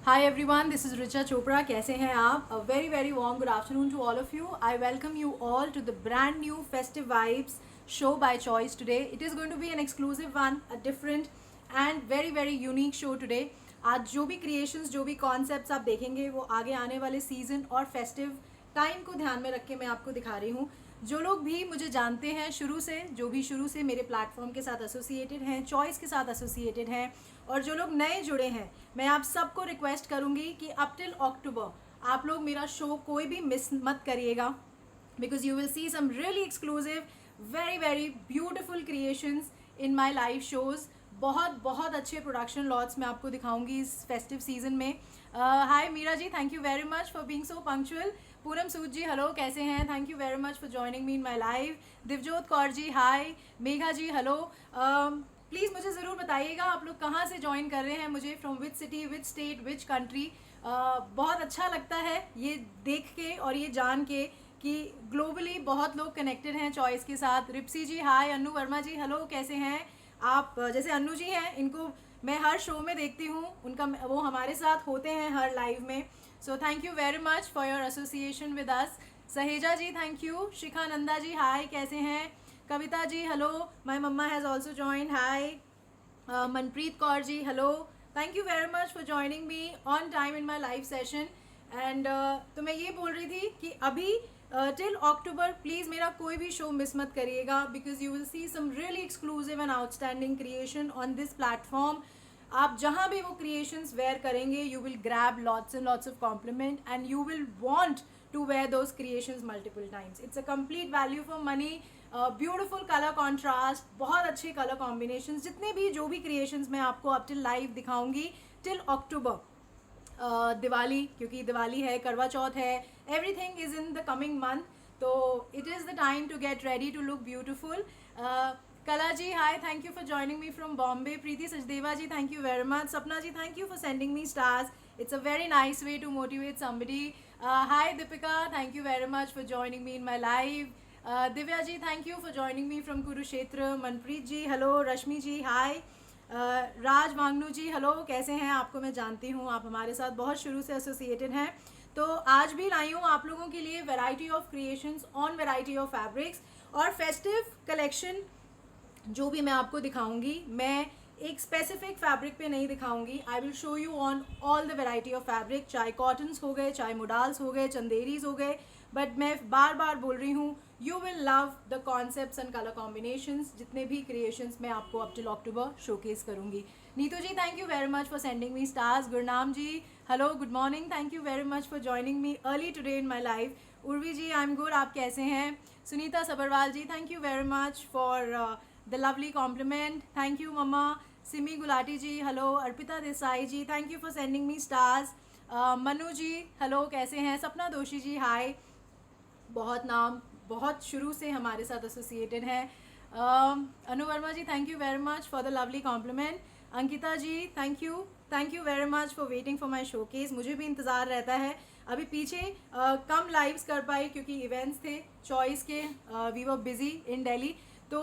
Hi everyone, this is Richa Chopra. कैसे हैं आप? A very very warm good afternoon to all of you. I welcome you all to the brand new Festive Vibes show by Choice today. It is going to be an exclusive one, a different and very very unique show today. आज जो भी creations जो भी concepts आप देखेंगे वो आगे आने वाले सीजन और फेस्टिव टाइम को ध्यान में रख के मैं आपको दिखा रही हूँ. जो लोग भी मुझे जानते हैं शुरू से, जो भी शुरू से मेरे प्लेटफॉर्म के साथ एसोसिएटेड हैं, चॉइस के साथ एसोसिएटेड हैं, और जो लोग नए जुड़े हैं, मैं आप सबको रिक्वेस्ट करूँगी कि अप टिल अक्टूबर आप लोग मेरा शो कोई भी मिस मत करिएगा, because you will see some really exclusive very very beautiful creations in my live shows. बहुत बहुत अच्छे प्रोडक्शन लॉट्स मैं आपको दिखाऊंगी इस फेस्टिव सीजन में. Hi Meera ji, thank you very much for being so punctual. Poonam Sood ji hello, कैसे हैं? Thank you very much for joining me in my live. Divjot Kaur ji hi. Megha ji hello. Please मुझे ज़रूर बताइएगा आप लोग कहाँ से ज्वाइन कर रहे हैं मुझे, from which city, which state, which country. बहुत अच्छा लगता है ये देख के और ये जान के कि ग्लोबली बहुत लोग कनेक्टेड हैं चॉइस के साथ. रिप्सी जी हाय. अनु वर्मा जी हेलो, कैसे हैं आप? जैसे अनु जी हैं, इनको मैं हर शो में देखती हूँ, उनका वो हमारे साथ होते हैं हर लाइव में. So thank you very much for your association with us. Saheja ji thank you. Shikha Nanda ji hi, कैसे हैं? Kavita ji hello. My mamma has also join. Hi. Manpreet Kaur ji hello. Thank you very much for joining me on time in my live session. And तो मैं ये बोल रही थी कि अभी टिल अक्टूबर प्लीज़ मेरा कोई भी शो मिस मत करिएगा, because you will see some really exclusive and outstanding creation on this platform. आप जहाँ भी वो क्रिएशंस वेयर करेंगे, you will grab lots and lots of compliment and you will want to wear those creations multiple times. It's a complete value for money. Beautiful colour contrast, बहुत अच्छे colour combination, जितने भी जो भी creations मैं आपको अब टिल लाइव दिखाऊंगी टिल अक्टूबर. दिवाली, क्योंकि दिवाली है, करवा चौथ है, everything is in the coming month, तो it is the time to get ready to look beautiful. Kala ji hi, thank you for joining me from Bombay. Preeti Sachdeva ji thank you very much. Sapna ji thank you for sending me stars. It's a very nice way to motivate somebody. Hi Deepika, thank you very much for joining me in my live. Divya ji thank you for joining me from Kurukshetra. Manpreet ji hello. Rashmi ji hi. Raj Wangnoo ji hello, कैसे हैं? आपको मैं जानती हूँ, आप हमारे साथ बहुत शुरू से एसोसिएटेड हैं. तो आज भी लाई हूँ आप लोगों के लिए variety of creations on variety of fabrics और फेस्टिव कलेक्शन. जो भी मैं आपको दिखाऊंगी, मैं एक स्पेसिफिक फैब्रिक पे नहीं दिखाऊंगी. आई will show you on all the variety of fabric, चाहे कॉटन्स हो गए, चाहे मोडाल्स हो गए, चंदेरीज हो गए. बट मैं बार बार बोल रही हूँ, you will love the concepts and colour combinations. जितने भी क्रिएशंस मैं आपको अप टिल अक्टूबर शोकेस करूँगी. Neetu ji thank you very much for sending me stars. Gurnam ji hello, good morning. Thank you very much for joining me early today in my life. Urvi ji I am good, आप कैसे हैं? Sunita Sabharwal ji thank you very much for the lovely compliment. Thank you mamma. Simi Gulati ji hello. Arpita Desai ji thank you for sending me stars. Manu ji hello, कैसे हैं? सपना दोशी जी हाय. बहुत नाम, बहुत शुरू से हमारे साथ एसोसिएटेड हैं. Anu Verma ji thank you very much for the lovely compliment. Ankita ji thank you very much for waiting for my showcase. मुझे भी इंतज़ार रहता है. अभी पीछे कम लाइव्स कर पाई क्योंकि इवेंट्स थे चॉइस के, we were busy in Delhi. तो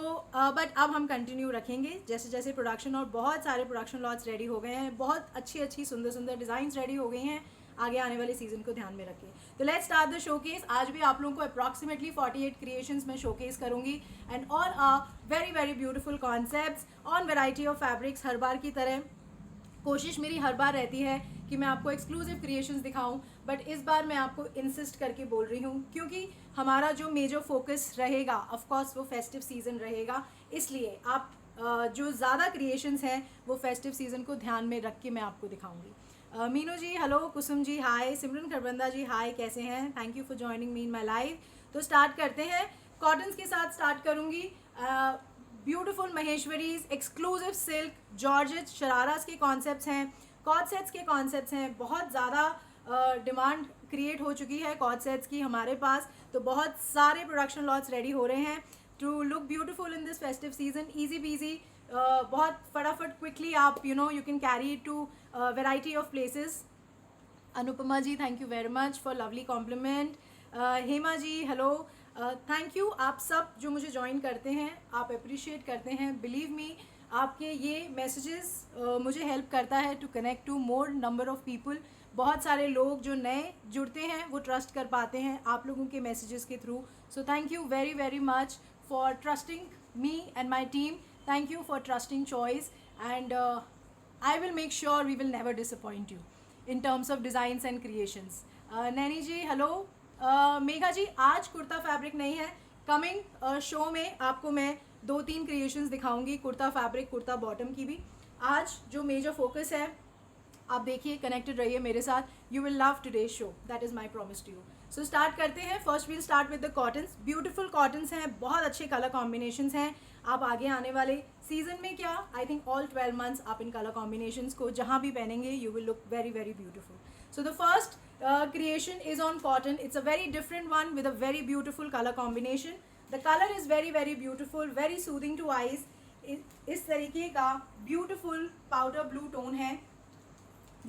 बट अब हम कंटिन्यू रखेंगे जैसे जैसे प्रोडक्शन, और बहुत सारे प्रोडक्शन लॉट्स रेडी हो गए हैं, बहुत अच्छी अच्छी सुंदर सुंदर डिज़ाइंस रेडी हो गई हैं आगे आने वाले सीजन को ध्यान में रखें. तो लेट्स स्टार्ट द शोकेस. आज भी आप लोगों को अप्रॉक्सीमेटली 48 क्रिएशंस में शोकेस करूंगी and all are very very beautiful concepts on variety of fabrics. हर बार की तरह कोशिश मेरी हर बार रहती है कि मैं आपको एक्सक्लूसिव क्रिएशंस दिखाऊं, बट इस बार मैं आपको इंसिस्ट करके बोल रही हूँ क्योंकि हमारा जो मेजर फोकस रहेगा ऑफ कोर्स वो फेस्टिव सीजन रहेगा. इसलिए आप जो ज़्यादा क्रिएशंस हैं वो फेस्टिव सीजन को ध्यान में रख के मैं आपको दिखाऊंगी. मीनू जी हेलो. कुसुम जी हाय. सिमरन खरबंदा जी हाय, कैसे हैं? Thank you for joining me in my live. तो स्टार्ट करते हैं. कॉटन्स के साथ स्टार्ट करूँगी. Beautiful महेश्वरीज, exclusive silk, georgette, shararas के कॉन्सेप्ट्स हैं, कॉट सेट्स के कॉन्सेप्ट्स हैं. बहुत ज़्यादा डिमांड क्रिएट हो चुकी है कॉट सेट्स की हमारे पास, तो बहुत सारे प्रोडक्शन लॉट्स रेडी हो रहे हैं to look beautiful in this festive season. Easy breezy, बहुत फटाफट क्विकली आप you can carry to variety of places. Anupama ji thank you very much for lovely compliment. Hema ji hello. Thank you. आप सब जो मुझे ज्वाइन करते हैं, आप अप्रिशिएट करते हैं, बिलीव मी आपके ये मैसेजेस मुझे हेल्प करता है to connect to more number of people. बहुत सारे लोग जो नए जुड़ते हैं वो ट्रस्ट कर पाते हैं आप लोगों के मैसेजेस के through. So thank you very very much for trusting me and my team. Thank you for trusting choice and I will make sure we will never disappoint you in terms of designs and creations. Naini ji hello. Megha ji आज kurta fabric नहीं है. Coming show में आपको मैं 2-3 creations दिखाऊंगी kurta fabric kurta bottom की भी. आज जो मेजर फोकस है आप देखिए कनेक्टेड रहिए मेरे साथ. You will love today's show, that is my promise to you. So start करते हैं. First we'll start with the cottons. Beautiful cottons हैं, बहुत अच्छे कलर कॉम्बिनेशंस हैं. आप आगे आने वाले सीजन में क्या आई थिंक ऑल 12 मंथ्स आप इन कलर कॉम्बिनेशंस को जहाँ भी पहनेंगे you will look very very beautiful. So the first creation is on cotton. It's a very different one with a very beautiful color combination. The color is very very beautiful, very soothing to eyes. इस तरीके का beautiful powder blue tone है.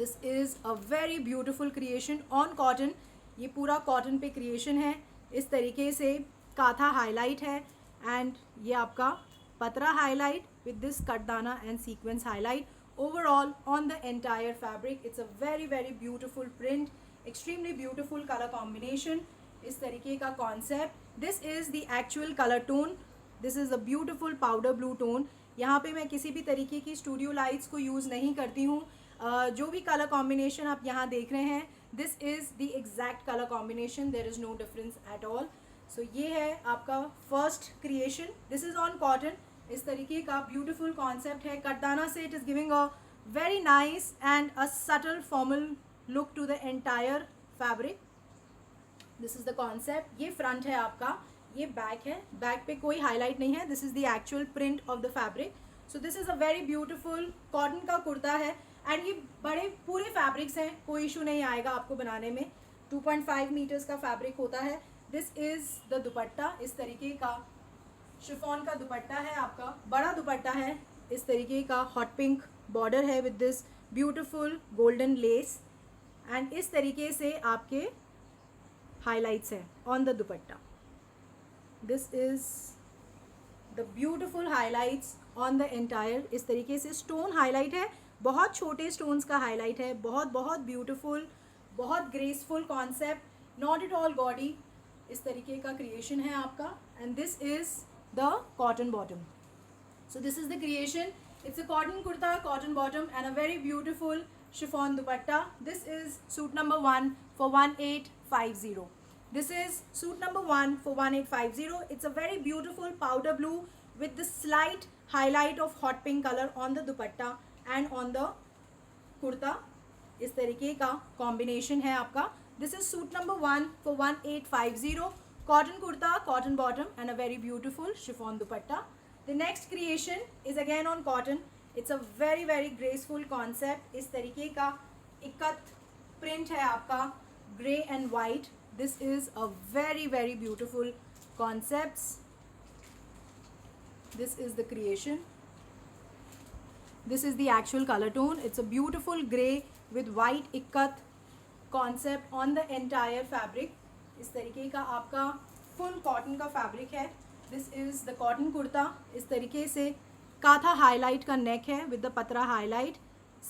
This is a very beautiful creation on cotton. ये पूरा cotton पे creation है. इस तरीके से काथा हाईलाइट है एंड ये आपका पतरा highlight with this katdana and sequence highlight overall on the entire fabric. It's a very very beautiful print, extremely beautiful color combination. इस तरीके का concept. This is the actual color tone. This is a beautiful powder blue tone. यहाँ पे मैं किसी भी तरीके की स्टूडियो लाइट्स को यूज़ नहीं करती हूँ. जो भी कलर कॉम्बिनेशन आप यहाँ देख रहे हैं this is the exact colour combination. There is no difference at all. So ये है आपका first creation. This is on cotton. इस तरीके का ब्यूटीफुल कॉन्सेप्ट है. कटदाना से it is giving a very nice and a subtle formal look to the entire fabric. This is the concept. ये front है आपका, ये बैक है. बैक पे कोई हाईलाइट नहीं है. This is the actual print of the fabric. So this is a very beautiful cotton का कुर्ता है एंड ये बड़े पूरे फैब्रिक्स हैं, कोई इशू नहीं आएगा आपको बनाने में. 2.5 मीटर्स का फैब्रिक होता है. दिस इज़ द दुपट्टा. इस तरीके का शिफॉन का दुपट्टा है आपका, बड़ा दुपट्टा है. इस तरीके का हॉट पिंक बॉर्डर है with this beautiful golden less and इस तरीके से आपके हाईलाइट्स हैं on the dupatta. This is the beautiful highlights on the entire. इस तरीके से स्टोन हाईलाइट है, बहुत छोटे स्टोन्स का हाईलाइट है. बहुत बहुत ब्यूटीफुल, बहुत graceful concept, not at all gaudy. इस तरीके का क्रिएशन है आपका and this is the cotton bottom. So this is the creation. It's a cotton kurta, cotton bottom and a very beautiful chiffon dupatta. This is suit number 1 for 1850. This is suit number 1 for 1850. It's a very beautiful powder blue with the slight highlight of hot pink color on the dupatta and on the kurta. इस तरीके का combination है आपका. This is suit number 1 for 1850. Cotton kurta, cotton bottom and a very beautiful chiffon dupatta. The next creation is again on cotton. It's a very very graceful concept. इस तरीके का ikat print है आपका, grey and white. This is a very very beautiful concepts. This is the creation. This is the actual color tone. It's a beautiful gray with white ikkat concept on the entire fabric. इस तरीके का आपका full cotton का fabric है. This is the cotton kurta. इस तरीके से काथा highlight का neck है with the patra highlight.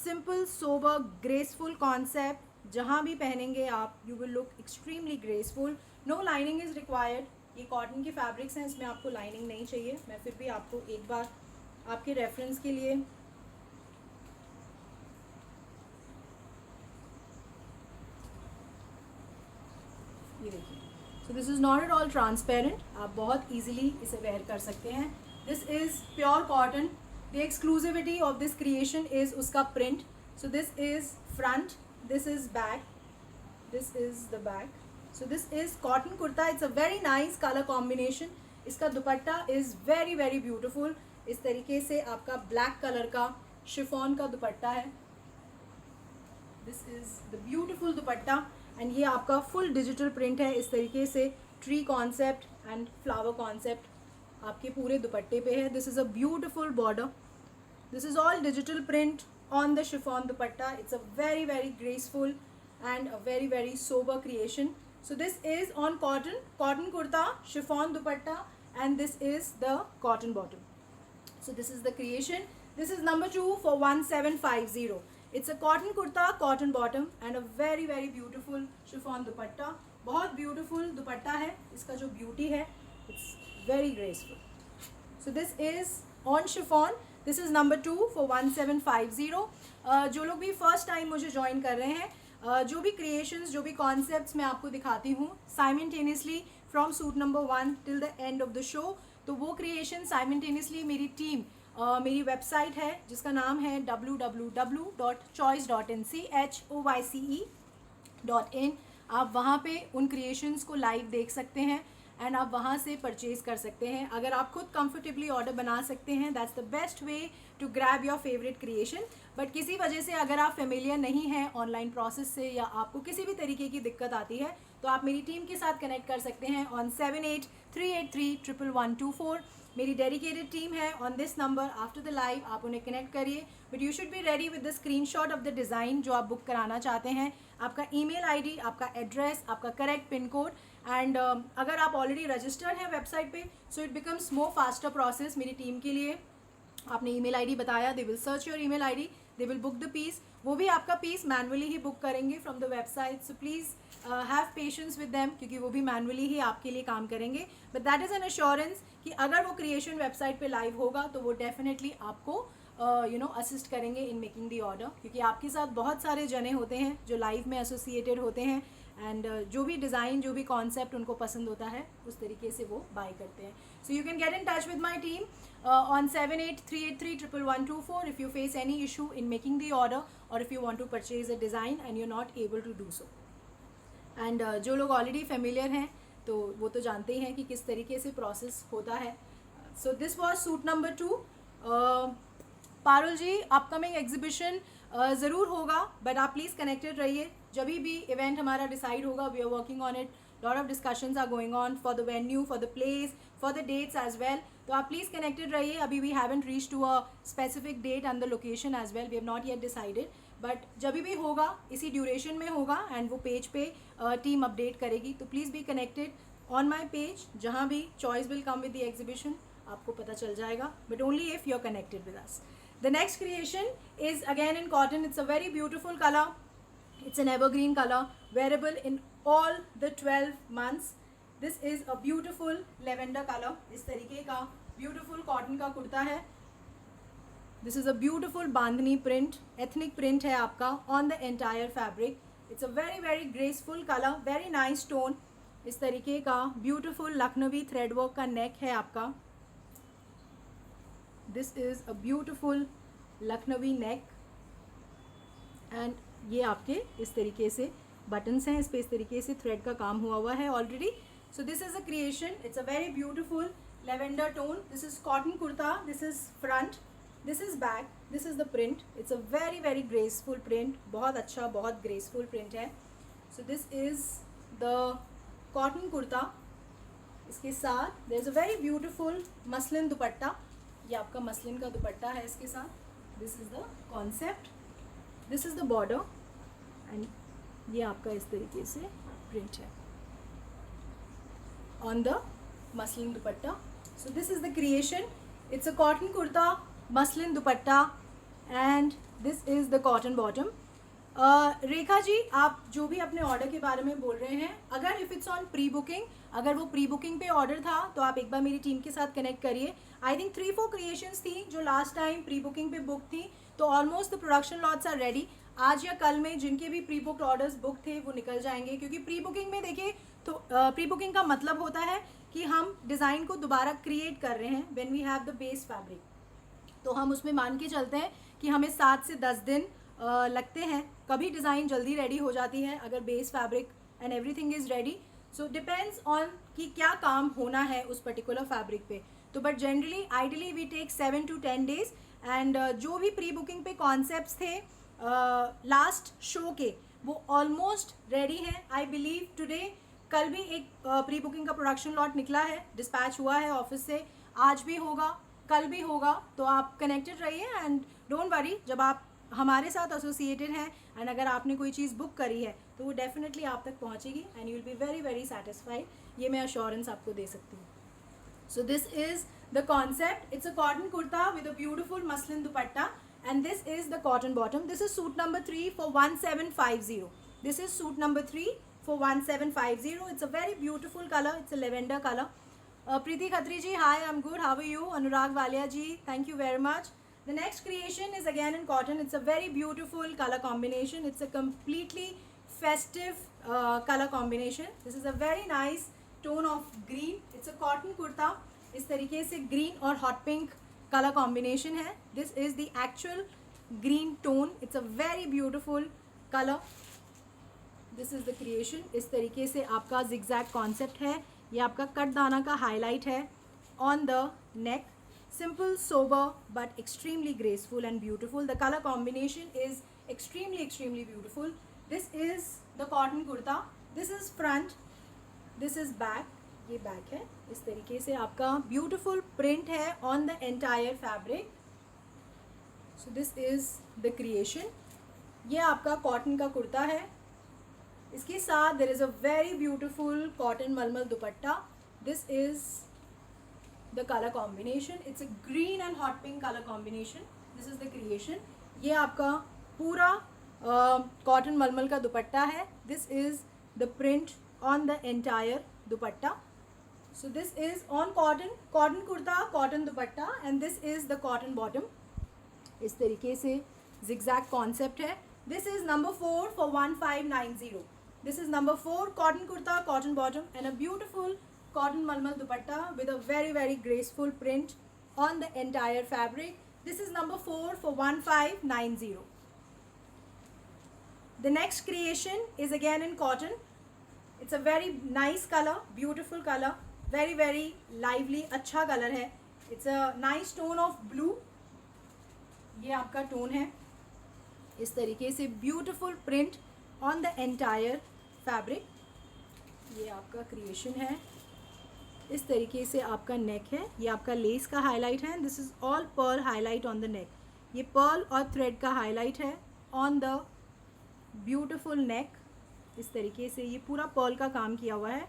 Simple, sober, graceful concept. जहाँ भी पहनेंगे आप you will look extremely graceful. No lining is required. ये कॉटन के फैब्रिक्स हैं, इसमें आपको लाइनिंग नहीं चाहिए. मैं फिर भी आपको एक बार आपके रेफरेंस के लिए ये देखिए. So this is not at all transparent. आप बहुत ईजिली इसे वेयर कर सकते हैं. This is pure cotton. The exclusivity of this creation is उसका print. So this is front, this is back, this is the back. So this is cotton kurta. It's a very nice color combination. इसका दुपट्टा is very very beautiful. इस तरीके से आपका black color का chiffon का दुपट्टा है. This is the beautiful dupatta and ये आपका full digital print है. इस तरीके से tree concept and flower concept आपके पूरे दुपट्टे पे है. This is a beautiful border. This is all digital print on the chiffon dupatta. It's a very very graceful and a very very sober creation. So this is on cotton kurta, chiffon dupatta and this is the cotton bottom. So this is the creation. This is number 2 for 1750. It's a cotton kurta, cotton bottom and a very very beautiful chiffon dupatta. बहुत beautiful दुपट्टा है. इसका जो beauty है, it's very graceful. So this is on chiffon. This is number 2 for 1750. जो लोग भी first time मुझे join कर रहे हैं, जो भी क्रिएशंस, जो भी कॉन्सेप्ट्स मैं आपको दिखाती हूँ simultaneously from suit number 1 till the end of the show, तो वो क्रिएशन साइमल्टेनियसली मेरी टीम, मेरी वेबसाइट है जिसका नाम है www.choice.in. आप वहाँ पे उन क्रिएशंस को लाइव देख सकते हैं एंड आप वहाँ से परचेज़ कर सकते हैं. अगर आप खुद कंफर्टेबली ऑर्डर बना सकते हैं, that's the best way to grab your favourite creation. But किसी वजह से अगर आप फेमिलियर नहीं हैं ऑनलाइन प्रोसेस से या आपको किसी भी तरीके की दिक्कत आती है, तो आप मेरी टीम के साथ कनेक्ट कर सकते हैं ऑन 7838311124. मेरी डेडिकेटेड टीम है on this number. After the live आप उन्हें कनेक्ट करिए, but you should be ready with the screenshot of the design जो आप बुक कराना चाहते हैं, आपका ईमेल आईडी, आपका एड्रेस, आपका करेक्ट पिन कोड. एंड अगर आप ऑलरेडी रजिस्टर्ड हैं वेबसाइट पे, so it becomes more faster process मेरी टीम के लिए. आपने ईमेल आईडी बताया, they will search your email ID, they will book the piece. वो भी आपका पीस मैनुअली ही बुक करेंगे from the website. So please have patience with them, क्योंकि वो भी मैनुअली ही आपके लिए काम करेंगे. But that is an assurance कि अगर वो क्रिएशन वेबसाइट पे लाइव होगा तो वो डेफिनेटली आपको असिस्ट करेंगे इन मेकिंग दी ऑर्डर, क्योंकि आपके साथ बहुत सारे जने होते हैं जो लाइव में एसोसिएटेड होते हैं एंड जो भी डिज़ाइन, जो भी कॉन्सेप्ट उनको पसंद होता है उस तरीके से वो बाय करते हैं. So you can get in touch with my team on 7838311124 if you face any issue in making the order or if you want to purchase a design and you're not able to do so. And जो लोग already familiar हैं तो वो तो जानते ही हैं कि किस तरीके से प्रोसेस होता है. So this was suit number 2. Parul ji, upcoming exhibition ज़रूर होगा, बट आप प्लीज़ कनेक्टेड रहिए. जब भी इवेंट हमारा डिसाइड होगा, we are working on it. Lot of discussions are going on for the venue, for the place, for the dates as well. तो आप प्लीज़ कनेक्टेड रहिए. अभी we haven't reach to a specific date and the location as well, we have not yet decided. But जब भी होगा इसी duration में होगा एंड वो पेज पे टीम अपडेट करेगी. तो please be connected on my page. जहाँ भी choice will come with the exhibition आपको पता चल जाएगा, but only if you are connected with us. The next creation is again in cotton. It's a very beautiful color. It's an evergreen color, wearable in all the 12 months. This is a beautiful lavender color. इस तरीके का beautiful cotton का कुर्ता है. This is a beautiful bandhani print, ethnic print है आपका on the entire fabric. It's a very very graceful color, very nice tone. इस तरीके का beautiful लखनवी thread work का neck है आपका. This is a beautiful Lucknowi neck and ये आपके इस तरीके से बटन्स हैं, इस पे इस तरीके से थ्रेड का काम हुआ है already. So this is a creation. It's a very beautiful lavender tone. This is cotton kurta. This is front, this is back, this is the print. It's a very very graceful print. बहुत अच्छा, बहुत graceful print है. So this is the cotton kurta. इसके साथ there is a very beautiful muslin dupatta. ये आपका muslin का दुपट्टा है इसके साथ. This is the concept. This is the border and ये आपका इस तरीके से प्रिंट है on the muslin dupatta. So this is the creation. It's a cotton kurta, muslin dupatta and this is the cotton bottom. Rekha ji, आप जो भी अपने ऑर्डर के बारे में बोल रहे हैं, अगर if it's on pre booking, अगर वो प्री बुकिंग पे ऑर्डर था तो आप एक बार मेरी टीम के साथ कनेक्ट करिए. आई थिंक 3-4 क्रिएशंस थी जो लास्ट टाइम प्री बुकिंग पे बुक थी, तो almost the production lots are ready. आज या कल में जिनके भी प्री बुक्ड ऑर्डर्स बुक थे वो निकल जाएंगे, क्योंकि प्री बुकिंग में देखिए तो प्री बुकिंग का मतलब होता है कि हम डिज़ाइन को दोबारा क्रिएट कर रहे हैं. When we have the base fabric, तो हम उसमें मान के चलते हैं कि हमें 7 से 10 दिन लगते हैं. कभी डिज़ाइन जल्दी रेडी हो जाती है अगर base fabric and everything is ready. So depends on कि क्या काम होना है उस पर्टिकुलर फैब्रिक पे. तो but generally ideally we take 7 to 10 days. And जो भी प्री बुकिंग पे कॉन्सेप्ट्स थे लास्ट शो के, वो ऑलमोस्ट रेडी हैं. आई बिलीव टुडे, कल भी एक प्री बुकिंग का प्रोडक्शन लॉट निकला है, डिस्पैच हुआ है ऑफिस से. आज भी होगा, कल भी होगा. तो आप कनेक्टेड रहिए एंड डोंट वरी. जब आप हमारे साथ एसोसिएटेड हैं एंड अगर आपने कोई चीज़ बुक करी है तो वो डेफिनेटली आप तक पहुंचेगी and you will be very very satisfied. ये मैं अश्योरेंस आपको दे सकती हूँ. So this is the concept. It's a cotton kurta with a beautiful muslin dupatta, and this is the cotton bottom. This is suit number 3 for 1750. This is suit number 3 for 1750. It's a very beautiful color. It's a lavender color. Preeti Khatri ji, hi, I'm good. How are you? Anurag Walia ji, thank you very much. The next creation is again in cotton. It's a very beautiful color combination. It's a completely festive color combination. This is a very nice tone of green. It's a cotton kurta. इस तरीके से green और hot pink colour combination है. This is the actual green tone. It's a very beautiful colour. This is the creation. इस तरीके से आपका zigzag concept है. ये आपका कट दाना का हाईलाइट है on the neck. Simple, sober but extremely graceful and beautiful. The colour combination is extremely beautiful. This is the cotton kurta. This is front, this is back. ये बैक है. इस तरीके से आपका ब्यूटीफुल प्रिंट है on the entire fabric. So this is the creation. ये आपका cotton का कुर्ता है. इसके साथ there is a very beautiful cotton malmal dupatta. This is the colour combination. It's a green and hot pink colour combination. This is the creation. ये आपका पूरा cotton मलमल का दुपट्टा है. This is the print on the entire dupatta. So this is on cotton kurta, cotton dupatta, and this is the cotton bottom. इस तरीके से zigzag concept है. This is number 4 for 1590. This is number 4 cotton kurta, cotton bottom, and a beautiful cotton malmal dupatta with a very graceful print on the entire fabric. This is number 4 for 1590. The next creation is again in cotton. It's a very nice color, beautiful color. very lively. अच्छा colour है. It's a nice tone of blue. ये आपका tone है. इस तरीके से beautiful print on the entire fabric. ये आपका क्रिएशन है. इस तरीके से आपका नेक है. ये आपका लेस का हाईलाइट है. This is all pearl highlight on the neck. ये पर्ल और थ्रेड का हाईलाइट है ऑन द ब्यूटिफुल नेक. इस तरीके से ये पूरा पर्ल का काम किया हुआ है.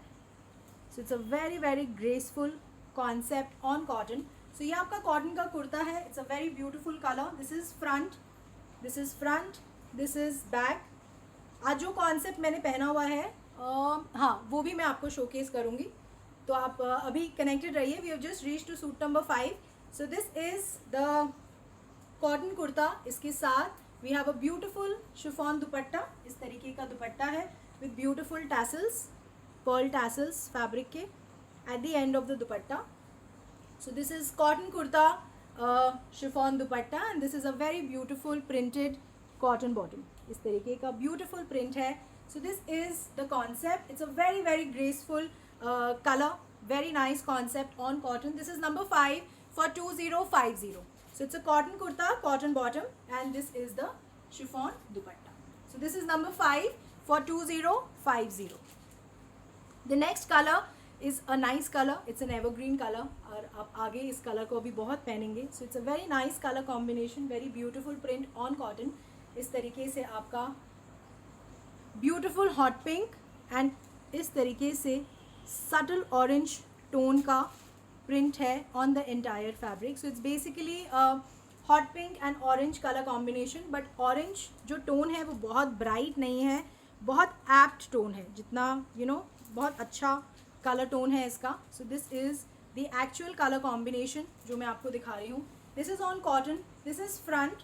So it's a very graceful concept on cotton. So ये आपका कॉटन का कुर्ता है. It's a very beautiful colour. This is front, this is front, this is back. आज जो कॉन्सेप्ट मैंने पहना हुआ है हाँ वो भी मैं आपको शोकेस करूँगी. तो आप अभी कनेक्टेड रहिए. We have just reach to suit number 5. So this is the cotton kurta. इसके साथ we have a beautiful chiffon dupatta. इस तरीके का दुपट्टा है with beautiful tassels, pearl tassels fabric के at the end of the dupatta. So this is cotton kurta chiffon dupatta, and this is a very beautiful printed cotton bottom. इस तरीके का beautiful print है. So this is the concept. It's a very graceful color, very nice concept on cotton. This is number 5 for 2050. So it's a cotton kurta, cotton bottom, and this is the chiffon dupatta. So this is number 5 for 2050. The next color is a nice color. It's an evergreen color. और आप आगे इस colour को अभी बहुत पहनेंगे. So it's a very nice color combination, very beautiful print on cotton. इस तरीके से आपका beautiful hot pink and इस तरीके से subtle orange tone का print है on the entire fabric. So it's basically a hot pink and orange color combination, but orange जो tone है वो बहुत bright नहीं है, बहुत apt tone है. जितना बहुत अच्छा कलर टोन है इसका. सो this is the actual colour combination जो मैं आपको दिखा रही हूँ. This is on cotton. This is front.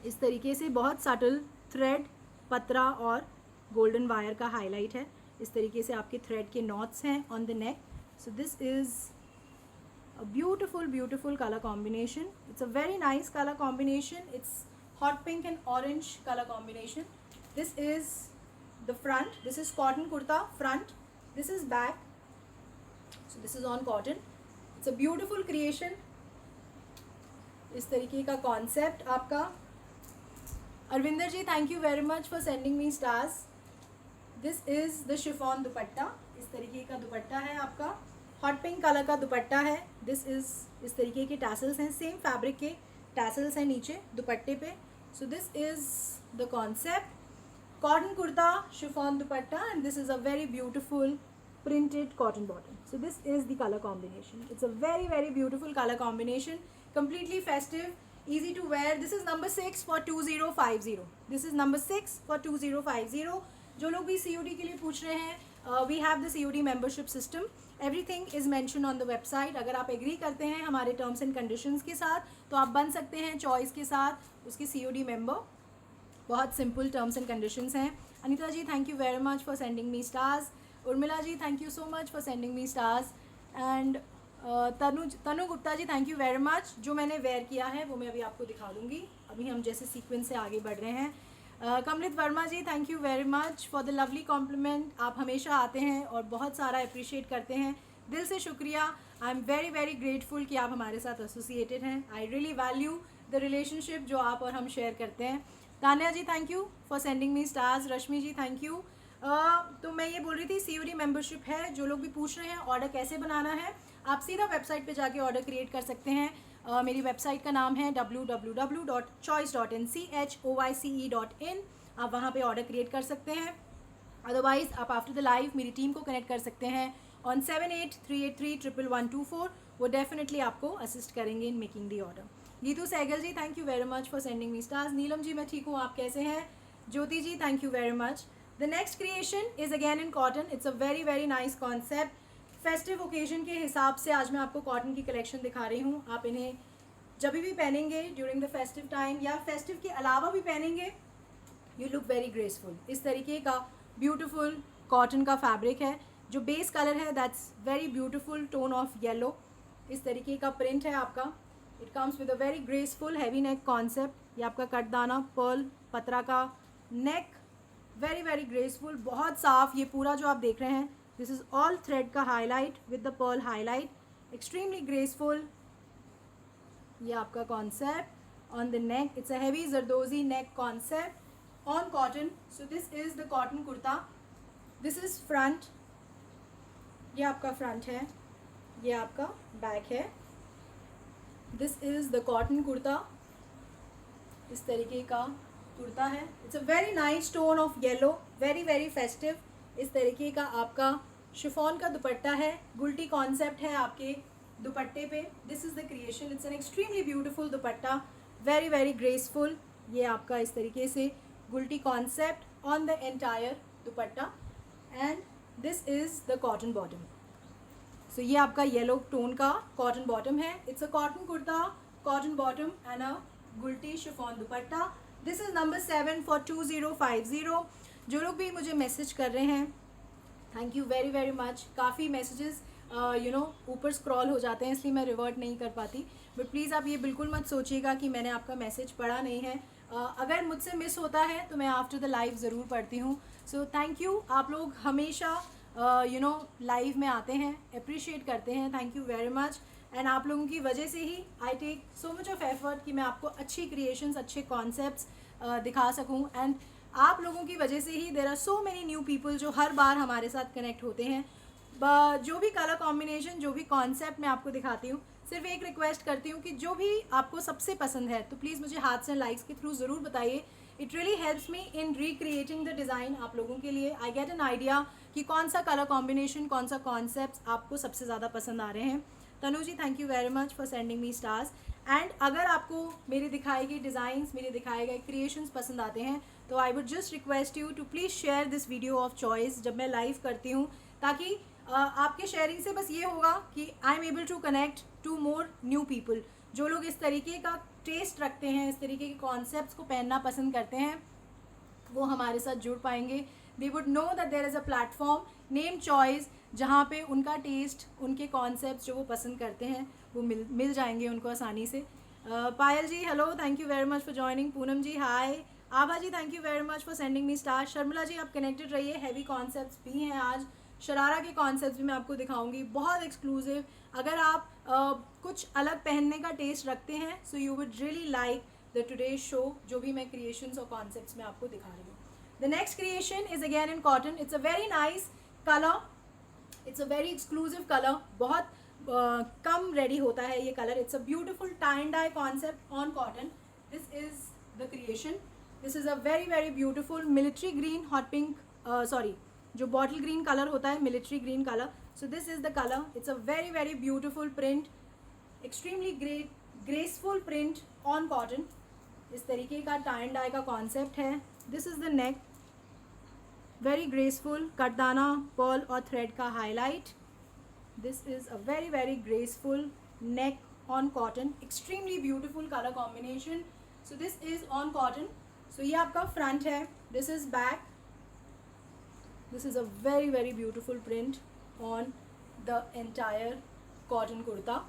इस तरीके से बहुत सटल थ्रेड, पतरा और गोल्डन वायर का हाईलाइट है. इस तरीके से आपके थ्रेड के नॉट्स हैं on the neck. So this is a beautiful colour combination. It's a very nice colour combination. It's hot pink and orange colour combination. This is the front. This is cotton kurta front. This is back. So this is on cotton. It's a beautiful creation. इस तरीके का concept आपका. अरविंदर जी, thank you very much for sending me stars. This is the chiffon दुपट्टा. इस तरीके का दुपट्टा है आपका. Hot pink colour का दुपट्टा है. दिस इज़ इस तरीके के टैसल्स हैं. सेम फैब्रिक के टैसल्स हैं नीचे दुपट्टे पे. So this is the concept. Cotton kurta, chiffon dupatta, and this is a very beautiful printed cotton bottom. So this is the color combination. It's a very very beautiful color combination, completely festive, easy to wear. This is number 6 for 2050. This is number 6 for 2050. जो लोग भी COD के लिए पूछ रहे हैं, we have the COD membership system. Everything is mentioned on the website. अगर आप एग्री करते हैं हमारे टर्म्स एंड कंडीशंस के साथ तो आप बन सकते हैं चॉइस के साथ उसके COD मेंबर. बहुत सिंपल टर्म्स एंड कंडीशंस हैं. Anita ji thank you very much for sending me stars. Urmila ji thank you so much for sending me stars. And Tanu Gupta ji thank you very much. जो मैंने वेयर किया है वो मैं अभी आपको दिखा दूँगी. अभी हम जैसे सीक्वेंस से आगे बढ़ रहे हैं. Kamlit Verma ji thank you very much for the lovely compliment. आप हमेशा आते हैं और बहुत सारा अप्रिशिएट करते हैं. दिल से शुक्रिया. I am very very grateful कि आप हमारे साथ एसोसिएटेड हैं. I really value the relationship जो आप और हम शेयर करते हैं. Tanya ji thank you for sending me stars. Rashmi ji thank you. तो मैं ये बोल रही थी COD मेंबरशिप है. जो लोग भी पूछ रहे हैं ऑर्डर कैसे बनाना है, आप सीधा वेबसाइट पे जाके ऑर्डर क्रिएट कर सकते हैं. मेरी वेबसाइट का नाम है www.choice.in. आप वहाँ पे ऑर्डर क्रिएट कर सकते हैं. अदरवाइज़ आप आफ्टर द लाइव मेरी टीम को कनेक्ट कर सकते हैं ऑन 7838311124. वो डेफिनेटली आपको असिस्ट करेंगे in making the order. Neetu Sehgal ji thank you very much for sending me stars. Neelam ji मैं ठीक हूँ, आप कैसे हैं? Jyoti ji thank you very much. The next creation is again in cotton. It's a very very nice concept. Festive occasion के हिसाब से आज मैं आपको कॉटन की कलेक्शन दिखा रही हूँ. आप इन्हें जब भी पहनेंगे ड्यूरिंग द फेस्टिव टाइम या फेस्टिव के अलावा भी पहनेंगे, यू लुक वेरी ग्रेसफुल. इस तरीके का ब्यूटीफुल कॉटन का फैब्रिक है. जो बेस कलर है that's very beautiful tone of yellow. इस तरीके का प्रिंट है आपका. It comes with a very graceful heavy neck concept. ये आपका कटदाना पर्ल पत्रा का नेक, वेरी वेरी ग्रेसफुल, बहुत साफ. ये पूरा जो आप देख रहे हैं दिस इज़ ऑल थ्रेड का highlight with the pearl highlight. Extremely graceful. ये आपका concept on the neck. It's a heavy zardozi neck concept on cotton. So this is the cotton kurta. This is front. ये आपका फ्रंट है. ये आपका back है. This is the cotton kurta. इस तरीके का कुर्ता है. It's a very nice tone of yellow, very very festive. इस तरीके का आपका शिफॉन का दुपट्टा है. गुल्टी कॉन्सेप्ट है आपके दुपट्टे पे. This is the creation. It's an extremely beautiful dupatta, very very graceful. ये आपका इस तरीके से गुल्टी concept on the entire dupatta. And this is the cotton bottom. So ये आपका येलो टोन का कॉटन बॉटम है. It's a cotton kurta, cotton bottom and a गुल्टी chiffon dupatta. This is number 7 for 2050. जो लोग भी मुझे मैसेज कर रहे हैं thank you very very much. काफ़ी मैसेजेस ऊपर स्क्रॉल हो जाते हैं इसलिए मैं रिवर्ट नहीं कर पाती. बट प्लीज़ आप ये बिल्कुल मत सोचिएगा कि मैंने आपका मैसेज पढ़ा नहीं है. अगर मुझसे मिस होता है तो मैं आफ्टर द लाइव ज़रूर पढ़ती हूँ. सो थैंक यू. आप लोग हमेशा लाइव में आते हैं, अप्रिशिएट करते हैं. Thank you very much. And आप लोगों की वजह से ही I take so much of effort कि मैं आपको अच्छी क्रिएशंस, अच्छे कॉन्सेप्ट्स दिखा सकूं. एंड आप लोगों की वजह से ही there are so many new people जो हर बार हमारे साथ कनेक्ट होते हैं. जो भी कलर कॉम्बिनेशन, जो भी कॉन्सेप्ट मैं आपको दिखाती हूँ, सिर्फ एक रिक्वेस्ट करती हूँ कि जो भी आपको सबसे पसंद है तो प्लीज़ मुझे हाथ से लाइक्स के थ्रू ज़रूर बताइए. It really helps me in recreating the design आप लोगों के लिए. आई गेट एन आइडिया कि कौन सा कलर कॉम्बिनेशन, कौन सा कॉन्सेप्ट आपको सबसे ज़्यादा पसंद आ रहे हैं. Tanu ji thank you very much for sending me stars. And अगर आपको मेरे दिखाए गए डिज़ाइंस, मेरे दिखाए गए क्रिएशंस पसंद आते हैं तो I would just request you to please share this video of choice जब मैं लाइव करती हूँ, ताकि आपके शेयरिंग से बस ये होगा कि I am able to connect to more new people. जो लोग इस तरीके का टेस्ट रखते हैं, इस तरीके के कॉन्सेप्ट्स को पहनना पसंद करते हैं, वो हमारे साथ जुड़ पाएंगे. They would know that there is a platform name choice जहाँ पे उनका टेस्ट, उनके कॉन्सेप्ट्स जो वो पसंद करते हैं वो मिल जाएंगे उनको आसानी से. Payal ji hello, thank you very much for joining. Poonam ji hi. Abha ji thank you very much for sending me star. Sharmila ji आप कनेक्टेड रहिए. हैवी कॉन्सेप्ट्स भी हैं आज. शरारा के कॉन्सेप्ट्स भी मैं आपको दिखाऊंगी, बहुत एक्सक्लूसिव. अगर आप कुछ अलग पहनने का टेस्ट रखते हैं so you would really like the today show, जो भी मैं क्रिएशंस और कॉन्सेप्ट्स में आपको दिखा रही हूँ. The next creation is again in cotton. It's a very nice colour. It's a very exclusive colour. बहुत कम रेडी होता है ये colour. It's a beautiful tie and die concept on cotton. This is the creation. This is a very very beautiful military green hot pink, sorry जो bottle green colour होता है, military green colour. So this is the colour. It's a very very beautiful print, extremely graceful print on cotton. इस तरीके का tie and dye का concept है. This is the neck, very graceful, katdana, pearl और thread का highlight. This is a very very graceful neck on cotton, extremely beautiful colour combination. So this is on cotton. So ये आपका front है, this is back. This is a very very beautiful print on the entire cotton kurta.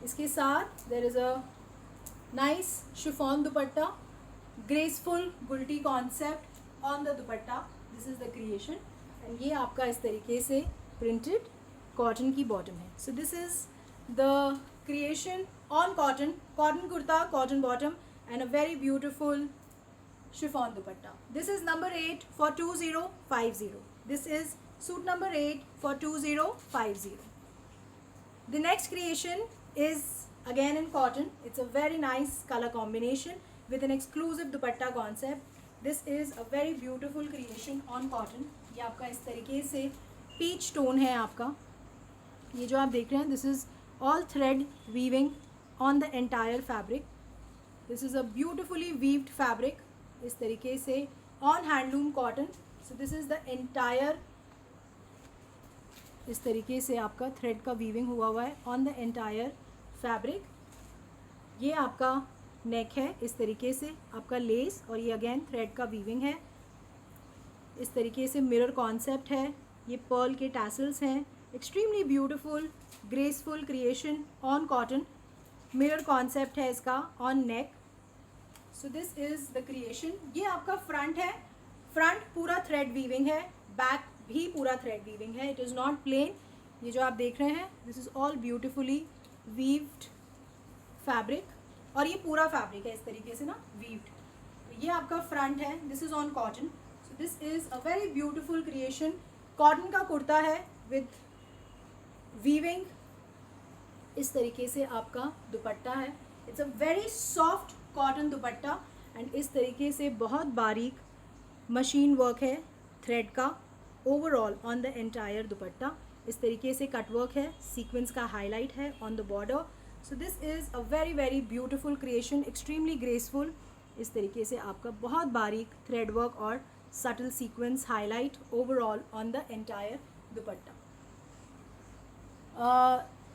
इसके साथ there is a nice chiffon dupatta, graceful गुल्टी concept on the dupatta. This is the creation. And ये आपका इस तरीके से प्रिंटेड कॉटन की बॉटम है. So this is the creation on cotton, cotton kurta, cotton bottom and a very beautiful chiffon dupatta. This is number 8 for 2050. This is suit number 8 for 2050. The next creation is again in cotton. It's a very nice color combination with an exclusive dupatta concept. This is a very beautiful creation on cotton. ये आपका इस तरीके से peach tone है आपका. ये जो आप देख रहे हैं, this is all thread weaving on the entire fabric. This is a beautifully weaved fabric. इस तरीके से on handloom cotton. So this is the entire, इस तरीके से आपका थ्रेड का वीविंग हुआ है ऑन द एंटायर फैब्रिक. ये आपका नेक है, इस तरीके से आपका लेस, और ये अगेन थ्रेड का वीविंग है. इस तरीके से मिरर कॉन्सेप्ट है. ये पर्ल के टैसल्स हैं. Extremely beautiful graceful creation on cotton. Mirror concept है इसका on neck. So this is the creation. ये आपका फ्रंट है. फ्रंट पूरा थ्रेड वीविंग है, बैक भी पूरा थ्रेड वीविंग है. It is not plain. ये जो आप देख रहे हैं, this is all beautifully weaved fabric, और ये पूरा फैब्रिक है इस तरीके से ना वीव्ड. ये आपका फ्रंट है. This is on cotton. So this is a very beautiful creation. Cotton का कुर्ता है विद वीविंग. इस तरीके से आपका दुपट्टा है. It's a very soft cotton dupatta and इस तरीके से बहुत बारीक मशीन वर्क है थ्रेड का ओवरऑल ऑन द एंटायर दुपट्टा. इस तरीके से कटवर्क है, सीक्वेंस का हाईलाइट है on the border. So this is a very very beautiful creation, extremely graceful. इस तरीके से आपका बहुत बारीक थ्रेड वर्क और subtle sequence highlight overall on the entire dupatta.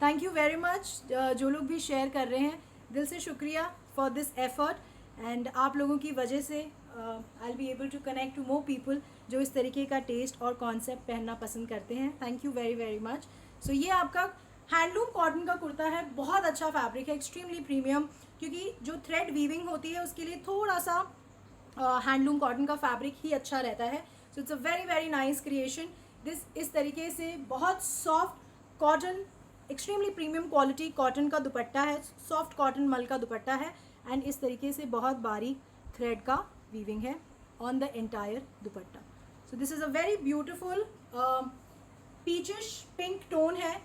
Thank you very much जो लोग भी शेयर कर रहे हैं, दिल से शुक्रिया फॉर दिस एफर्ट. एंड आप लोगों की वजह से I will be able to connect to more people जो इस तरीके का टेस्ट और कॉन्सेप्ट पहनना पसंद करते हैं. Thank you very very much. So ये आपका हैंडलूम कॉटन का कुर्ता है. बहुत अच्छा फैब्रिक है, एक्सट्रीमली प्रीमियम, क्योंकि जो थ्रेड वीविंग होती है उसके लिए थोड़ा सा हैंडलूम कॉटन का फैब्रिक ही अच्छा रहता है. So it's a very very nice creation. This इस तरीके से बहुत soft cotton, extremely premium quality cotton का दुपट्टा है. सॉफ्ट कॉटन मल का दुपट्टा है एंड इस तरीके से बहुत बारीक थ्रेड का वीविंग है on the entire dupatta. So this is a very beautiful peachish pink tone है,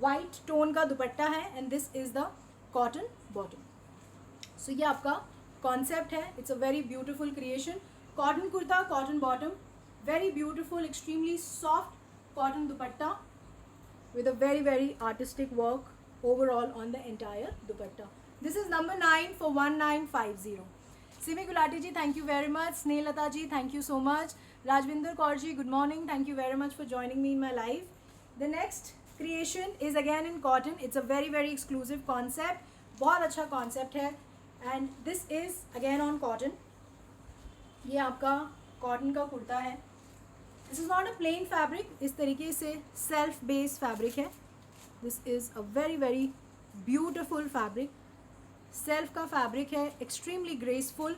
वाइट टोन का दुपट्टा है and this is the cotton bottom. So ये आपका कॉन्सेप्ट है. It's a very beautiful creation. Cotton kurta, cotton bottom, very beautiful, extremely soft cotton dupatta with a very very artistic work overall on the entire dupatta. This is number 9 for 1950. Simi Gulati ji, thank you very much. Snehlata ji, thank you so much. Rajvinder Kaur ji, good morning. Thank you very much for joining me in my live. The next creation is again in cotton. It's a very very exclusive concept. बहुत अच्छा concept है and this is again on cotton. ये आपका cotton का कुर्ता है. This is not a plane fabric. इस तरीके से सेल्फ बेस्ड फैब्रिक है. This is a very very beautiful fabric. Self का फैब्रिक है, एक्सट्रीमली ग्रेसफुल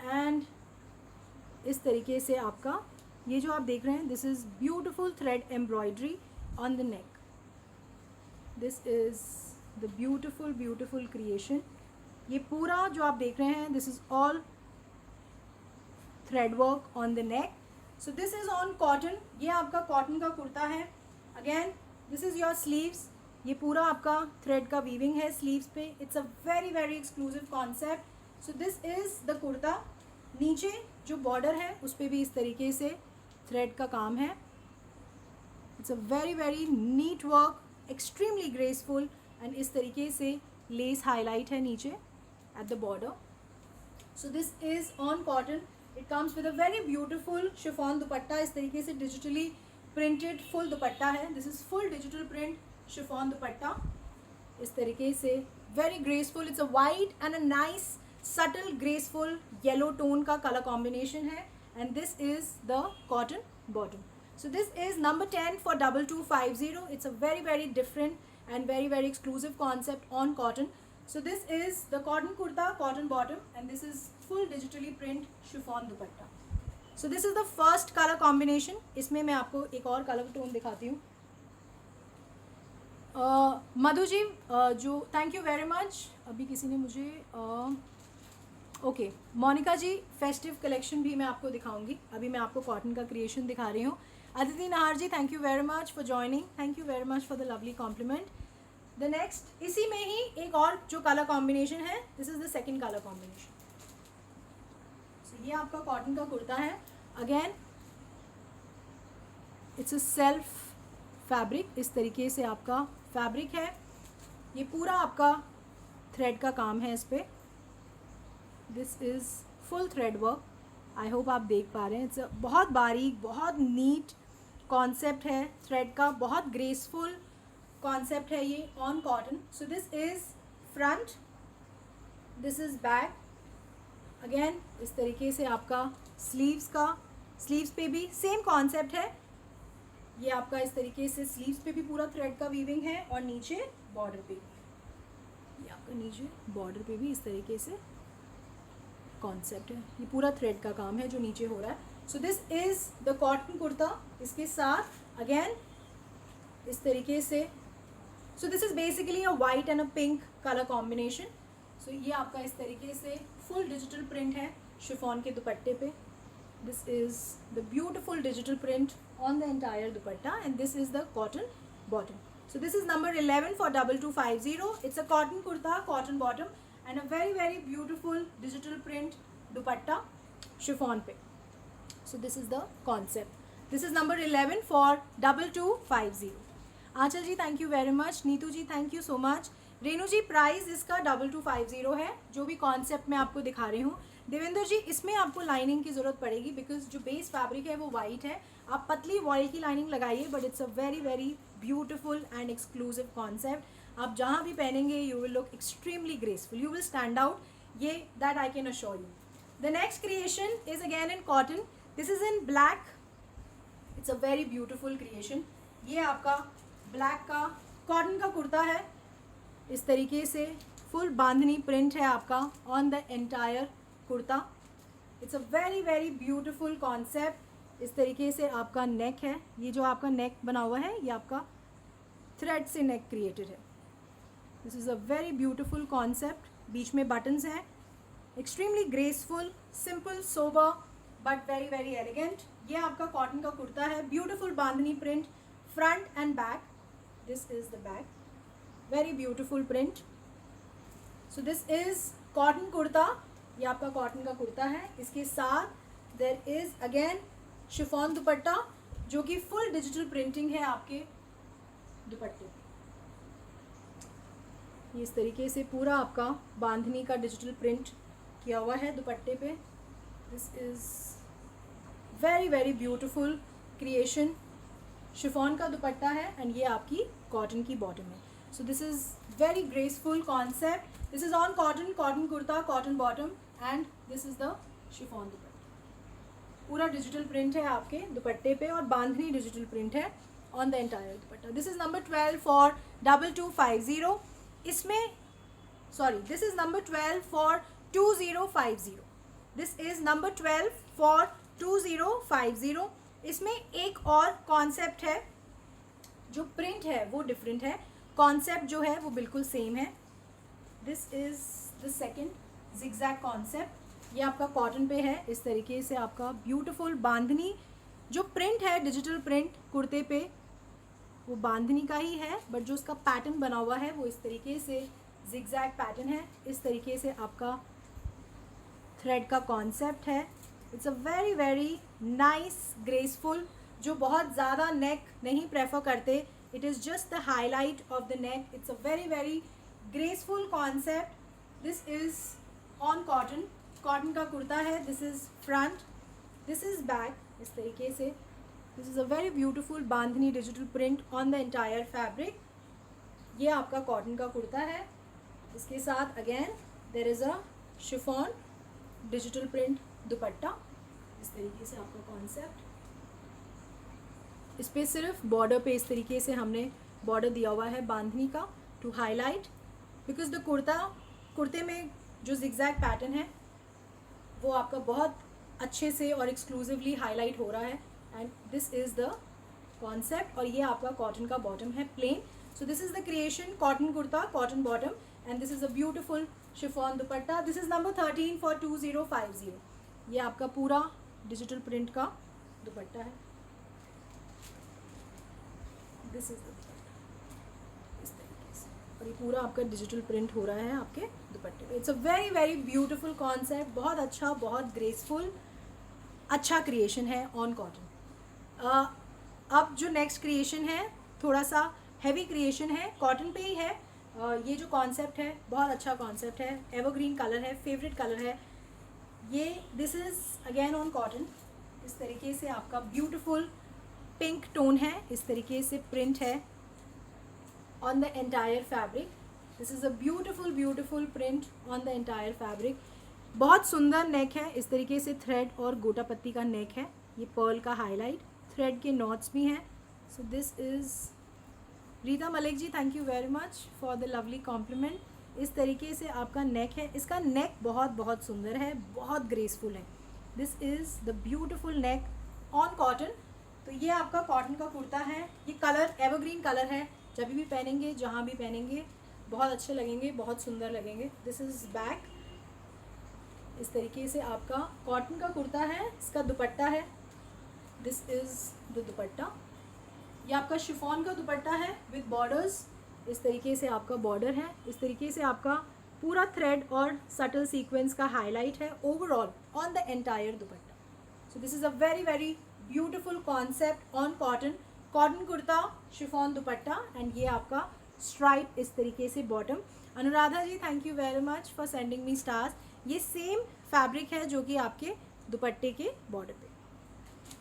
एंड इस तरीके से आपका ये जो आप देख रहे हैं, this is beautiful thread embroidery on the neck. This is the beautiful beautiful creation. ये पूरा जो आप देख रहे हैं, this is all thread work on the neck. So this is on cotton. ये आपका कॉटन का कुर्ता है. Again this is your sleeves. ये पूरा आपका थ्रेड का वीविंग है स्लीव्स पे. It's a very very exclusive concept. So this is the kurta नीचे जो बॉर्डर है उस पर भी इस तरीके से थ्रेड का काम है. It's a very very neat work, extremely graceful. And इस तरीके से लेस हाईलाइट है नीचे at the border. So this is on cotton. It comes with a very beautiful chiffon dupatta. इस तरीके से डिजिटली प्रिंटेड फुल दुपट्टा है. This is full digital print chiffon dupatta. इस तरीके से very graceful. It's a white and a nice subtle graceful yellow tone का colour combination है. And this is the cotton bottom. So this is number 10 for 2250. It's a very very different and very very exclusive concept on cotton. So this is the cotton kurta, cotton bottom, and this is full digitally print chiffon dupatta. So this is the first color combination. इसमें मैं आपको एक और colour tone दिखाती हूँ. मधु जी जो thank you very much. अभी किसी ने मुझे ओके मोनिका जी फेस्टिव कलेक्शन भी मैं आपको दिखाऊंगी. अभी मैं आपको कॉटन का क्रिएशन दिखा रही हूँ. Aditi Nahar ji thank you very much for joining. Thank you very much for the lovely compliment. The next इसी में ही एक और जो कलर कॉम्बिनेशन है, this is the second colour combination. So ये आपका कॉटन का कुर्ता है. Again it's a self fabric. इस तरीके से आपका फैब्रिक है. ये पूरा आपका थ्रेड का काम है इस पर. This is full thread work. I hope आप देख पा रहे हैं. इट्स बहुत बारीक बहुत नीट कॉन्सेप्ट है थ्रेड का. बहुत ग्रेसफुल कॉन्सेप्ट है ये on cotton. So this is front, this is back. Again इस तरीके से आपका स्लीव्स पे भी सेम कॉन्सेप्ट है. ये आपका इस तरीके से स्लीव्स पे भी पूरा थ्रेड का वीविंग है और नीचे बॉर्डर पे भी, ये आपका नीचे बॉर्डर पे भी इस तरीके से कॉन्सेप्ट है. ये पूरा थ्रेड का काम है जो नीचे हो रहा है. So this is the cotton kurta. इसके साथ अगेन इस तरीके से, so this is basically a white and a pink colour combination. So ये आपका इस तरीके से फुल डिजिटल प्रिंट है शिफॉन के दुपट्टे पे. This is the beautiful digital print on the entire dupatta and this is the cotton bottom. So this is number 11 for 2250. It's a cotton kurta, cotton bottom and a very very beautiful digital print dupatta chiffon pe. So this is the concept. This is number 11 for 2250. Aanchal ji thank you very much. Neetu ji thank you so much. Renu ji price इसका 2250 है जो भी concept मैं आपको दिखा रही हूँ. देवेंद्र जी इसमें आपको लाइनिंग की ज़रूरत पड़ेगी बिकॉज जो बेस फैब्रिक है वो वाइट है. आप पतली वॉयल की लाइनिंग लगाइए but it's a very very beautiful and exclusive concept. आप जहाँ भी पहनेंगे you will look extremely graceful, you will stand out. ये that I can assure you. The next creation is again in cotton. This is in black. It's a very beautiful creation. ये आपका black का cotton का कुर्ता है. इस तरीके से full बांधनी print है आपका on the entire kurta. It's a very very beautiful concept. इस तरीके से आपका नेक है. ये जो आपका नेक बना हुआ है ये आपका थ्रेड से नेक क्रिएटेड है. This is a very beautiful concept. बीच में बटन्स हैं. Extremely graceful, simple, sober but very very elegant. ये आपका कॉटन का कुर्ता है. Beautiful bandhani print front and back. This is the back. Very beautiful print. So this is cotton kurta. ये आपका cotton का कुर्ता है. इसके साथ there is again chiffon dupatta जो कि फुल डिजिटल प्रिंटिंग है आपके दुपट्टे. ये इस तरीके से पूरा आपका बांधनी का डिजिटल प्रिंट किया हुआ है दुपट्टे पे. This is very very beautiful creation. Chiffon का दुपट्टा है एंड ये आपकी कॉटन की बॉटम है. So this is very graceful concept. This is on cotton, cotton kurta, cotton bottom and this is the chiffon दुपट्टा. पूरा डिजिटल प्रिंट है आपके दुपट्टे पे और बांधनी डिजिटल प्रिंट है on the entire dupatta. This is number 12 for 2250. इसमें this is number 12 for 2050. This is number 12 for 2050. इसमें एक और कॉन्सेप्ट है. जो प्रिंट है वो डिफरेंट है, कॉन्सेप्ट जो है वो बिल्कुल सेम है. This is the second zigzag concept. ये आपका कॉटन पे है. इस तरीके से आपका ब्यूटीफुल बांधनी जो प्रिंट है, डिजिटल प्रिंट कुर्ते पे वो बांधनी का ही है बट जो उसका पैटर्न बना हुआ है वो इस तरीके से जिगजैग पैटर्न है. इस तरीके से आपका थ्रेड का कॉन्सेप्ट है. It's a very very nice graceful, जो बहुत ज़्यादा नेक नहीं प्रेफर करते. It is just the highlight of the neck. It's a very very graceful concept. This is on cotton. Cotton का कुर्ता है. This is front, this is back. इस तरीके से this is a very beautiful bandhani digital print on the entire fabric. ये आपका cotton का कुर्ता है. इसके साथ again there is a chiffon digital print दुपट्टा. इस तरीके से आपका कॉन्सेप्ट. इस पर सिर्फ बॉर्डर पे इस तरीके से हमने बॉर्डर दिया हुआ है बांधनी का, टू हाईलाइट, बिकॉज द कुर्ते में जो जिगजैग पैटर्न है वो आपका बहुत अच्छे से और एक्सक्लूसिवली हाईलाइट हो रहा है. And this is the concept. और ये आपका कॉटन का बॉटम है, plain. So this is the creation. Cotton kurta, cotton bottom, and this is a beautiful chiffon dupatta. This is number 13 for 2050. ये आपका पूरा डिजिटल प्रिंट का दुपट्टा है. दिस इज़ द दुपट्टा इस तरीके से, और ये पूरा आपका डिजिटल प्रिंट हो रहा है आपके दुपट्टे पे. It's a very very beautiful concept. बहुत अच्छा, बहुत ग्रेसफुल, अच्छा क्रिएशन है ऑन कॉटन. अब जो नेक्स्ट क्रिएशन है थोड़ा सा हैवी क्रिएशन है, कॉटन पे ही है. ये जो कॉन्सेप्ट है बहुत अच्छा कॉन्सेप्ट है. एवरग्रीन कलर है, फेवरेट कलर है ये. This is again on cotton. इस तरीके से आपका ब्यूटिफुल पिंक टोन है. इस तरीके से प्रिंट है on the entire fabric. This is a beautiful beautiful print on the entire fabric. बहुत सुंदर नेक है. इस तरीके से थ्रेड और गोटा पत्ती का नेक है. ये पर्ल का हाईलाइट, थ्रेड के नॉट्स भी हैं. So this is Rita Malik ji, thank you very much for the lovely compliment. इस तरीके से आपका नेक है. इसका नेक बहुत बहुत सुंदर है, बहुत ग्रेसफुल है. This is the beautiful neck on cotton. तो ये आपका कॉटन का कुर्ता है. ये कलर एवरग्रीन कलर है. जब भी पहनेंगे, जहाँ भी पहनेंगे, बहुत अच्छे लगेंगे, बहुत सुंदर लगेंगे. This is back. इस तरीके से आपका कॉटन का कुर्ता है. इसका दुपट्टा है. दिस इज़ द दुपट्टा. ये आपका शिफॉन का दुपट्टा है विद बॉर्डर्स. इस तरीके से आपका बॉर्डर है. इस तरीके से आपका पूरा थ्रेड और सटल सीक्वेंस का हाईलाइट है overall on the entire dupatta. So this is a very very beautiful concept on cotton. Cotton kurta, chiffon dupatta, and ये आपका स्ट्राइप इस तरीके से bottom. Anuradha ji, thank you very much for sending me stars. ये same fabric है जो कि आपके दुपट्टे के बॉर्डर पे.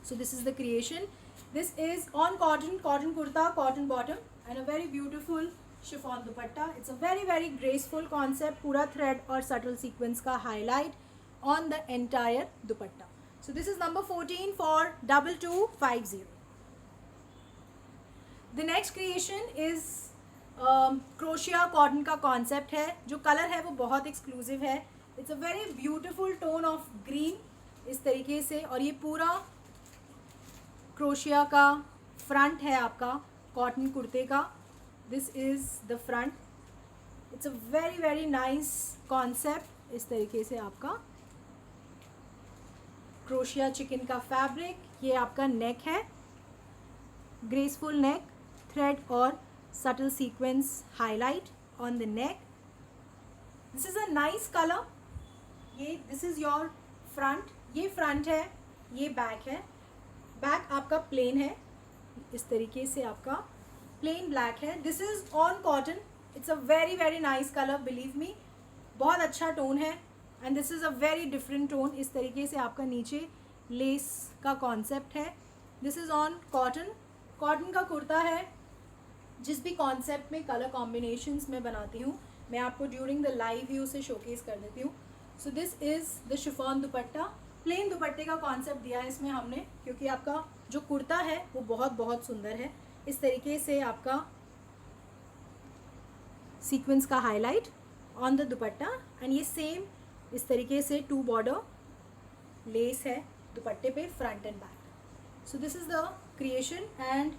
So this is the creation. This is on cotton, cotton kurta, cotton bottom, and a very beautiful chiffon dupatta. It's a very very graceful concept. पूरा thread और सटल सीक्वेंस का highlight on the entire dupatta. So this is number 14 for 2250. The next creation is crochet cotton का concept है. जो colour है वो बहुत exclusive है. It's a very beautiful tone of green इस तरीके से. और ये पूरा क्रोशिया का फ्रंट है आपका कॉटन कुर्ते का. This is the front. It's a very very nice concept. इस तरीके से आपका क्रोशिया चिकन का फैब्रिक. ये आपका नेक है, ग्रेसफुल नेक, थ्रेड और subtle sequence highlight on the neck. This is a nice colour. ये दिस इज़ योर फ्रंट. ये फ्रंट है, ये बैक है. बैक आपका प्लेन है. इस तरीके से आपका प्लेन ब्लैक है. This is on cotton. It's a very very nice colour, believe me. बहुत अच्छा टोन है. And this is a very different tone. इस तरीके से आपका नीचे लेस का कॉन्सेप्ट है. This is on cotton. Cotton का कुर्ता है. जिस भी कॉन्सेप्ट में कलर कॉम्बिनेशंस मैं बनाती हूँ, मैं आपको ड्यूरिंग द लाइव व्यू से शोकेस कर देती हूँ. So this is the chiffon dupatta. Plain दुपट्टे का कॉन्सेप्ट दिया है इसमें हमने, क्योंकि आपका जो कुर्ता है वो बहुत बहुत सुंदर है. इस तरीके से आपका सीक्वेंस का highlight on the dupatta. And ये सेम इस तरीके से टू बॉर्डर लेस है दुपट्टे पे, front and back. So this is the creation and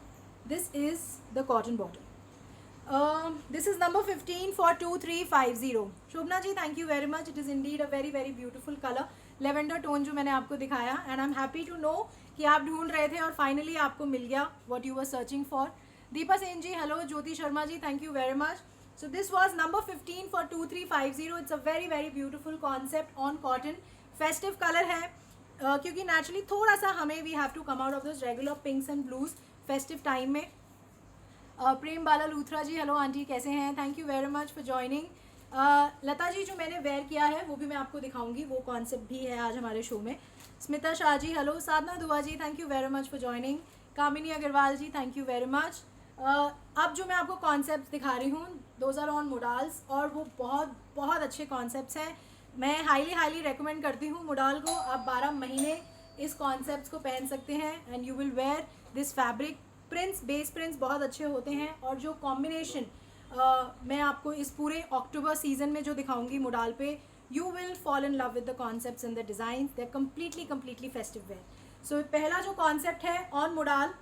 this is the cotton bottom. This is number 15 for 2350. Shobhana ji, thank you very much. It is indeed a very very beautiful colour, lavender tone जो मैंने आपको दिखाया. And I am happy to know कि आप ढूंढ रहे थे और फाइनली आपको मिल गया what you were searching for. Deepa Sen ji, hello. Jyoti Sharma ji, thank you very much. So this was number 15 for 2350. It's a very very beautiful concept on cotton. Festive colour है, क्योंकि नेचुरली थोड़ा सा हमें we have to come out of this regular pinks and blues festive time में। Prem Bala Luthra ji, hello aunty, कैसे हैं? Thank you very much for joining. Lata ji, जो मैंने वेयर किया है वो भी मैं आपको दिखाऊंगी, वो कॉन्सेप्ट भी है आज हमारे शो में। Smita Shah ji, hello. Sadhana Dua ji, thank you very much for joining. Kamini Agarwal ji, thank you very much. अब जो मैं आपको कॉन्सेप्ट दिखा रही हूँ, दोज आर ऑन मोडाल्स, और वो बहुत बहुत अच्छे कॉन्सेप्ट्स हैं। मैं हाईली रेकमेंड करती हूँ मोडाल को। आप 12 महीने इस कॉन्सेप्ट्स को पहन सकते हैं and you will where this fabric. Prints, base prints बहुत अच्छे होते हैं, और जो कॉम्बिनेशन मैं आपको इस पूरे अक्टूबर सीजन में जो दिखाऊंगी मोडाल पे, you will fall in love with the concepts and the design. They are completely festive wear. So पहला जो कॉन्सेप्ट है on modal,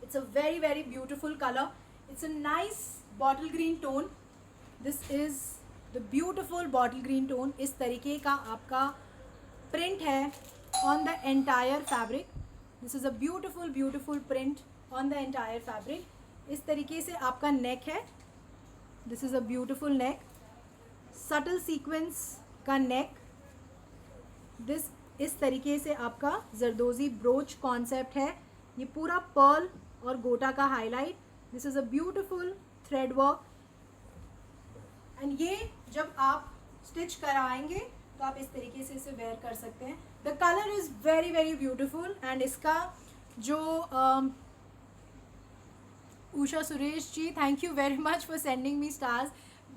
it's a very beautiful colour. It's a nice bottle green tone. This is the beautiful bottle green tone. इस तरीके का आपका print है on the entire fabric. This is a beautiful print on the entire fabric. इस तरीके से आपका neck है। This is a beautiful neck, subtle sequence का नेक। इस तरीके से आपका जरदोजी ब्रोच कॉन्सेप्ट है। ये पूरा पर्ल और गोटा का highlight. This is a beautiful thread work, and ये जब आप स्टिच कराएंगे तो आप इस तरीके से इसे वेयर कर सकते हैं। The colour is very beautiful, and इसका जो Usha Suresh ji, thank you very much for sending me stars.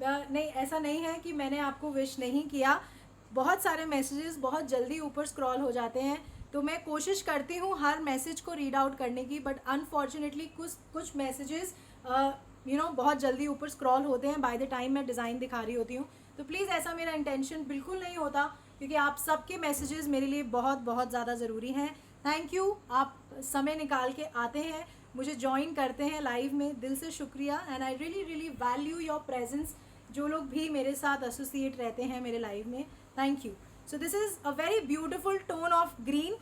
नहीं, ऐसा नहीं है कि मैंने आपको विश नहीं किया। बहुत सारे मैसेजेस बहुत जल्दी ऊपर स्क्रॉल हो जाते हैं, तो मैं कोशिश करती हूँ हर मैसेज को रीड आउट करने की, बट अनफॉर्चुनेटली कुछ मैसेजेस बहुत जल्दी ऊपर स्क्रॉल होते हैं बाय द टाइम मैं डिज़ाइन दिखा रही होती हूँ। तो प्लीज़, ऐसा मेरा इंटेंशन बिल्कुल नहीं होता, क्योंकि आप सबके मैसेजेस मेरे लिए बहुत ज़्यादा ज़रूरी हैं। थैंक यू, आप समय निकाल के आते हैं, मुझे ज्वाइन करते हैं लाइव में, दिल से शुक्रिया। And I really value your presence, जो लोग भी मेरे साथ एसोसिएट रहते हैं मेरे लाइव में, thank you. So this is a very beautiful tone of green.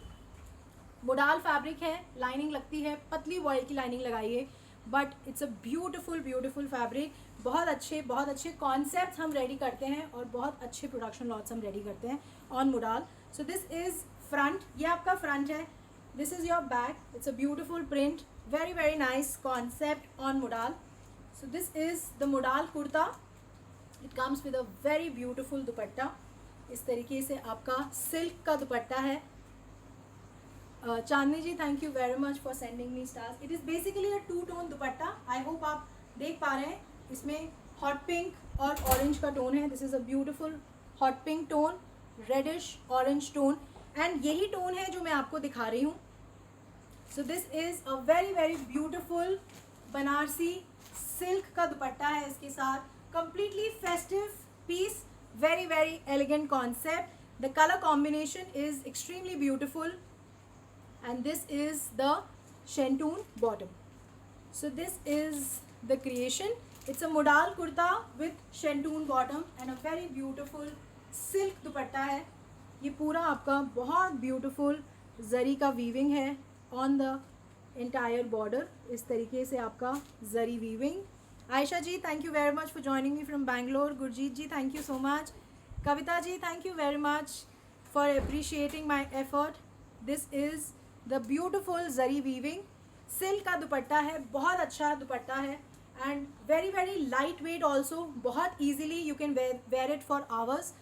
Modal fabric है, लाइनिंग लगती है, पतली वॉयल की लाइनिंग लगाइए, but it's a beautiful fabric. बहुत अच्छे कॉन्सेप्ट हम रेडी करते हैं, और बहुत अच्छे प्रोडक्शन लॉट्स हम रेडी करते हैं on modal. So this is front, ये आपका फ्रंट है। This is your back. It's a beautiful print, very nice concept on modal. So this is the modal kurta. It comes with a very beautiful dupatta. इस तरीके से आपका silk का दुपट्टा है। Chandni ji, thank you very much for sending me stars. It is basically a 2-टोन dupatta. I hope आप देख पा रहे हैं, इसमें हॉट पिंक और ऑरेंज का टोन है। This is a beautiful hot pink tone, reddish orange tone, and यही टोन है जो मैं आपको दिखा रही हूँ। So this is a very beautiful Banarasi silk का दुपट्टा है इसके साथ। Completely festive piece, very elegant concept. The colour combination is extremely beautiful, and this is the shantoon bottom. So this is the creation. It's a modal kurta with shantoon bottom and a very beautiful silk dupatta है। ये पूरा आपका बहुत beautiful जरी का weaving है on the entire border. इस तरीके से आपका zari weaving. Ayesha ji, thank you very much for joining me from Bangalore. Gurjeet ji, thank you so much. Kavita ji, thank you very much for appreciating my effort. This is the beautiful zari weaving. Silk का दुपट्टा है, बहुत अच्छा दुपट्टा है, and very light weight also. बहुत easily you can wear it for hours.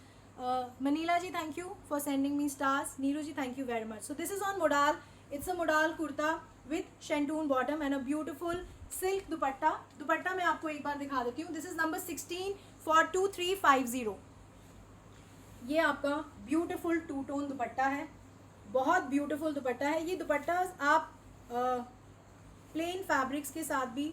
Manila ji, thank you for sending me stars. Neeru ji, thank you very much. So this is on modal. It's a modal kurta with shantoon bottom and a beautiful silk दुपट्टा। दुपट्टा मैं आपको एक बार दिखा देती हूँ। This is number 16 for 2350। ये आपका beautiful 2-टोन दुपट्टा है, बहुत ब्यूटिफुल दुपट्टा है। ये दुपट्टा आप प्लेन फैब्रिक्स के साथ भी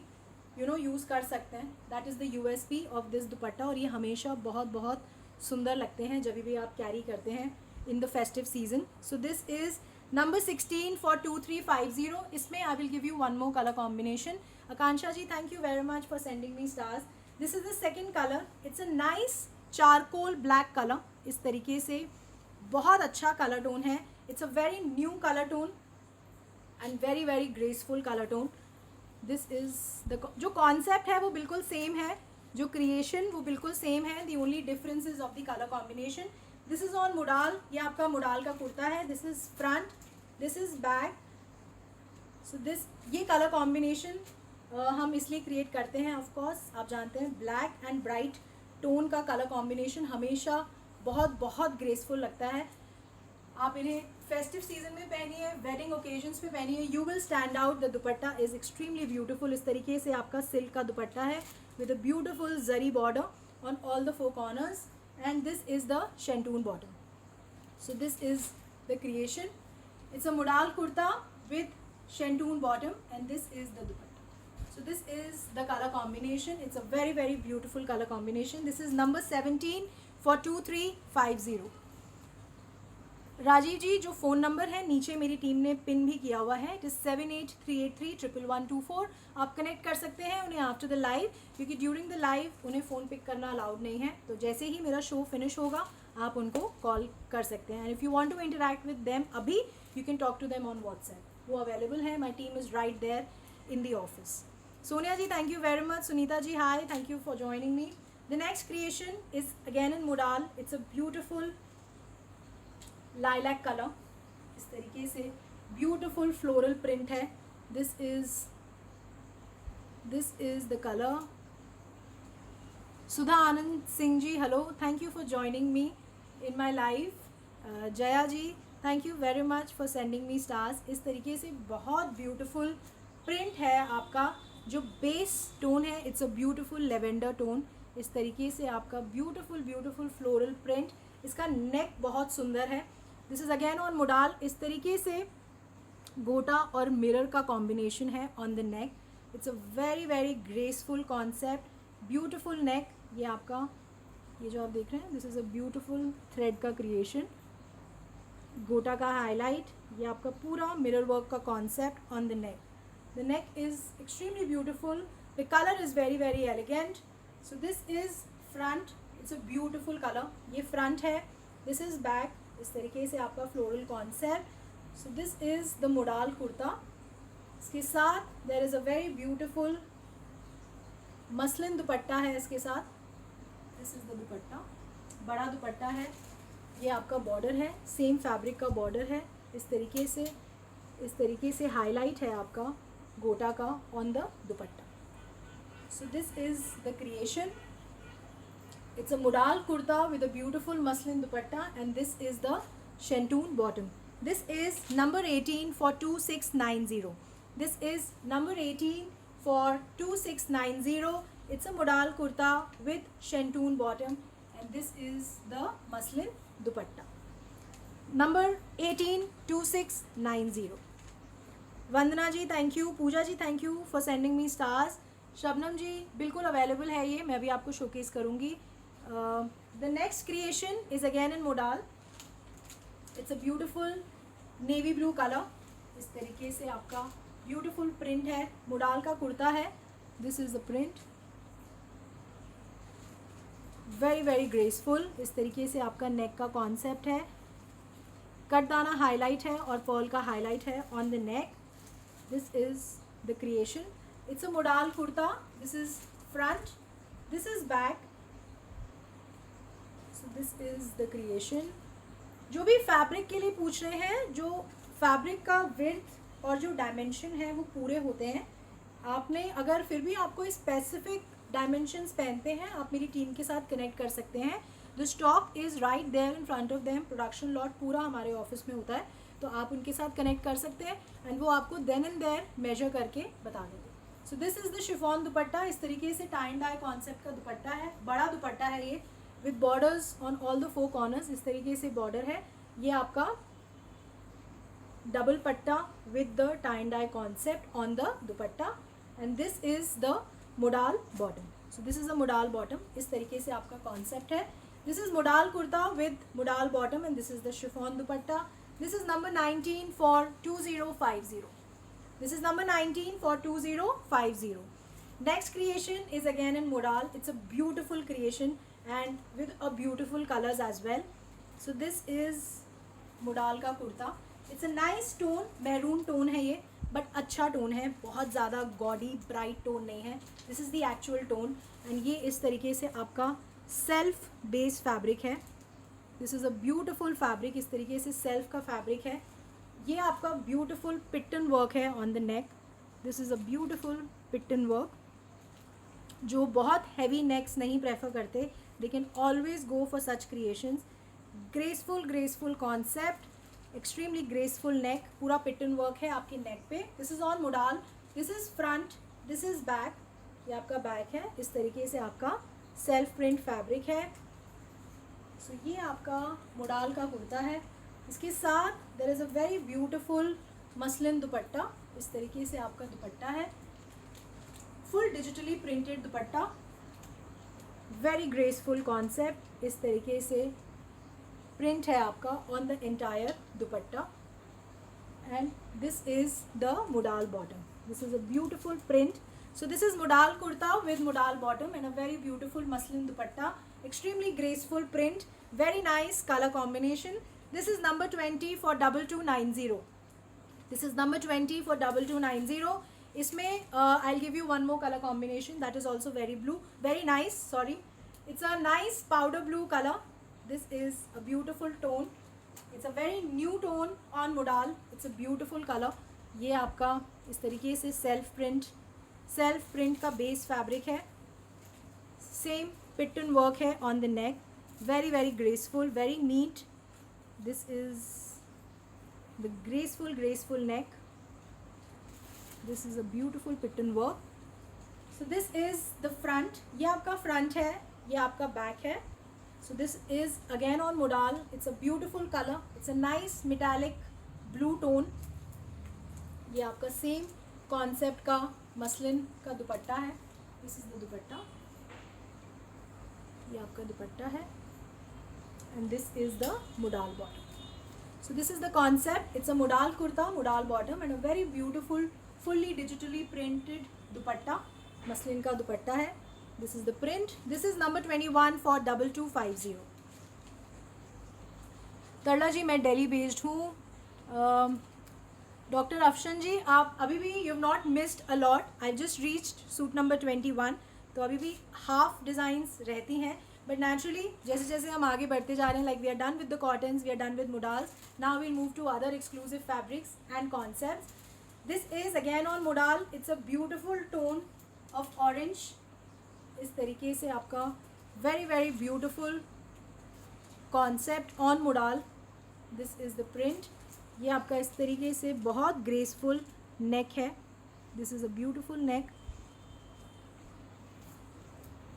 यूज़ कर सकते हैं। That is the USP of this दुपट्टा, और ये हमेशा बहुत सुंदर लगते हैं जब भी आप कैरी करते हैं in the festive season. So this is number 16 for 2350। इसमें I will give you one more colour combination. Akanksha ji, thank you very much for sending me stars. This is the second colour. It's a nice charcoal black colour. इस तरीके से बहुत अच्छा colour tone है। It's a very new colour tone and very graceful colour tone. This is the जो concept है वो बिल्कुल सेम है, जो क्रिएशन वो बिल्कुल सेम है। The only difference is of the colour combination. This is on मुडाल, ये आपका मुडाल का कुर्ता है. This is front, this is back. So this, ये कलर कॉम्बिनेशन हम इसलिए क्रिएट करते हैं, ऑफ कोर्स आप जानते हैं ब्लैक एंड ब्राइट टोन का कलर कॉम्बिनेशन हमेशा बहुत बहुत ग्रेसफुल लगता है. आप इन्हें फेस्टिव सीजन में पहनिए, वेडिंग ओकेजन्स पे पहनिए, you will stand out. The dupatta is extremely beautiful. इस तरीके से आपका सिल्क का दुपट्टा है with a beautiful zari border on all the 4 corners, and this is the shantoon bottom. So this is the creation. It's a modal kurta with shantoon bottom and this is the dupatta. So this is the color combination. It's a very very beautiful color combination. This is number 17 for 2350. Rajiv जी, जो phone number है नीचे मेरी team ने pin भी किया हुआ है, it is 7838311124. आप कनेक्ट कर सकते हैं उन्हें आफ्टर द लाइव, क्योंकि ड्यूरिंग द लाइव उन्हें फ़ोन पिक करना अलाउड नहीं है. तो जैसे ही मेरा शो फिनिश होगा आप उनको कॉल कर सकते हैं. And if you want to interact with them अभी, you can talk to them on WhatsApp. वो अवेलेबल है. My team is right there in the office. Sonia ji, thank you very much. Sunita ji, hi, thank you for joining me. The next creation is again in modal. It's a beautiful lilac color. इस तरीके से beautiful floral print है. This is the color. Sudha Anand Singh ji, hello. Thank you for joining me in my live. Jaya ji, thank you very much for sending me stars. इस तरीके से बहुत beautiful print है आपका. जो base tone है, it's a beautiful lavender tone. इस तरीके से आपका ब्यूटीफुल ब्यूटीफुल फ्लोरल प्रिंट. इसका नेक बहुत सुंदर है. This is again on modal. इस तरीके से गोटा और मिरर का कॉम्बिनेशन है on the neck. It's a very very graceful concept. Beautiful नेक. ये आपका, ये जो आप देख रहे हैं, this is a beautiful thread का क्रिएशन. गोटा का हाईलाइट. ये आपका पूरा मिरर वर्क का concept on the neck. The neck is extremely beautiful. The color is very very elegant. So this is front. It's a beautiful color. ये front है. This is back. इस तरीके से आपका floral concept. So this is the modal kurta. इसके साथ there is a very beautiful muslin दुपट्टा है इसके साथ. This is the दुपट्टा. बड़ा दुपट्टा है. ये आपका बॉर्डर है, सेम फैब्रिक का बॉर्डर है. इस तरीके से हाईलाइट है आपका गोटा का on the dupatta. So this is the creation. It's a modal kurta with a beautiful muslin dupatta and this is the shantoon bottom. This is number 18 for 2690. This is number 18 for 2690. It's a modal kurta with shantoon bottom and this is the muslin dupatta. Number 18 2690. Vandana ji thank you. Pooja ji thank you for sending me stars. Shabnam ji बिल्कुल available है ये, मैं भी आपको showcase करूँगी. The next creation is again in modal. It's a beautiful navy blue colour. इस तरीके से आपका ब्यूटिफुल प्रिंट है. मोडाल का कुर्ता है. This is the print. Very very graceful. इस तरीके से आपका नेक का कॉन्सेप्ट है. कटदाना हाईलाइट है और पर्ल का हाईलाइट है on the neck. This is the creation. It's a modal kurta. This is front. This is back. So this is the creation. जो भी फैब्रिक के लिए पूछ रहे हैं, जो फैब्रिक का विड्थ और जो डायमेंशन है वो पूरे होते हैं. आपने अगर फिर भी आपको स्पेसिफिक डायमेंशंस पहनते हैं, आप मेरी टीम के साथ कनेक्ट कर सकते हैं. The stock is right there in front of them. Production lot पूरा हमारे ऑफिस में होता है, तो आप उनके साथ कनेक्ट कर सकते हैं एंड वो आपको देन एंड देयर मेजर करके बता देंगे. सो this is the chiffon dupatta. इस तरीके से टाई एंड डाई कॉन्सेप्ट का दुपट्टा है. बड़ा दुपट्टा है ये with borders on all the 4 corners. इस तरीके से बॉर्डर है. ये आपका डबल पट्टा with the tie and die concept on the dupatta and this is the modal bottom. So this is a modal bottom. इस तरीके से आपका कॉन्सेप्ट है. This is modal kurta with modal bottom and this is the chiffon dupatta. This is number 19 for 2050. This is number 19 for 2050. Next creation is again in modal. It's a beautiful creation and with a beautiful colors as well. So this is modal का kurta. It's a nice tone, maroon tone है ये, but अच्छा tone है. बहुत ज़्यादा gaudy bright tone नहीं है. This is the actual tone and ये इस तरीके से आपका self base fabric है. This is a beautiful fabric, इस तरीके से सेल्फ का फैब्रिक है। ये आपका ब्यूटिफुल पिटन वर्क है on the neck. This is a beautiful pittan work. जो बहुत हैवी नेक्स नहीं प्रेफर करते, they can always go for such creations. Graceful concept, extremely graceful neck, पूरा पिटन वर्क है आपके नेक पे। This is on modal, this is front, this is back. ये आपका बैक है, इस तरीके से आपका सेल्फ प्रिंट फैब्रिक है। सो ये आपका मोडाल का कुर्ता है। इसके साथ there is a very beautiful muslin dupatta, इस तरीके से आपका दुपट्टा है, full digitally printed dupatta, very graceful concept, इस तरीके से प्रिंट है आपका on the entire dupatta. And this is the modal bottom, this is a beautiful print. So this is modal kurta with modal bottom and a very beautiful muslin dupatta, extremely graceful print, very nice color combination. This is number 20 for 2290. This is number 20 for 2290. इसमें I'll give you one more color combination that is also very blue, very nice. Sorry, it's a nice powder blue color. This is a beautiful tone. It's a very new tone on modal. It's a beautiful color. ये आपका इस तरीके से self print का base fabric है। Same pittan work है on the neck, very graceful, very neat. This is the graceful neck. This is a beautiful pittan work. So this is the front, ये आपका फ्रंट है, ये आपका बैक है। So this is again on modal, it's a beautiful colour, it's a nice metallic blue tone. ये आपका same concept का muslin का दुपट्टा है। दिस इज द दुपट्टा, ये आपका दुपट्टा है। And this is the modal bottom. So this is the concept, it's a modal kurta, modal bottom and a very beautiful fully digitally printed dupatta, muslin का दुपट्टा है। This is the print. This is number 21 for 2250। तरला जी, मैं Delhi based हूँ। Doctor अफशन जी, आप अभी भी you have not missed a lot, I just reached suit number 21, तो अभी भी हाफ डिज़ाइंस रहती हैं, बट नेचुरली जैसे जैसे हम आगे बढ़ते जा रहे हैं, like we are done with the cottons, we are done with modals, now we'll move to other exclusive fabrics and concepts. This is again on modal, it's a beautiful tone of orange, इस तरीके से आपका very beautiful concept on modal. This is the print. ये आपका इस तरीके से बहुत ग्रेसफुल नेक है। This is a beautiful neck,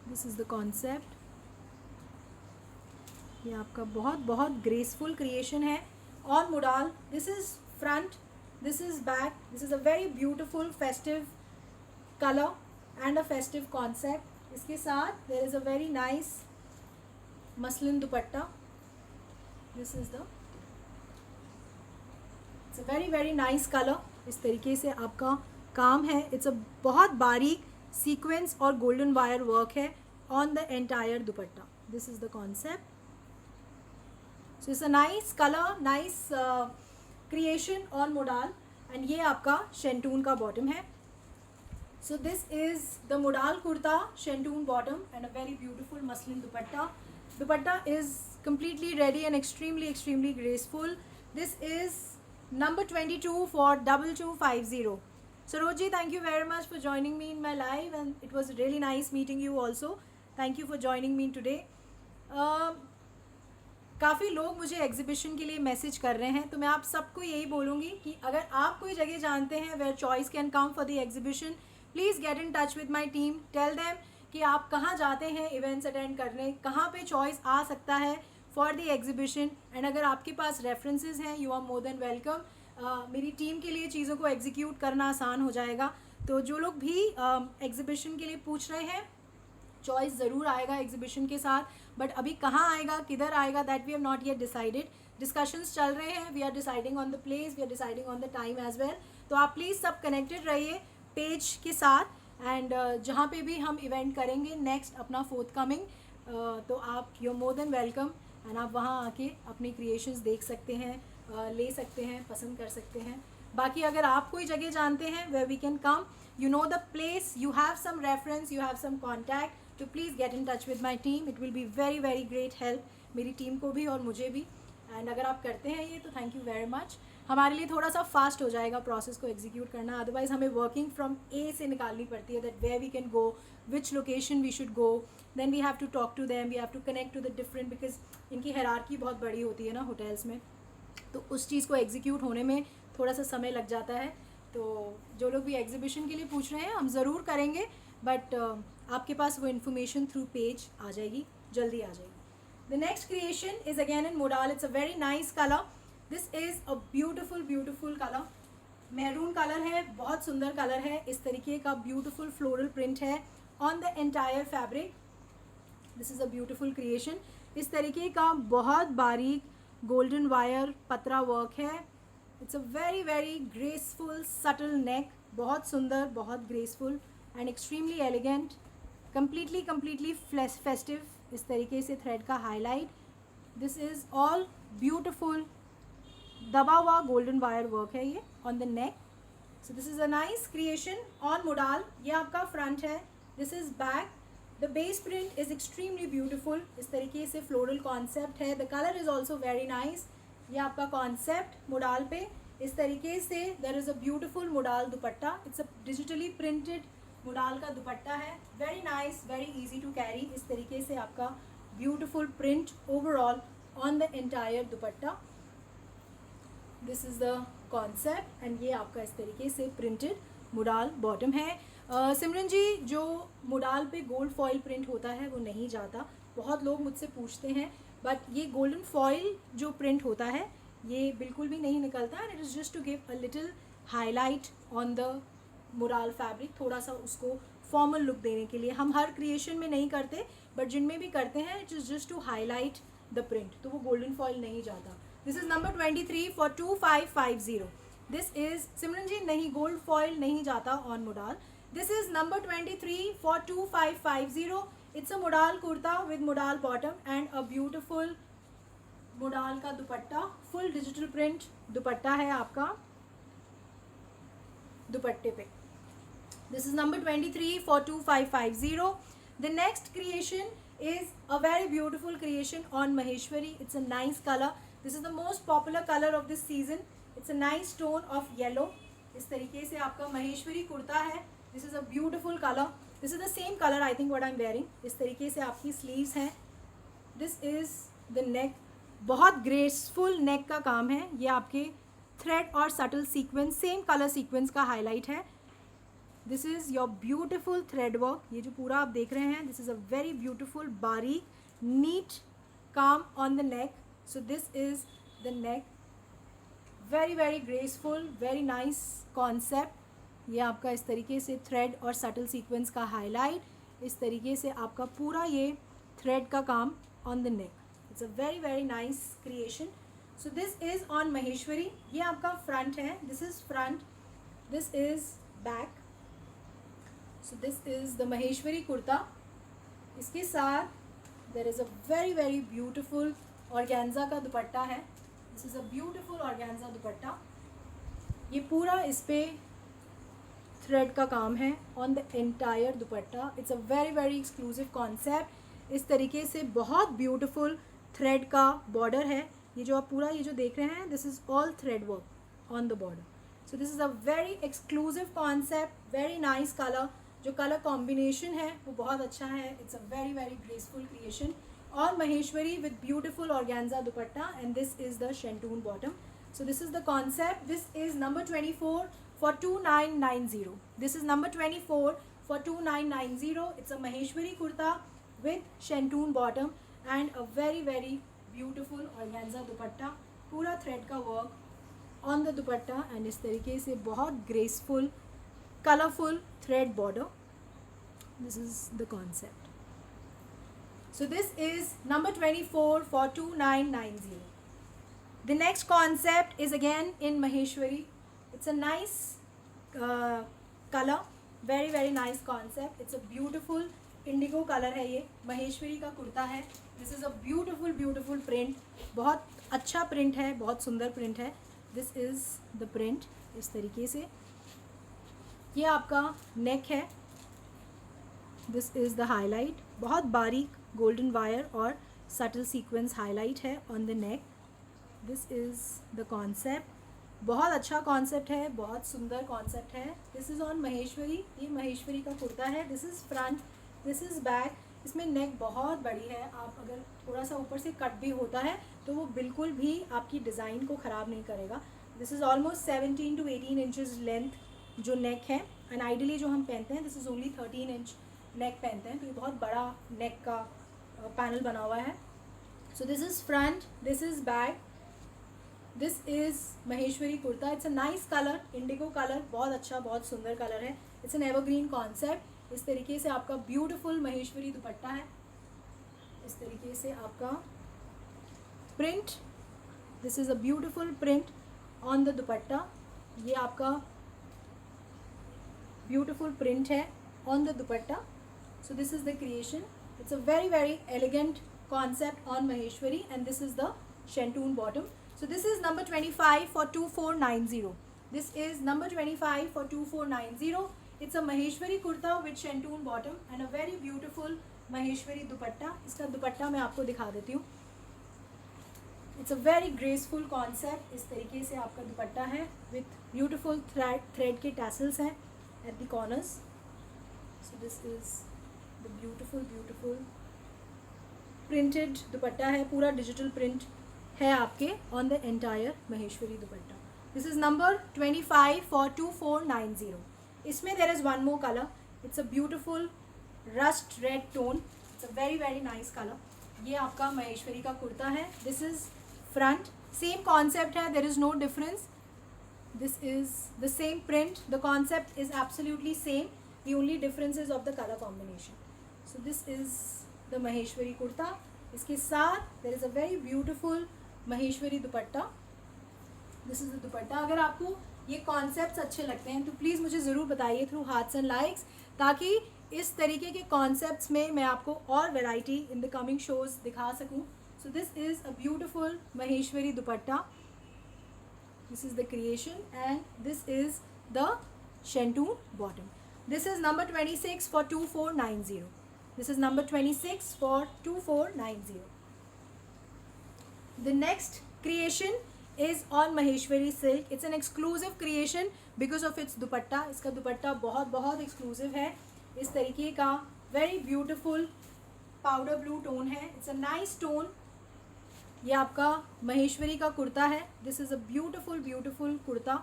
this is the concept. ये आपका बहुत ग्रेसफुल क्रिएशन है on modal. This is front, this is back, this is a very beautiful festive colour and a festive concept. इसके साथ there is a very nice muslin dupatta. This is the it's a very nice colour, इस तरीके से आपका काम है। It's अ बहुत बारीक सीक्वेंस और गोल्डन वायर वर्क है on the entire dupatta. This is the concept. So it's a nice colour, nice creation on modal. And ये आपका शेंटून का बॉटम है। So this is the modal kurta, शेंटून bottom and a very beautiful muslin dupatta. Dupatta is completely ready and extremely graceful. This is number 22 for 2250. Sarojji, thank you very much for joining me in my live, and it was really nice meeting you also. Thank you for joining me today. काफ़ी लोग मुझे exhibition के लिए message कर रहे हैं, तो मैं आप सबको यही बोलूँगी कि अगर आप कोई जगह जानते हैं where choice can come for the exhibition, please get in touch with my team, tell them कि आप कहाँ जाते हैं इवेंट्स अटेंड करने, कहाँ पे चॉइस आ सकता है फॉर द एग्जीबिशन। एंड अगर आपके पास रेफरेंसेस हैं, you are more than welcome. मेरी टीम के लिए चीज़ों को एग्जीक्यूट करना आसान हो जाएगा। तो जो लोग भी एग्जीबिशन के लिए पूछ रहे हैं, चॉइस ज़रूर आएगा एग्जीबिशन के साथ, बट अभी कहाँ आएगा, किधर आएगा, that we have not yet decided. Discussions चल रहे हैं, we are deciding on the place, we are deciding on the time as well. तो आप प्लीज़ सब कनेक्टेड रहिए पेज के साथ, एंड जहाँ पे भी हम इवेंट करेंगे नेक्स्ट अपना फोर्थ कमिंग, तो आप you are more than welcome, and आप वहाँ आके अपनी क्रिएशंस देख सकते हैं, ले सकते हैं, पसंद कर सकते हैं। बाकी अगर आप कोई जगह जानते हैं where we can come, you know the place, you have some reference, you have some contact, to please get in touch with my team. It will be very great help मेरी टीम को भी और मुझे भी। And अगर आप करते हैं ये तो थैंक यू वेरी मच। हमारे लिए थोड़ा सा फास्ट हो जाएगा प्रोसेस को एग्जीक्यूट करना, अदरवाइज हमें वर्किंग फ्रॉम ए से निकालनी पड़ती है, that where we can go, which location we should go, then we have to talk to them, we have to connect to the different, because इनकी हायरार्की बहुत बड़ी होती है ना होटल्स में, तो उस चीज़ को एग्जीक्यूट होने में थोड़ा सा समय लग जाता है। तो जो लोग भी एग्जीबिशन के लिए पूछ रहे हैं हम ज़रूर करेंगे, बट आपके पास वो इन्फॉर्मेशन थ्रू पेज आ जाएगी, जल्दी आ जाएगी। The next creation is again in modal. It's a very nice color. This is a beautiful color. Maroon color है, बहुत सुंदर कलर है। इस तरीके का beautiful floral print है on the entire fabric. This is a beautiful creation. इस तरीके का बहुत बारीक golden wire पतरा work है। It's a very graceful subtle neck. बहुत सुंदर, बहुत graceful and extremely elegant. Completely festive. इस तरीके से थ्रेड का highlight. This is all beautiful दबा हुआ गोल्डन वायर वर्क है ये on the neck. So this is a nice creation on modal. ये आपका फ्रंट है, this is back. The base print is extremely beautiful. इस तरीके से फ्लोरल कॉन्सेप्ट है। The colour is also very nice. ये आपका कॉन्सेप्ट मोडाल पे इस तरीके से। There is a beautiful modal dupatta. It's a digitally printed modal का दुपट्टा है। Very nice, very easy to carry. इस तरीके से आपका beautiful print overall on the entire dupatta. This is the concept and ये आपका इस तरीके से प्रिंटेड मोडाल बॉटम है। सिमरन जी, जो मोडाल पे गोल्ड फॉइल प्रिंट होता है वो नहीं जाता, बहुत लोग मुझसे पूछते हैं, बट ये गोल्डन फॉइल जो प्रिंट होता है ये बिल्कुल भी नहीं निकलता and it is just to give a little highlight on the modal fabric, थोड़ा सा उसको फॉर्मल लुक देने के लिए। हम हर क्रिएशन में नहीं करते, बट जिनमें भी करते हैं it is just to highlight the print, तो वो गोल्डन फॉइल नहीं जाता। This is number 23 for 2550। This is Simran ji, नहीं गोल्ड फॉइल नहीं जाता on modal. This is number 23 for 2550। It's a modal kurta with modal bottom and a beautiful modal का dupatta. Full digital print dupatta है आपका दुपट्टे पे। This is number 23 for 2550. The next creation is a very beautiful creation on Maheshwari. It's a nice color. This is the most popular color of this season. It's a nice tone of yellow. इस तरीके से आपका महेश्वरी कुर्ता है। This is a beautiful color. This is the same color I think what I'm wearing. इस तरीके से आपकी sleeves हैं। This is the neck. बहुत graceful neck का काम है। ये आपके थ्रेड और subtle sequence, same colour sequence का हाईलाइट है। This is your beautiful thread work. ये जो पूरा आप देख रहे हैं, this is a very beautiful बारीक नीट काम on the neck. So this is the neck, very graceful, very nice concept. ये आपका इस तरीके से थ्रेड और सटल सीक्वेंस का हाईलाइट, इस तरीके से आपका पूरा ये थ्रेड का काम on the neck. It's a very nice creation. So this is on Maheshwari. ये आपका फ्रंट है, this is front, this is back. So this is the Maheshwari kurta. इसके साथ there is a very beautiful organza का दुपट्टा है। This is a beautiful organza dupatta. ये पूरा इस पे थ्रेड का काम है on the entire dupatta. It's a very exclusive concept. इस तरीके से बहुत ब्यूटिफुल थ्रेड का बॉर्डर है। ये जो आप पूरा ये जो देख रहे हैं, this is all thread work on the border. So this is a very exclusive concept, very nice colour. जो कलर कॉम्बिनेशन है वो बहुत अच्छा है। It's a very graceful creation और Maheshwari with beautiful organza dupatta and this is the shantoon bottom. So this is the concept. This is number 24 for 2990. This is number 24 for 2990. It's a Maheshwari kurta with shantoon bottom and a very beautiful organza dupatta. पूरा thread का work on the dupatta and इस तरीके से बहुत graceful, colorful thread border. This is the concept. So this is number 24 for 2990. The next concept is again in Maheshwari. It's a nice color, very nice concept. It's a beautiful indigo color है ये। महेश्वरी का कुर्ता है। This is a beautiful print. बहुत अच्छा print है, बहुत सुंदर print है। This is the print इस तरीके से। ये आपका neck है। This is the highlight. बहुत बारीक golden wire और सटल सीक्वेंस हाईलाइट है on the neck. This is the concept. बहुत अच्छा कॉन्सेप्ट है, बहुत सुंदर कॉन्सेप्ट है. This is on Maheshwari. ये महेश्वरी का कुर्ता है. This is front, this is back. इसमें नेक बहुत बड़ी है. आप अगर थोड़ा सा ऊपर से कट भी होता है तो वो बिल्कुल भी आपकी डिज़ाइन को ख़राब नहीं करेगा. This is almost 17 to 18 inches length जो नेक है. एंड आइडली जो हम पहनते हैं दिस इज़ ओनली 13 इंच नेक पहनते हैं, तो ये बहुत बड़ा नेक का पैनल बना हुआ है. So this is front, this is back. This is Maheshwari kurta. It's a nice colour, Indigo colour. बहुत अच्छा, बहुत सुंदर कलर है. It's an evergreen concept. इस तरीके से आपका ब्यूटीफुल महेश्वरी दुपट्टा है. इस तरीके से आपका print. This is a beautiful print on the दुपट्टा. ये आपका ब्यूटीफुल प्रिंट है on the dupatta. So this is the creation. It's a very very elegant concept on Maheshwari, and this is the shantoon bottom. So this is number 25 for 2490. This is number 25 for 2490. It's a Maheshwari kurta with shantoon bottom and a very beautiful Maheshwari dupatta. इसका दुपट्टा मैं आपको दिखा देती हूँ. It's a very graceful concept. इस तरीके से आपका दुपट्टा है with beautiful thread के tassels हैं at the corners. So this is the beautiful printed दुपट्टा है. पूरा डिजिटल प्रिंट है आपके on the entire Maheshwari dupatta. This is number 25 for 2490. इसमें there is one more colour. It's a beautiful rust red tone. It's a very very nice colour. ये आपका महेश्वरी का कुर्ता है. This is front. Same concept है, there is no difference. This is the same print. The concept is absolutely same. The only difference is of the color combination. So this is the Maheshwari kurta. इसके साथ there is a very beautiful Maheshwari dupatta. This is the दुपट्टा. अगर आपको ये concepts अच्छे लगते हैं तो please मुझे ज़रूर बताइए थ्रू हार्ट्स एंड लाइक्स, ताकि इस तरीके के कॉन्सेप्ट्स में मैं आपको और variety in the coming shows दिखा सकूँ. सो this is a beautiful Maheshwari dupatta. This is the creation and this is the shantoon bottom. This is number 26 for 2490. This is number 26 for 2490. The next creation is on Maheshwari silk. It's an exclusive creation because of its dupatta. इसका दुपट्टा बहुत बहुत exclusive है. इस तरीके का very beautiful powder blue tone है. It's a nice tone. ये आपका महेश्वरी का कुर्ता है. This is a beautiful kurta.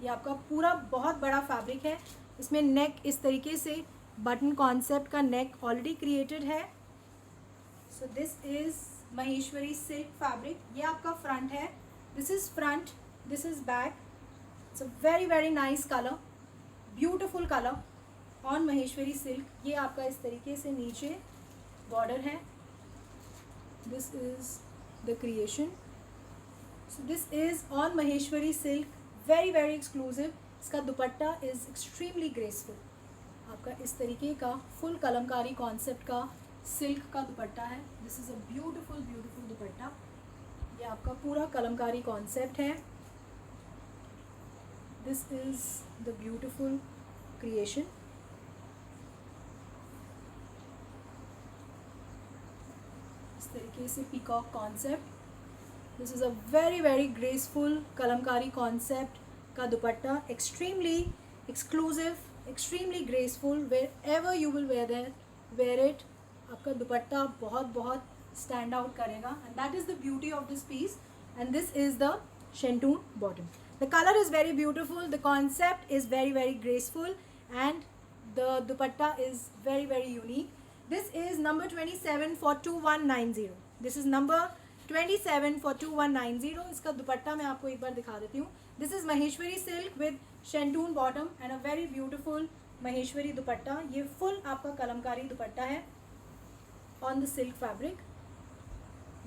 ये आपका पूरा बहुत बड़ा फैब्रिक है. इसमें नेक इस तरीके से बटन कॉन्सेप्ट का नेक ऑलरेडी क्रिएटेड है. So this is Maheshwari silk fabric. ये आपका फ्रंट है. This is front, this is back. It's a very very nice colour, beautiful colour on Maheshwari silk. ये आपका इस तरीके से नीचे बॉर्डर है. This is the creation. So this is on Maheshwari silk. Very very exclusive. इसका दुपट्टा इज़ एक्सट्रीमली ग्रेसफुल. आपका इस तरीके का फुल कलमकारी कॉन्सेप्ट का सिल्क का दुपट्टा है. This is a beautiful dupatta. ये आपका पूरा कलमकारी कॉन्सेप्ट है. This is the beautiful creation. इस तरीके से peacock concept. This is a very very graceful Kalamkari concept का dupatta. Extremely exclusive, extremely graceful. Wherever you will wear it, आपका दुपट्टा बहुत बहुत स्टैंड आउट करेगा. And that is the beauty of this piece. And this is the shantoon bottom. The color is very beautiful. The concept is very very graceful, and the dupatta is very very unique. This is number 27 for 2190. This is number 27 for 2190. इसका दुपट्टा मैं आपको एक बार दिखा देती हूँ. This is Maheshwari silk with shantoon bottom and a very beautiful Maheshwari दुपट्टा. ये full आपका कलमकारी दुपट्टा है on the silk fabric.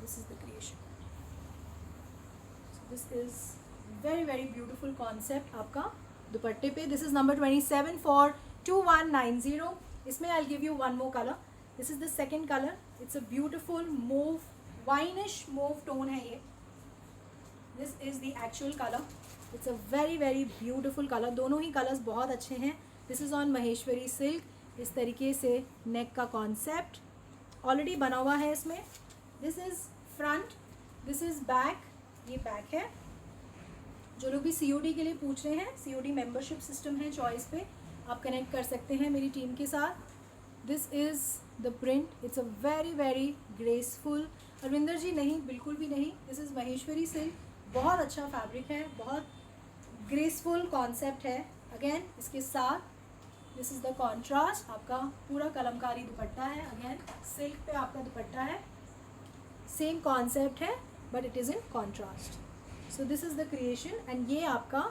This is the creation. So this is very very beautiful concept आपका दुपट्टे पे. This is number 27 for 2190. इसमें I'll give you one more color. This is the second color. It's a beautiful mauve, wineish mauve tone है ये. This is the actual color. It's a very very beautiful color. दोनों ही colors बहुत अच्छे हैं. This is on Maheshwari silk. इस तरीके से neck का concept ऑलरेडी बना हुआ है इसमें. This is front, this is back. ये बैक है. जो लोग भी COD के लिए पूछ रहे हैं, COD मेंबरशिप सिस्टम है चॉइस पे, आप कनेक्ट कर सकते हैं मेरी टीम के साथ. This is the print. It's a very very graceful. Arvinder ji नहीं, बिल्कुल भी नहीं. This is Maheshwari silk. बहुत अच्छा फैब्रिक है, बहुत ग्रेसफुल कॉन्सेप्ट है. अगेन इसके साथ दिस इज़ द कॉन्ट्रास्ट. आपका पूरा कलमकारी दुपट्टा है. अगेन सिल्क पे आपका दुपट्टा है. सेम कॉन्सेप्ट है but it is in contrast. So this is the creation. And ये आपका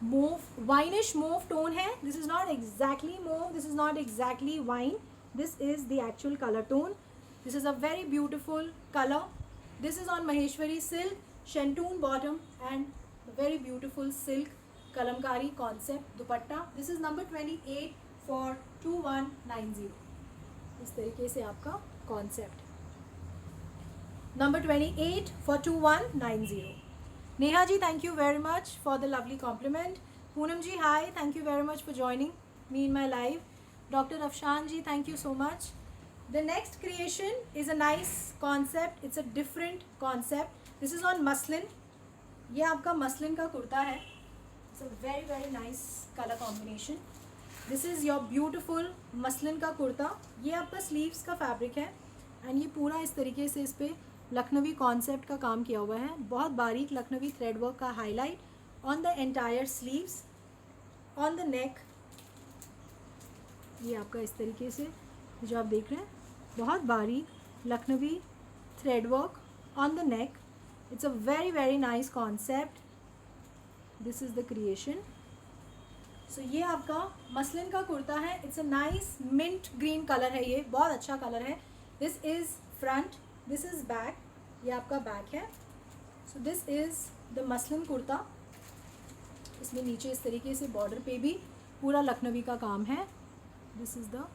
मोव, वाइनिश मोव टोन है. This is not exactly mauve, this is not exactly wine. This is the actual colour tone. This is a very beautiful colour. This is on Maheshwari silk, shantoon bottom and very beautiful silk kalamkari concept dupatta. This is number 28 for 2190. इस तरीके से आपका concept. Number 28 for 2190. Neha ji, thank you very much for the lovely compliment. Poonam ji, hi, thank you very much for joining me in my live. Dr. Afshan ji, thank you so much. The next creation is a nice concept. It's a different concept. This is on muslin. ये आपका muslin का कुर्ता है. It's a very very nice color combination. This is your beautiful muslin का कुर्ता. ये आपका sleeves का fabric है and ये पूरा इस तरीके से इस पर लखनवी कॉन्सेप्ट का काम किया हुआ है. बहुत बारीक लखनवी थ्रेड वर्क का highlight on the entire sleeves. On the neck ये आपका इस तरीके से जो आप देख रहे हैं, बहुत बारीक Lucknowi thread work on the neck. It's a very very nice concept. This is the creation. So ये आपका मसलिन का कुर्ता है. It's a nice mint green colour है. ये बहुत अच्छा कलर है. This is front, this is back. ये आपका बैक है. So this is the muslin kurta. इसमें नीचे इस तरीके से बॉर्डर पे भी पूरा लखनवी का काम है. This is the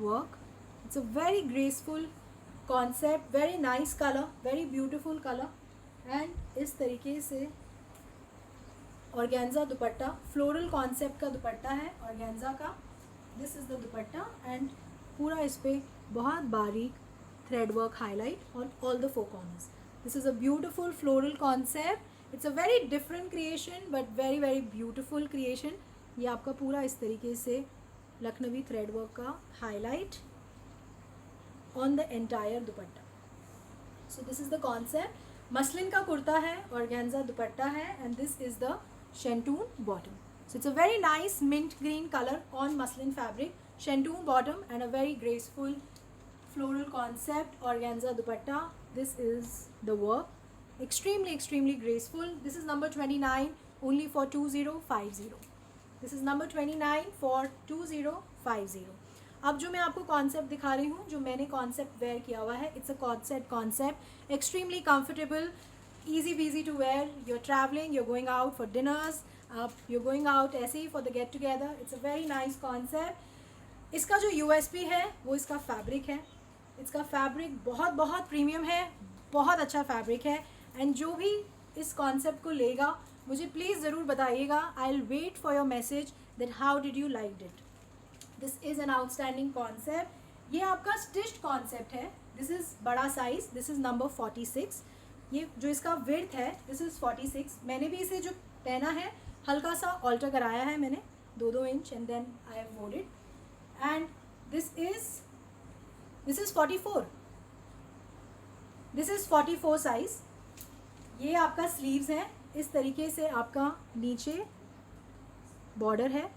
work. It's a very graceful concept, very nice color, very beautiful color. And इस तरीके से ऑर्गेन्जा दुपट्टा, फ्लोरल कॉन्सेप्ट का दुपट्टा है ऑर्गेन्जा का. This is the dupatta and पूरा इस पर बहुत बारीक thread work highlight on all the four corners. This is a beautiful floral concept. It's a very different creation but very very beautiful creation. ये आपका पूरा इस तरीके से लखनवी थ्रेड वर्क का highlight on the entire dupatta. So this is the concept. Muslin का कुर्ता है, organza दुपट्टा है and this is the shantoon bottom. So it's a very nice mint green color on muslin fabric, shantoon bottom and a very graceful floral concept, organza dupatta. This is the work. Extremely extremely graceful. This is number 29 only for 2050. This is number 29 for 2050. अब जो मैं आपको concept दिखा रही हूँ, जो मैंने concept where किया हुआ है, it's a concept extremely comfortable, easy weezy to wear. You are travelling, you are going out for dinners, you are going out ऐसे ही for the get together. It's a very nice concept. इसका जो USP है वो इसका fabric है. इसका fabric बहुत बहुत प्रीमियम है, बहुत अच्छा फैब्रिक है. एंड जो भी इस कॉन्सेप्ट को लेगा मुझे प्लीज़ ज़रूर बताइएगा. I will wait for your message that how did you like it. This is an outstanding concept. ये आपका स्टिच्ड कॉन्सेप्ट है. दिस इज़ बड़ा साइज़. This is number 46. ये जो इसका विड्थ है दिस इज़ 46. मैंने भी इसे जो पहना है हल्का सा ऑल्टर कराया है मैंने 2 inch and then I have wored it. And this is 44. This is 44 size. ये आपका स्लीव्स है. इस तरीके से आपका नीचे बॉर्डर है.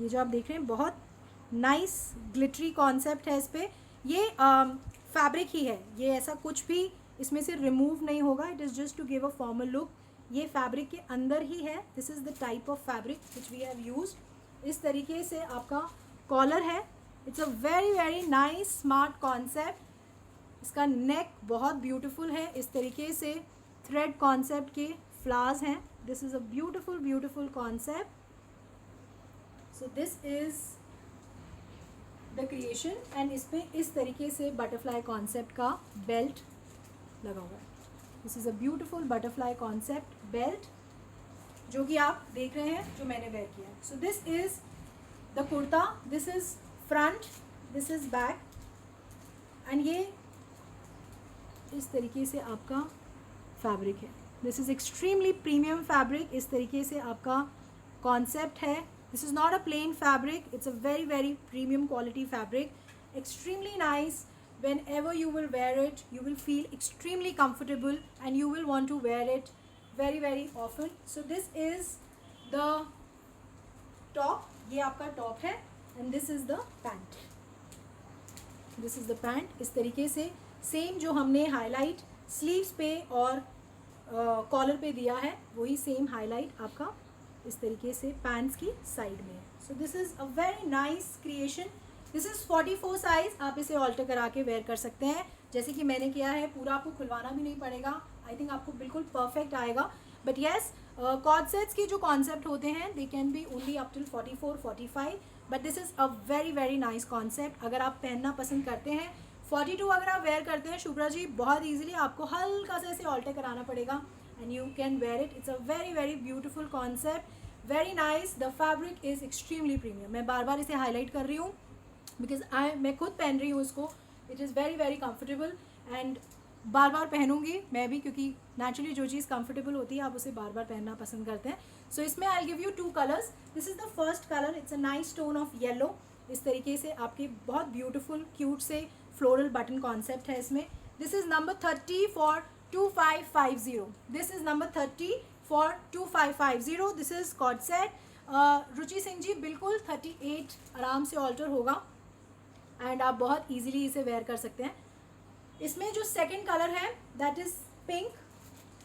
ये जो आप देख रहे हैं बहुत नाइस ग्लिटरी कॉन्सेप्ट है इस पर. ये फैब्रिक ही है, ये ऐसा कुछ भी इसमें से रिमूव नहीं होगा. It is just to give a formal look. ये फैब्रिक के अंदर ही है. This is the type of fabric which we have used. इस तरीके से आपका कॉलर है. It's a very very nice smart concept. इसका नेक बहुत ब्यूटीफुल है. इस तरीके से थ्रेड कॉन्सेप्ट के फ्लावर्स हैं. This is a beautiful beautiful concept. So this is the creation. And इस पर इस तरीके से बटरफ्लाई कॉन्सेप्ट का बेल्ट लगा हुआ है. This is a beautiful butterfly concept belt जो कि आप देख रहे हैं जो मैंने वेयर किया है. So this is the kurta. This is front, this is back and ये इस तरीके से आपका फैब्रिक है. This is extremely premium fabric. इस तरीके से आपका कॉन्सेप्ट है. This is not a plane fabric, it's a very very premium quality fabric. Extremely nice. Whenever you will wear it, you will feel extremely comfortable and you will want to wear it very very often. So this is the top. ये आपका top है and this is the pant. This is the pant. इस तरीके से same जो हमने highlight sleeves पे और कॉलर पे दिया है वही सेम हाईलाइट आपका इस तरीके से पैंट्स की साइड में है. So this is a very nice creation. This is 44 size. आप इसे ऑल्टर करा के वेयर कर सकते हैं जैसे कि मैंने किया है. पूरा आपको खुलवाना भी नहीं पड़ेगा. आई थिंक आपको बिल्कुल परफेक्ट आएगा. बट येस, कॉर्ड सेट्स के जो कॉन्सेप्ट होते हैं they can be only up till 44 45. But this is a very very nice concept. अगर आप पहनना पसंद करते हैं 42 अगर आप वेयर करते हैं शुभ्रा जी बहुत ईजिली आपको हल्का सा इसे ऑल्टर कराना पड़ेगा and you can wear it. It's a very very beautiful concept. Very nice. The fabric is extremely premium. मैं बार बार इसे हाईलाइट कर रही हूँ बिकॉज मैं खुद पहन रही हूँ इसको. It is very very comfortable and बार बार पहनूंगी मैं भी क्योंकि नेचुरली जो चीज़ कंफर्टेबल होती है आप उसे बार बार पहनना पसंद करते हैं. सो इसमें I give you 2 colours. This is the first colour. It's a nice tone of yellow. इस तरीके से आपके बहुत ब्यूटिफुल क्यूट से फ्लोरल बटन कॉन्सेप्ट है इसमें. This is number 30 for 2550. This is number 30 for 2550. This is coord set. Ruchi Singh ji बिल्कुल 38 आराम से ऑल्टर होगा एंड आप बहुत ईजिली इसे वेयर कर सकते हैं. इसमें जो सेकंड कलर है दैट इज़ पिंक.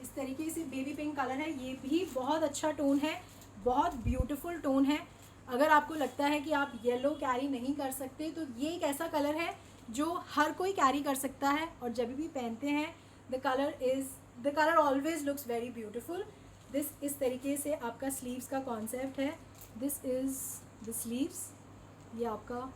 इस तरीके से बेबी पिंक कलर है. ये भी बहुत अच्छा टोन है, बहुत ब्यूटीफुल टोन है. अगर आपको लगता है कि आप येलो कैरी नहीं कर सकते तो ये एक ऐसा कलर है जो हर कोई कैरी कर सकता है और जब भी पहनते हैं the colour always looks very beautiful. This इस तरीके से आपका स्लीव्स का कॉन्सेप्ट है. This is the sleeves. ये आपका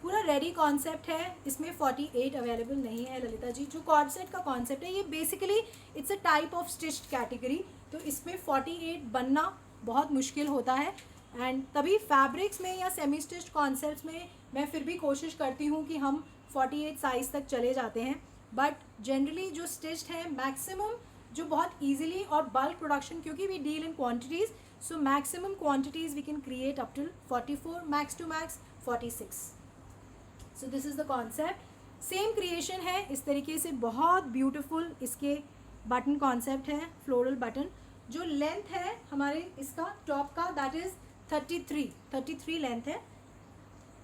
पूरा रेडी कॉन्सेप्ट है. इसमें 48 अवेलेबल नहीं है ललिता जी. जो कॉर्ड सेट का कॉन्सेप्ट है ये basically it's a type of stitched category. तो इसमें 48 बनना बहुत मुश्किल होता है एंड तभी फैब्रिक्स में या सेमी स्टिच्ड कॉन्सेप्ट्स में मैं फिर भी कोशिश करती हूँ कि हम 48 साइज़ तक चले जाते हैं. बट जनरली जो स्टिच्ड है मैक्सिमम जो बहुत ईजिली और बल्क प्रोडक्शन क्योंकि we deal in quantities so maximum quantities we can create up till 44 max to max 46. So this is the concept. Same creation है इस तरीके से बहुत ब्यूटीफुल. इसके बटन कॉन्सेप्ट है फ्लोरल बटन. जो लेंथ है हमारे इसका टॉप का दैट इज़ 33 लेंथ है.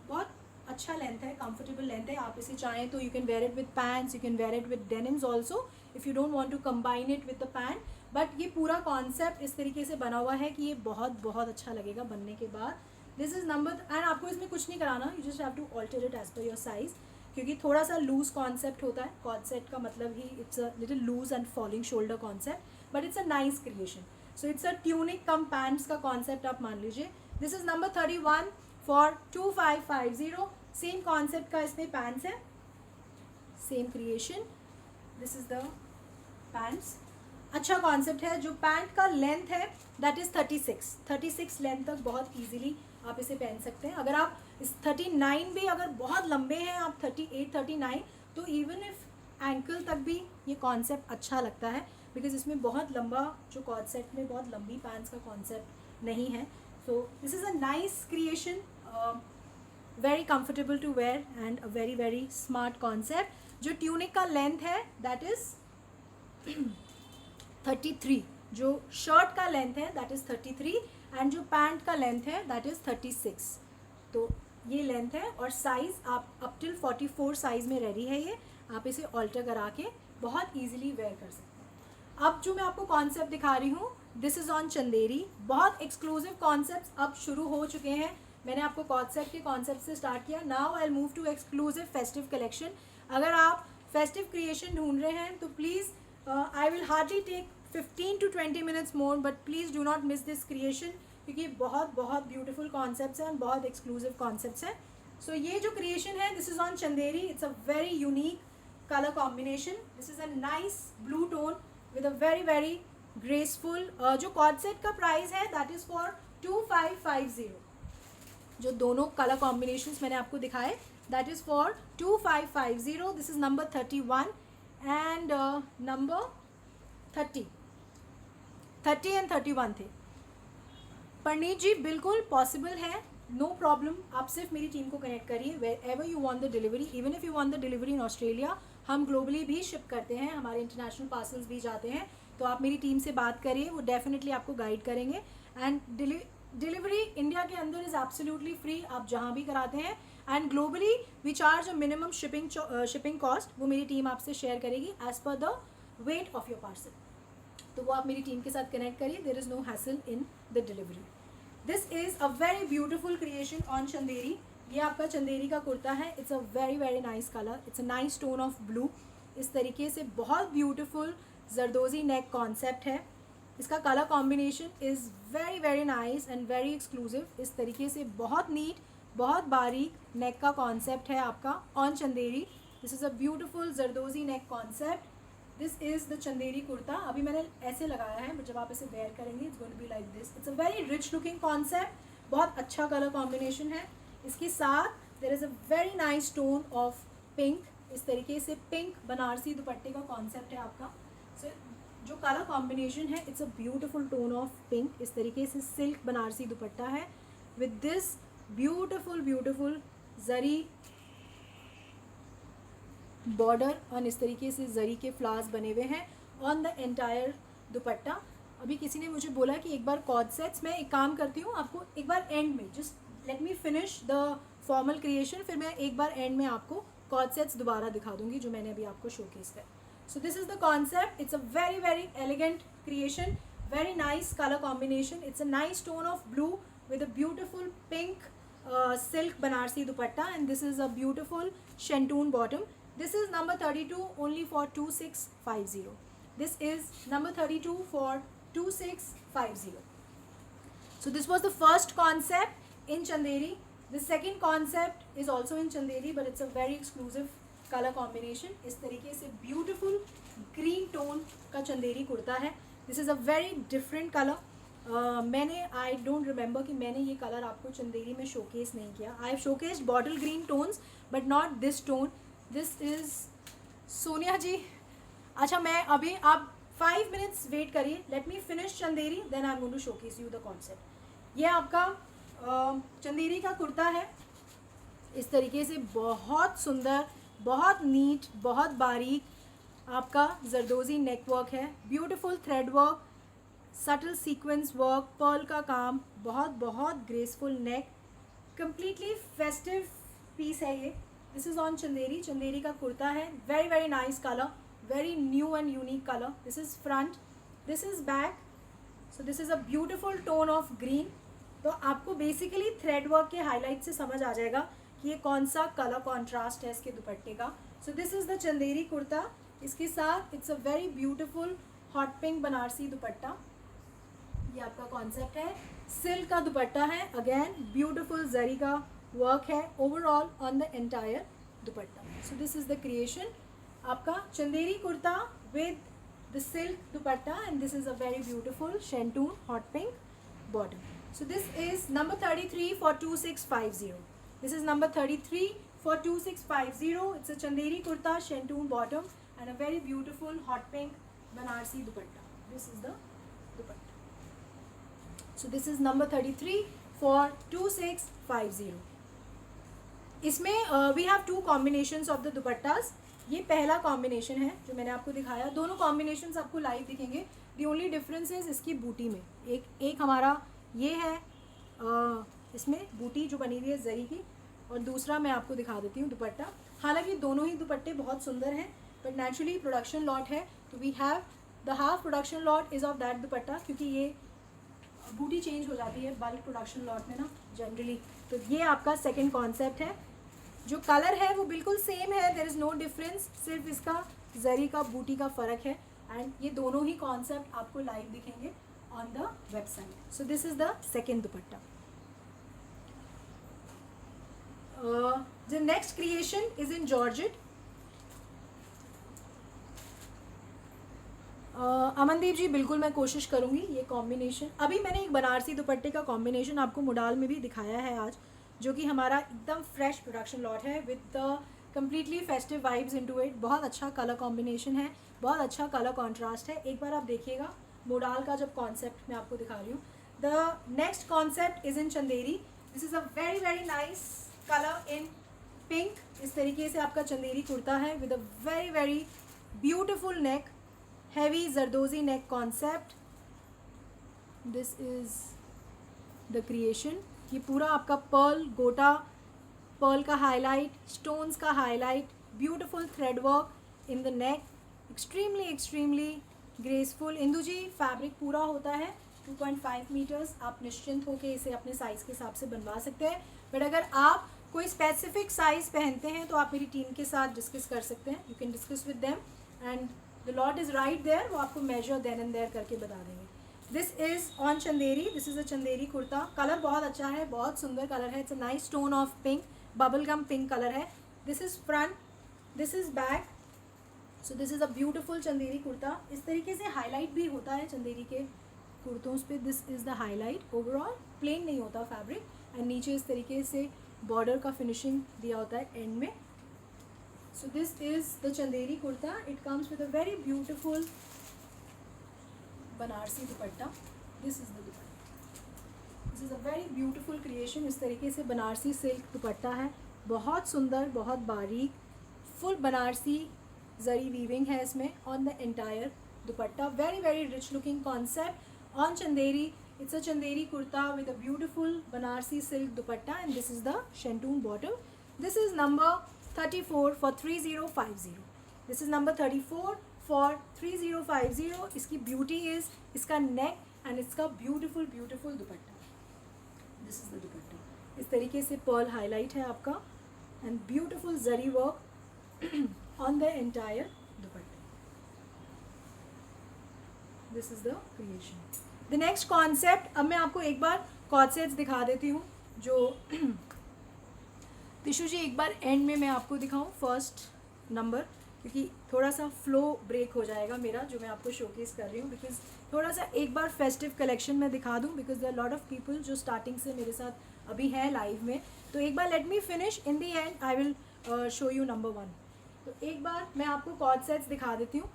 बहुत अच्छा लेंथ है, कंफर्टेबल लेंथ है. आप इसे चाहें तो you can wear it with pants, you can wear it with denims also if you don't want to combine it with the pant. But ये पूरा कॉन्सेप्ट इस तरीके से बना हुआ है कि ये बहुत बहुत अच्छा लगेगा बनने के बाद. दिस इज़ नंबर एंड आपको इसमें कुछ नहीं कराना. You just have to alter it as per your size क्योंकि थोड़ा सा लूज़ कॉन्सेप्ट होता है. कॉर्ड सेट का मतलब ही it's a little loose and falling shoulder concept but it's a nice creation. So it's a tunic cum pants का concept आप मान लीजिए. This is number 31 for 2550. Same concept का इसमें पैंट्स है, same creation. This is the pants. अच्छा concept है. जो पैंट का लेंथ है दैट इज़ 36 लेंथ तक बहुत ईजिली आप इसे पहन सकते हैं. अगर आप इस 39 भी अगर बहुत लंबे हैं आप 38 39 तो इवन इफ एंकल तक भी ये कॉन्सेप्ट अच्छा लगता है बिकॉज इसमें बहुत लंबा जो कॉर्ड सेट में बहुत लंबी पैंट्स का कॉन्सेप्ट नहीं है. So this is a nice creation, very comfortable to wear and a very very smart concept. जो ट्यूनिक का लेंथ है दैट इज़ 33. जो शर्ट का लेंथ है दैट इज़ 33 एंड जो पैंट का लेंथ है दैट इज़ 36. तो ये लेंथ है और साइज़ आप अप टिल 44 साइज़ में रेडी है. ये आप इसे ऑल्टर करा के बहुत ईजिली वेयर कर सकते हैं. अब जो मैं आपको कॉन्सेप्ट दिखा रही हूँ दिस इज़ ऑन चंदेरी. बहुत एक्सक्लूसिव कॉन्सेप्ट्स अब शुरू हो चुके हैं. मैंने आपको कॉन्सेप्ट के कॉन्सेप्ट से स्टार्ट किया. Now I will move to exclusive festive collection. अगर आप फेस्टिव क्रिएशन ढूंढ रहे हैं तो please I will hardly take 15 to 20 minutes more but please do not miss this creation क्योंकि बहुत बहुत ब्यूटीफुल कॉन्सेप्ट्स हैं बहुत एक्सक्लूसिव कॉन्सेप्ट्स हैं. सो ये जो क्रिएशन है this is on Chanderi. It's a very unique colour combination. This is a nice blue tone with a very very graceful. जो कॉर्ड सेट का प्राइस है दैट इज़ फॉर 2550. जो दोनों कलर कॉम्बिनेशंस मैंने आपको दिखाए that is for 2550. This is number 31 and number 30 and 31 थे. परनीत जी बिल्कुल पॉसिबल है, नो प्रॉब्लम. आप सिर्फ मेरी टीम को कनेक्ट करिए wherever you want the delivery. Even if you want the delivery in Australia, हम ग्लोबली भी शिप करते हैं, हमारे इंटरनेशनल पार्सल्स भी जाते हैं. तो आप मेरी टीम से बात करिए, वो डेफिनेटली आपको गाइड करेंगे. एंड डिलीवरी इंडिया के अंदर इज़ एब्सोल्युटली फ्री, आप जहाँ भी कराते हैं. And globally we charge a minimum shipping cost, वो मेरी टीम आपसे शेयर करेगी as per the weight of your parcel. तो वो आप मेरी टीम के साथ कनेक्ट करिए. There is no hassle in the delivery. This is a very beautiful creation on Chanderi. ये आपका चंदेरी का कुर्ता है. It's a very very nice colour. It's a nice tone of blue. इस तरीके से बहुत ब्यूटिफुल जरदोजी नेक कॉन्सेप्ट है. इसका colour combination is very very nice and very exclusive. इस तरीके से बहुत नीट, बहुत बारीक नेक का कॉन्सेप्ट है आपका on Chanderi. This is a beautiful zardozi neck concept. This is the Chanderi kurta. अभी मैंने ऐसे लगाया है, बट जब आप इसे वेयर करेंगे it's going to be like this. It's a very rich looking concept. बहुत अच्छा कलर कॉम्बिनेशन है. इसके साथ there is a very nice tone of pink. इस तरीके से पिंक बनारसी दुपट्टे का कॉन्सेप्ट है आपका. सो जो कलर कॉम्बिनेशन है, it's a beautiful tone of pink. इस तरीके से सिल्क बनारसी दुपट्टा है with this beautiful zari border. और इस तरीके से जरी के फ्लावर्स बने हुए हैं ऑन द एंटायर दुपट्टा. अभी किसी ने मुझे बोला कि एक बार कॉर्ड सेट्स, मैं एक काम करती हूँ, आपको एक बार एंड में just let me finish the formal creation, फिर मैं एक बार एंड में आपको कॉर्ड सेट्स दोबारा दिखा दूंगी जो मैंने अभी आपको शोकेस किया. सो this is the concept. It's a very very elegant creation, very nice colour combination. It's a nice tone of blue with a beautiful pink silk Banarsi dupatta, and this is a beautiful shantoon bottom. This is number 32 only for 2650. This is number 32 for 2650. So this was the first concept in Chanderi. The second concept is also in Chanderi, but it's a very exclusive color combination. इस तरीके से beautiful green tone का चंदेरी कुर्ता है. This is a very different color. मैंने I don't remember कि मैंने ये colour आपको चंदेरी में शोकेस नहीं किया. I have showcased bottle green tones but not this tone. This is Sonia ji. अच्छा, मैं अभी आप 5 मिनट्स वेट करिए. Let me finish Chanderi, then I am going to showcase you the concept. ये आपका चंदेरी का कुर्ता है. इस तरीके से बहुत सुंदर, बहुत नीट, बहुत बारीक आपका जरदोजी नेक वर्क है. Beautiful thread work, subtle sequence work, pearl का काम, बहुत बहुत graceful neck, completely festive piece है ये. This is on Chanderi. Chanderi का कुर्ता है. Very very nice colour, very new and unique colour. This is front, this is back. So this is a beautiful tone of green. तो आपको basically thread work के highlight से समझ आ जाएगा कि ये कौन सा कलर कॉन्ट्रास्ट है इसके दुपट्टे का. सो this is the Chanderi kurta. इसके साथ it's a very beautiful hot pink Banarasi दुपट्टा. ये आपका कॉन्सेप्ट है. सिल्क का दुपट्टा है. अगेन ब्यूटिफुल जरी का वर्क है overall on the entire dupatta. So this is the creation. आपका Chanderi kurta with the silk dupatta, and this is a very beautiful shantoon hot pink bottom. So this is number 33 for 2650. This is number 33 for 2650. It's a Chanderi kurta, शेंटून bottom, and a very beautiful hot pink Banarsi dupatta. This is the dupatta. So this is number 33 for 2650. इसमें we have 2 combinations of the dupattas. ये पहला combination है जो मैंने आपको दिखाया. दोनों combinations आपको लाइव दिखेंगे. दी ओनली डिफरेंस इज इसकी बूटी में. एक हमारा ये है, इसमें बूटी जो बनी हुई है जरी की, और दूसरा मैं आपको दिखा देती हूँ दुपट्टा. हालांकि दोनों ही दुपट्टे बहुत सुंदर हैं, बट नेचुरली प्रोडक्शन लॉट है, तो we have the half production lot is off that dupatta, क्योंकि ये बूटी चेंज हो जाती है बल्क प्रोडक्शन लॉट में ना जनरली. तो ये आपका सेकंड कॉन्सेप्ट है. जो कलर है वो बिल्कुल सेम है, देयर इज़ नो डिफरेंस. सिर्फ इसका जरी का बूटी का फ़र्क है. एंड ये दोनों ही कॉन्सेप्ट आपको लाइव दिखेंगे on the website. So this is the second dupatta. The next creation is in georgette. Amandeep ji बिल्कुल मैं कोशिश करूँगी. ये कॉम्बिनेशन अभी मैंने एक बनारसी दुपट्टे का कॉम्बिनेशन आपको मुडाल में भी दिखाया है आज, जो कि हमारा एकदम फ्रेश प्रोडक्शन लॉट है with the completely festive vibes into it. बहुत अच्छा कलर कॉम्बिनेशन है, बहुत अच्छा कलर कॉन्ट्रास्ट है। एक बार आप देखिएगा मोडाल का जब कॉन्सेप्ट मैं आपको दिखा रही हूँ। The next concept is in Chanderi. This is a very very nice colour in pink. इस तरीके से आपका चंदेरी कुर्ता है with a very very beautiful neck, heavy zardozi neck concept. This is the creation. ये पूरा आपका पर्ल गोटा, पर्ल का हाईलाइट, स्टोन्स का highlight, beautiful thread work in the neck, extremely extremely graceful. Indu ji fabric पूरा होता है 2.5 मीटर्स। आप निश्चिंत होकर इसे अपने साइज़ के हिसाब से बनवा सकते हैं। बट अगर आप कोई स्पेसिफिक साइज़ पहनते हैं तो आप मेरी टीम के साथ डिस्कस कर सकते हैं। You can discuss with them and the lot is right there. वो आपको मेजर देन एंड देयर करके बता देंगे। This is on Chanderi. This is a Chanderi kurta. Colour बहुत अच्छा है, बहुत सुंदर कलर है। It's a nice tone of pink, bubble gum pink colour है। This is front, this is back. So this is a beautiful Chanderi kurta. इस तरीके से हाईलाइट भी होता है चंदेरी के कुर्तों पे। This is the highlight. Overall plain नहीं होता फैब्रिक, एंड नीचे इस तरीके से बॉर्डर का फिनिशिंग दिया होता है एंड में। सो this is the Chanderi kurta. It comes with a very beautiful Banarasi dupatta. This is the dupatta. This is a very beautiful creation. इस तरीके से बनारसी सिल्क दुपट्टा है, बहुत सुंदर, बहुत बारीक, फुल बनारसी जरी वीविंग है इसमें on the entire dupatta. Very very rich looking concept on Chanderi. It's a Chanderi kurta with a beautiful Banarasi silk dupatta and this is the shantoon bottom. This is number 34 for 3050। This is number 34 for 3050। इसकी beauty is इसका neck and इसका beautiful beautiful dupatta. This is the दुपट्टा। इस तरीके से Perl highlight है आपका and beautiful zari work on the entire dupatta. This is the creation. The next concept, अब मैं आपको एक बार कॉर्सेट्स दिखा देती हूँ जो तिशु जी एक बार एंड में मैं आपको दिखाऊँ फर्स्ट नंबर, क्योंकि थोड़ा सा फ्लो ब्रेक हो जाएगा मेरा जो मैं आपको शोकेस कर रही हूँ। बिकॉज थोड़ा सा एक बार फेस्टिव कलेक्शन में दिखा दूँ, because there lot of people जो स्टार्टिंग से मेरे साथ अभी है लाइव में। तो एक बार let me finish, in the end I will show you number 1। तो एक बार मैं आपको कॉर्ड सेट्स दिखा देती हूँ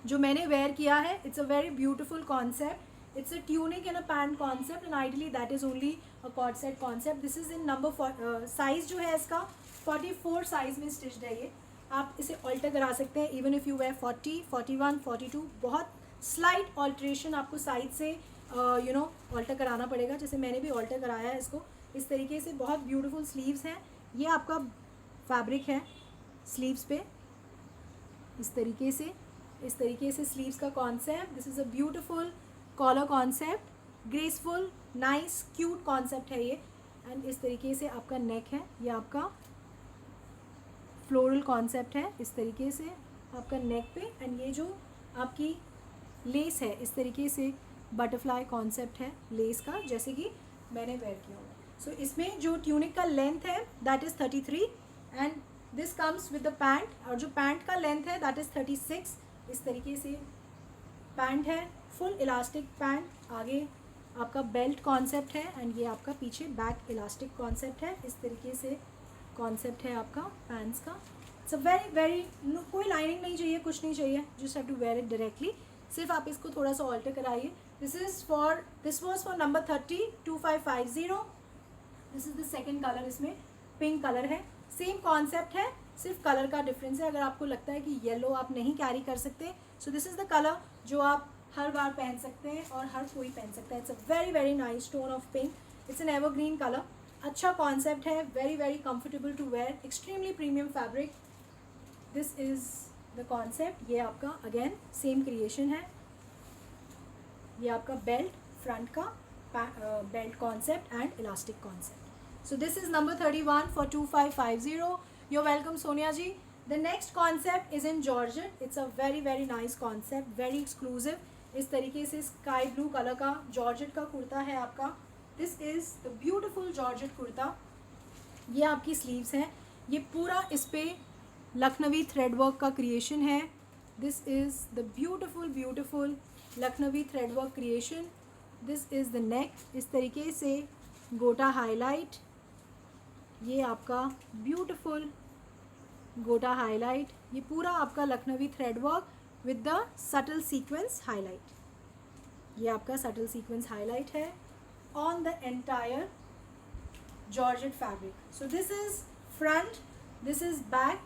जो मैंने वेयर किया है। It's a very beautiful concept. It's a tunic and a pant concept and ideally that is only a cord set concept. This is in number size जो है इसका 44 साइज़ में स्टिच्ड है ये। आप इसे ऑल्टर करा सकते हैं इवन इफ़ यू वेयर 40, 41, 42। बहुत स्लाइट ऑल्ट्रेशन आपको साइड से ऑल्टर कराना पड़ेगा, जैसे मैंने भी ऑल्टर कराया है इसको। इस तरीके से बहुत ब्यूटीफुल स्लीव्स हैं। ये आपका फैब्रिक है स्लीव्स पे, इस तरीके से स्लीव्स का concept. This is a beautiful collar concept, graceful nice cute concept है ये। एंड इस तरीके से आपका नेक है, ये आपका फ्लोरल कॉन्सेप्ट है। इस तरीके से आपका नेक पे, एंड ये जो आपकी लेस है इस तरीके से बटरफ्लाई कॉन्सेप्ट है लेस का, जैसे कि मैंने वेयर किया हुआ है। सो इसमें जो ट्यूनिक का लेंथ है that is 33 and this comes with the pant, और जो पैंट का लेंथ है दैट इज़ 36। इस तरीके से पैंट है, फुल इलास्टिक पैंट। आगे आपका बेल्ट कॉन्सेप्ट है एंड ये आपका पीछे बैक इलास्टिक कॉन्सेप्ट है। इस तरीके से कॉन्सेप्ट है आपका पैंट्स का। इट्स अ वेरी वेरी, कोई लाइनिंग नहीं चाहिए, कुछ नहीं चाहिए, just have to wear it directly. सिर्फ आप इसको थोड़ा सा ऑल्टर कराइए। This was for number 30 2550। This is the second colour, इसमें पिंक कलर है। सेम कॉन्सेप्ट है, सिर्फ कलर का डिफरेंस है। अगर आपको लगता है कि येलो आप नहीं कैरी कर सकते, सो दिस इज़ द कलर जो आप हर बार पहन सकते हैं और हर कोई पहन सकता है। It's a very very nice tone of pink. It's an evergreen colour. अच्छा कॉन्सेप्ट है, very very comfortable to wear, extremely premium fabric. This is the concept. ये आपका अगेन सेम क्रिएशन है। ये आपका बेल्ट फ्रंट का belt concept and elastic concept. So this is number 31 for 2550। You're welcome, Sonia ji. The next concept is in Georgette. It's a very very nice concept, very exclusive. इस तरीके से sky blue colour का georgette का कुर्ता है आपका। This is the beautiful georgette kurta. ये आपकी sleeves हैं। ये पूरा इस पे लखनवी थ्रेड वर्क का क्रिएशन है। This is the beautiful beautiful Lucknowi thread work creation. This is the neck. इस तरीके से गोटा हाईलाइट, ये आपका ब्यूटीफुल गोटा हाईलाइट, ये पूरा आपका Lucknowi thread work with the subtle sequence highlight, ये आपका सटल सीक्वेंस हाईलाइट है on the entire georgette fabric. So this is front, this is back.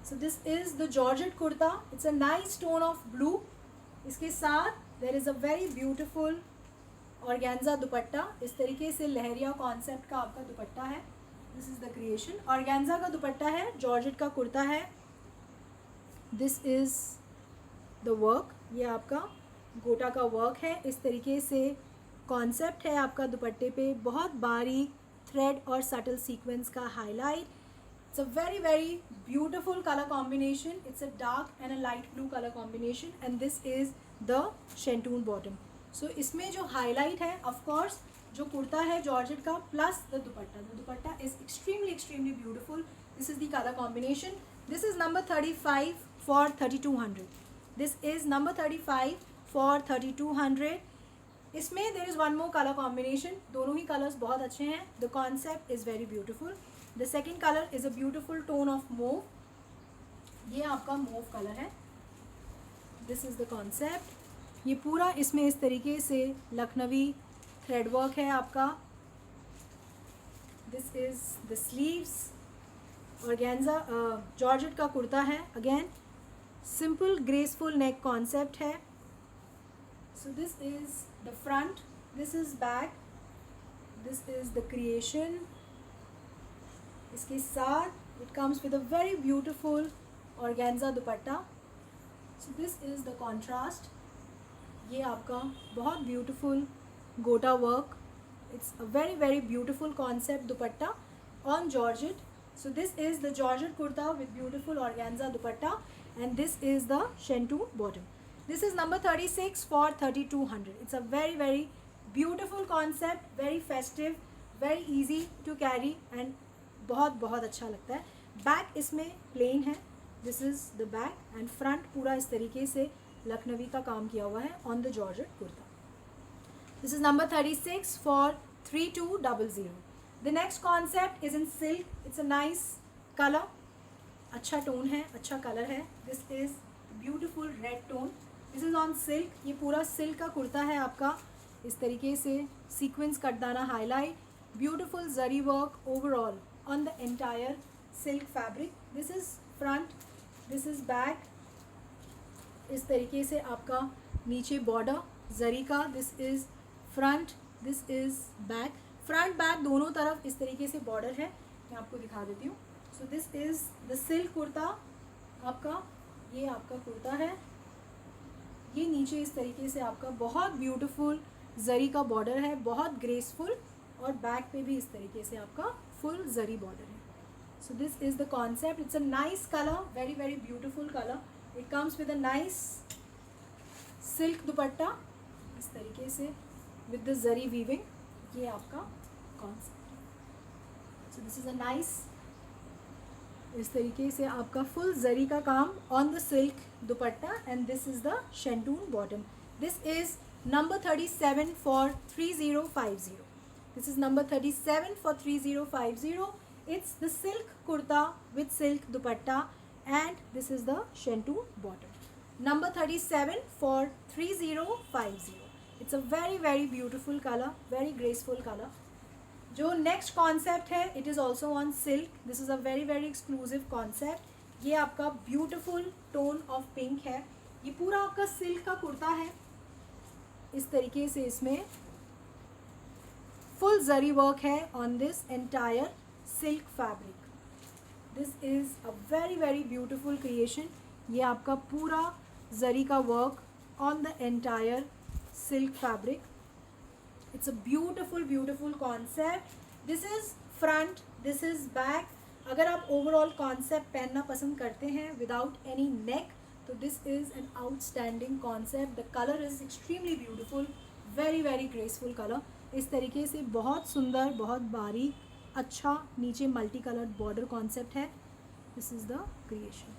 So this is the georgette kurta. It's a nice tone of blue. इसके साथ there is a very beautiful organza dupatta. इस तरीके से leheriya concept का आपका दुपट्टा है. This is the creation. Organza का दुपट्टा है, जॉर्जेट का कुर्ता है. दिस इज द वर्क, ये आपका गोटा का वर्क है. इस तरीके से कॉन्सेप्ट है आपका दुपट्टे पे, बहुत बारीक थ्रेड और सटल सीक्वेंस का highlight. It's a very very beautiful colour combination. It's a dark and a light blue colour combination and this is the shantoon bottom. So इसमें जो हाईलाइट है ऑफ कोर्स जो कुर्ता है जॉर्जेट का plus the dupatta is extremely beautiful. This is the colour combination. This is number 35 for 3200. This is number 35 for 3200. इसमें there is one more colour combination. दोनों ही colours बहुत अच्छे हैं. The concept is very beautiful. The second colour is a beautiful tone of move. ये आपका move colour है. This is the concept. ये पूरा इसमें इस तरीके से लखनवी थ्रेड वर्क है आपका. This is the sleeves. Organza georgette का कुर्ता है. अगेन सिंपल ग्रेसफुल नेक कॉन्सेप्ट है. So this is the front, this is back, this is the creation. इसके साथ it comes with a very beautiful organza dupatta. So this is the contrast. ये आपका बहुत beautiful गोटा work. It's a very very beautiful concept dupatta on georgette. So this is the georgette kurta with beautiful organza dupatta and this is the shentu bottom. This is number 36 for 3200. It's a very very beautiful concept, very festive, very easy to carry and बहुत बहुत अच्छा लगता है. Back इसमें plane है. This is the back and front पूरा इस तरीके से लखनवी का काम किया हुआ है on the georgette kurta. This is number 36 for 3200. The next concept is in silk. It's a nice colour, अच्छा टोन है, अच्छा कलर है. This is beautiful red tone. This is on silk. ये पूरा सिल्क का कुर्ता है आपका. इस तरीके से सीक्वेंस कटदाना highlight, beautiful zari work overall on the entire silk fabric. This is front, this is back. इस तरीके से आपका नीचे बॉर्डर जरी का. This is front, this is back. Front back दोनों तरफ इस तरीके से बॉर्डर है. मैं आपको दिखा देती हूँ. So this is the silk kurta आपका. ये आपका कुर्ता है. ये नीचे इस तरीके से आपका बहुत ब्यूटीफुल जरी का बॉर्डर है, बहुत ग्रेसफुल. और बैक पे भी इस तरीके से आपका फुल जरी बॉर्डर है. So this is the concept. It's a nice colour, very very beautiful colour. It comes with a nice silk दुपट्टा इस तरीके से विद द जरी वीविंग. ये आपका concept. So this is a nice, इस तरीके से आपका फुल जरी का काम on the silk dupatta and this is the shantoon bottom. This is number 37 for 3050. This is number 37 for 3050. It's the silk kurta with silk dupatta and this is the shantoon bottom. Number 37 for 3050. It's a very very beautiful colour, very graceful colour. जो next concept है it is also on silk. This is a very very exclusive concept. ये आपका beautiful tone of pink है. ये पूरा आपका silk का कुर्ता है. इस तरीके से इसमें फुल जरी वर्क है on this entire silk fabric. This is a very very beautiful creation. ये आपका पूरा जरी का work on the entire silk fabric. It's a beautiful beautiful concept. This is front, this is back. अगर आप overall concept पहनना पसंद करते हैं विदाउट एनी नेक तो this is an outstanding concept. The colour is extremely beautiful, very very graceful colour. इस तरीके से बहुत सुंदर, बहुत बारीक, अच्छा नीचे मल्टी कलर्ड बॉर्डर कॉन्सेप्ट है. This is the creation.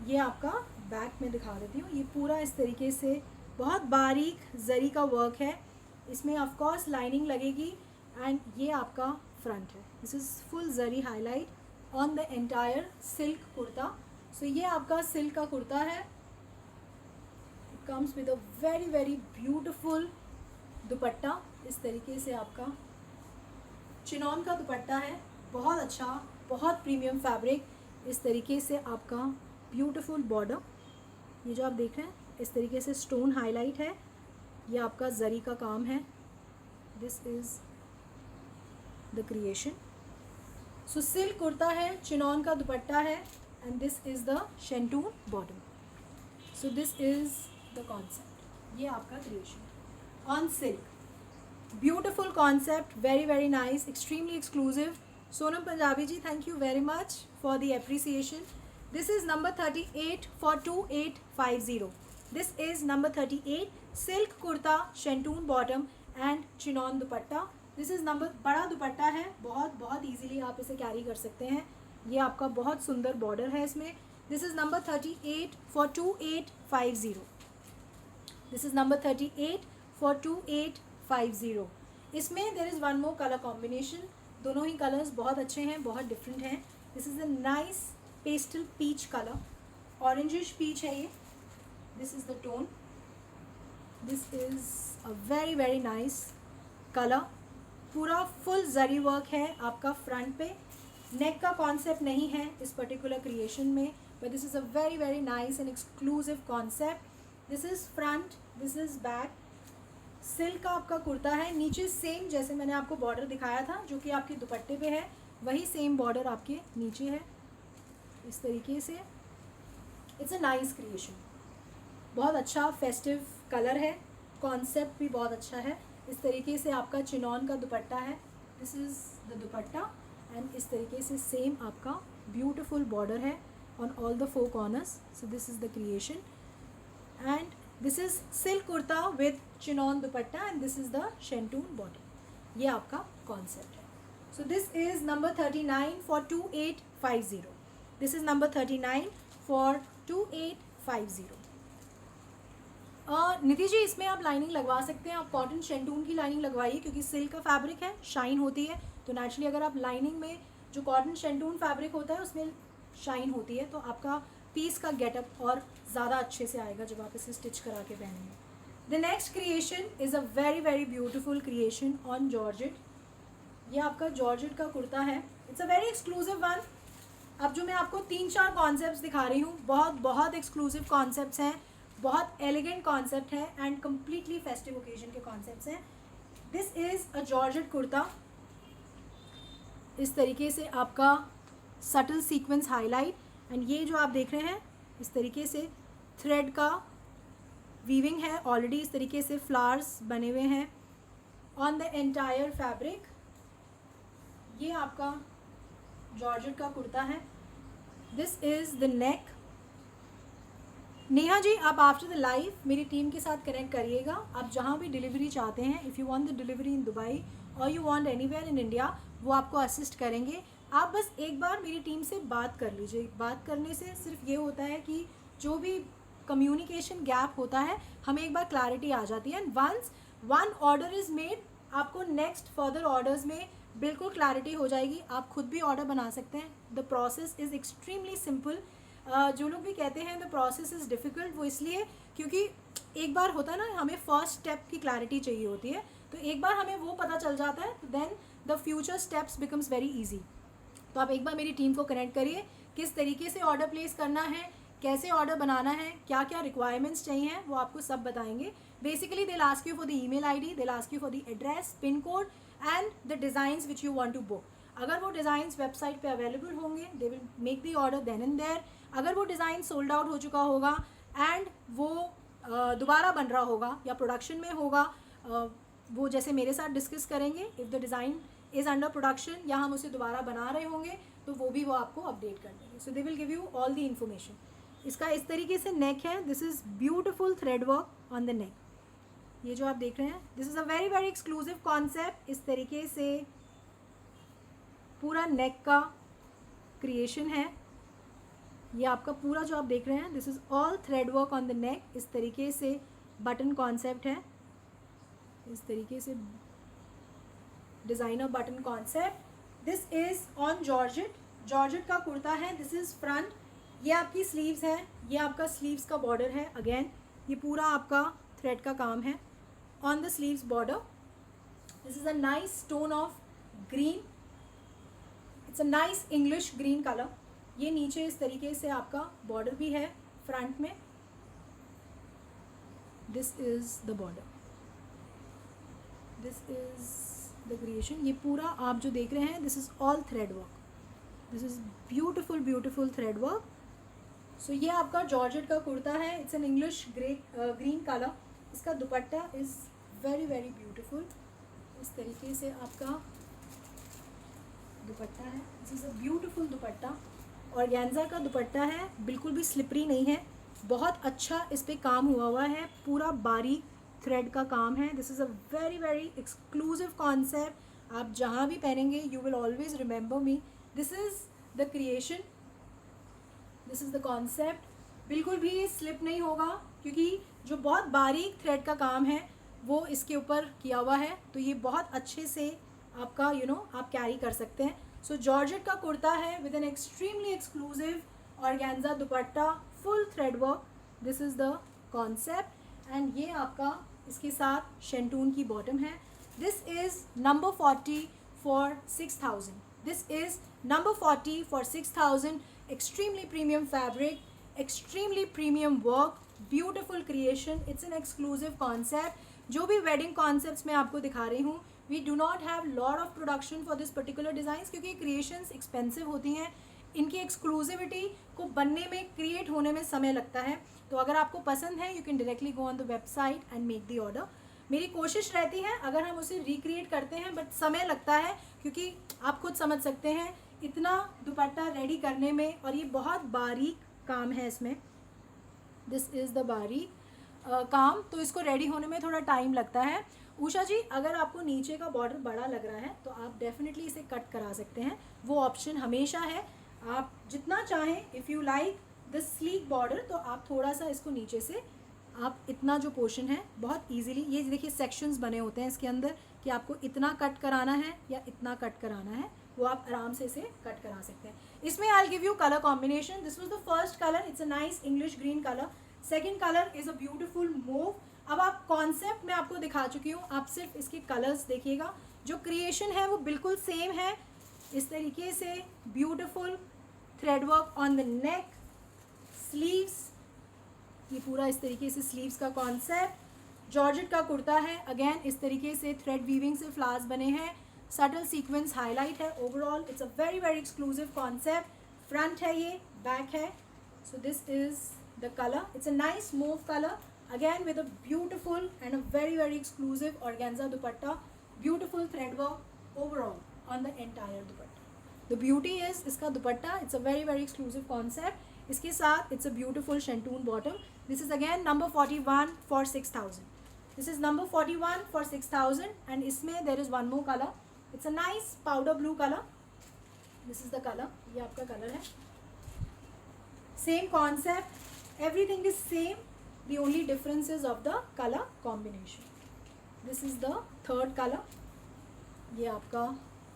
ये आपका बैक में दिखा देती हूँ. ये पूरा इस तरीके से बहुत बारीक जरी का वर्क है इसमें ऑफ कोर्स लाइनिंग लगेगी एंड ये आपका फ्रंट है. This is full zari highlight on the entire silk kurta. So ये आपका सिल्क का कुर्ता है. It comes with a very very beautiful dupatta. इस तरीके से आपका चिनॉन का दुपट्टा है, बहुत अच्छा, बहुत प्रीमियम फैब्रिक. इस तरीके से आपका ब्यूटिफुल बॉर्डर, ये जो आप देख रहे हैं इस तरीके से स्टोन हाईलाइट है. ये आपका जरी का काम है. This is the creation. So silk kurta है, चिनॉन का दुपट्टा है and this is the shantoon bottom. So this is the concept. ये आपका creation on silk. Beautiful concept, very very nice, extremely exclusive. Sonam Punjabi ji, thank you very much for the appreciation. This is number 38 for 2850. This is number 38, silk kurta, shantoon bottom and chinon dupatta. This is number, बड़ा दुपट्टा है, बहुत बहुत easily आप इसे carry कर सकते हैं. ये आपका बहुत सुंदर बॉर्डर है इसमें. This is number 38 for 2850. This is number 38 for 2850. इसमें there is one more colour combination. दोनों ही कलर्स बहुत अच्छे हैं, बहुत डिफरेंट हैं. This is a nice pastel peach colour, orangish peach है ये. This is the tone. This is a very very nice colour. पूरा फुल जरी वर्क है आपका फ्रंट पे. नेक का कॉन्सेप्ट नहीं है इस पर्टिकुलर क्रिएशन में, but this is a very very nice and exclusive concept. This is front, this is back. Silk का आपका कुर्ता है. नीचे सेम जैसे मैंने आपको बॉर्डर दिखाया था जो कि आपके दुपट्टे पे है, वही सेम बॉर्डर आपके नीचे है इस तरीके से. It's a nice creation. बहुत अच्छा फेस्टिव कलर है. कॉन्सेप्ट भी बहुत अच्छा है. इस तरीके से आपका चिनॉन का दुपट्टा है. This is the dupatta and इस तरीके से सेम आपका ब्यूटिफुल बॉर्डर है on all the 4 corners. So this is the creation and this is silk kurta with chinon dupatta and this is the shantoon bottom. ये आपका कॉन्सेप्ट है. So this is number 39 for 2850. This is number 39 for 2850. Nidhi ji, इसमें आप lining लगवा सकते हैं. आप cotton शेंटून की लाइनिंग लगवाइए क्योंकि सिल्क का फैब्रिक है, शाइन होती है. तो नेचुरली अगर आप लाइनिंग में जो कॉटन शेंटून फैब्रिक होता है उसमें शाइन होती है तो आपका पीस का गेटअप और ज़्यादा अच्छे से आएगा जब आप इसे स्टिच करा के पहनेंगे. The next creation is a very very beautiful creation on georgette. ये आपका जॉर्जेट का कुर्ता है. It's a very exclusive one. अब जो मैं आपको 3-4 कॉन्सेप्ट्स दिखा रही हूँ, बहुत बहुत एक्सक्लूसिव कॉन्सेप्ट्स हैं, बहुत एलिगेंट कॉन्सेप्ट है एंड कम्प्लीटली फेस्टिव ओकेजन के कॉन्सेप्ट्स हैं. This is a georgette kurta. इस तरीके से आपका सटल सीक्वेंस हाईलाइट एंड ये जो आप देख रहे हैं इस तरीके से थ्रेड का वीविंग है. ऑलरेडी इस तरीके से फ्लावर्स बने हुए हैं ऑन द एंटायर फैब्रिक. ये आपका जॉर्जेट का कुर्ता है. This is the neck. Neha ji, आप आफ्टर द लाइव मेरी टीम के साथ कनेक्ट करिएगा. आप जहाँ भी डिलीवरी चाहते हैं, if you want the delivery in Dubai और you want anywhere in India, वो आपको असिस्ट करेंगे. आप बस एक बार मेरी टीम से बात कर लीजिए. बात करने से सिर्फ ये होता है कि जो भी कम्युनिकेशन गैप होता है हमें एक बार क्लैरिटी आ जाती है. And once one order is made, आपको नेक्स्ट फर्दर ऑर्डर्स में बिल्कुल क्लैरिटी हो जाएगी. आप खुद भी ऑर्डर बना सकते हैं. The process is extremely simple. जो लोग भी कहते हैं द प्रोसेस इज़ डिफ़िकल्ट, वो इसलिए क्योंकि एक बार होता है ना, हमें फर्स्ट स्टेप की क्लैरिटी चाहिए होती है. तो एक बार हमें वो पता चल जाता है तो then the future steps becomes very easy. तो आप एक बार मेरी टीम को कनेक्ट करिए. किस तरीके से ऑर्डर प्लेस करना है, कैसे ऑर्डर बनाना है, क्या क्या रिक्वायरमेंट्स चाहिए, वो आपको सब बताएंगे. Basically they ask you for the email ID, they ask you for the address, pin code and the designs which you want to book. अगर वो डिज़ाइंस वेबसाइट पे अवेलेबल होंगे, they will make the order then and there. अगर वो design sold out हो चुका होगा and वो दोबारा बन रहा होगा या प्रोडक्शन में होगा, वो जैसे मेरे साथ डिस्कस करेंगे. If the design is under production या हम उसे दोबारा बना रहे होंगे तो वो आपको अपडेट कर देंगे. So they will give you all the information. इसका इस तरीके से नेक है. This is beautiful thread work on the neck. ये जो आप देख रहे हैं, this is a very very exclusive concept. इस तरीके से पूरा नेक का क्रिएशन है. ये आपका पूरा जो आप देख रहे हैं, this is all thread work on the neck. इस तरीके से बटन कॉन्सेप्ट है. इस तरीके से designer button concept. This is on georgette, georgette का कुर्ता है। दिस इज़ फ्रंट, ये आपकी स्लीव्स है, ये आपका स्लीव्स का बॉर्डर है। अगेन ये पूरा आपका थ्रेड का काम है on the sleeves border. This is a nice tone of green, it's a nice English green colour. ये नीचे इस तरीके से आपका बॉर्डर भी है फ्रंट में। This is the border, this is the creation. ये पूरा आप जो देख रहे हैं this is all thread work, this is beautiful beautiful thread work. So ये आपका जॉर्जेट का कुर्ता है, it's an English green colour. इसका dupatta is very very beautiful. इस तरीके से आपका दुपट्टा है, this is a beautiful dupatta. Organza का दुपट्टा है, बिल्कुल भी स्लिपरी नहीं है, बहुत अच्छा इस पर काम हुआ है, पूरा बारीक थ्रेड का काम है। This is a very very exclusive concept. आप जहाँ भी पहनेंगे you will always remember me. This is the creation, this is the concept. बिल्कुल भी स्लिप नहीं होगा क्योंकि जो बहुत बारीक थ्रेड का काम है वो इसके ऊपर किया हुआ है, तो ये बहुत अच्छे से आपका आप कैरी कर सकते हैं। सो जॉर्जेट का कुर्ता है with an extremely exclusive organza dupatta, full thread work. This is the concept and ये आपका इसके साथ शेंटून की बॉटम है। This is number 40 for 6000। This is number 40 for 6000। Extremely premium fabric, extremely premium work, beautiful creation, it's an exclusive concept. जो भी wedding concepts मैं आपको दिखा रही हूँ, we do not have lot of production for this particular designs क्योंकि creations expensive होती हैं, इनकी एक्सक्लूसिविटी को बनने में, क्रिएट होने में समय लगता है। तो अगर आपको पसंद है you can directly go on the website and make the order. मेरी कोशिश रहती है अगर हम उसे रिक्रिएट करते हैं, बट समय लगता है क्योंकि आप खुद समझ सकते हैं इतना दुपट्टा रेडी करने में, और ये बहुत बारीक काम है इसमें। दिस इज़ द बारीक काम, तो इसको रेडी होने में थोड़ा टाइम लगता है। उषा जी, अगर आपको नीचे का बॉर्डर बड़ा लग रहा है तो आप डेफिनेटली इसे कट करा सकते हैं, वो ऑप्शन हमेशा है। आप जितना चाहें, if you like the sleek border तो आप थोड़ा सा इसको नीचे से, आप इतना जो पोर्शन है बहुत इजीली, ये देखिए सेक्शंस बने होते हैं इसके अंदर कि आपको इतना कट कराना है या इतना कट कराना है, वो आप आराम से इसे कट करा सकते हैं। इसमें I will give you colour combination. This was the first colour, it's a nice English green colour. Second colour is a beautiful move. अब आप कॉन्सेप्ट मैं आपको दिखा चुकी हूँ, आप सिर्फ इसके कलर्स देखिएगा। जो क्रिएशन है वो बिल्कुल सेम है, इस तरीके से beautiful thread work on the neck, sleeves, ये पूरा इस तरीके से स्लीव्स का कॉन्सेप्ट। जॉर्जेट का कुर्ता है, अगेन इस तरीके से थ्रेड वीविंग से फ्लावर्स बने हैं, सटल सीक्वेंस हाईलाइट है। Overall it's a very very exclusive concept. Front है, ये बैक है। So this is the colour, it's a nice mauve colour, again with a beautiful and a very very exclusive organza dupatta, beautiful thread work overall on the entire dupatta. The beauty is इसका dupatta, it's a very very exclusive concept. इसके साथ it's a beautiful shantoon bottom. This is again number 41 for 6000। This is number 41 for 6000 and इसमें there is one more colour, it's a nice powder blue colour. This is the colour, ये आपका colour है। Same concept, everything is same, the only difference is of the colour combination. This is the third colour, ये आपका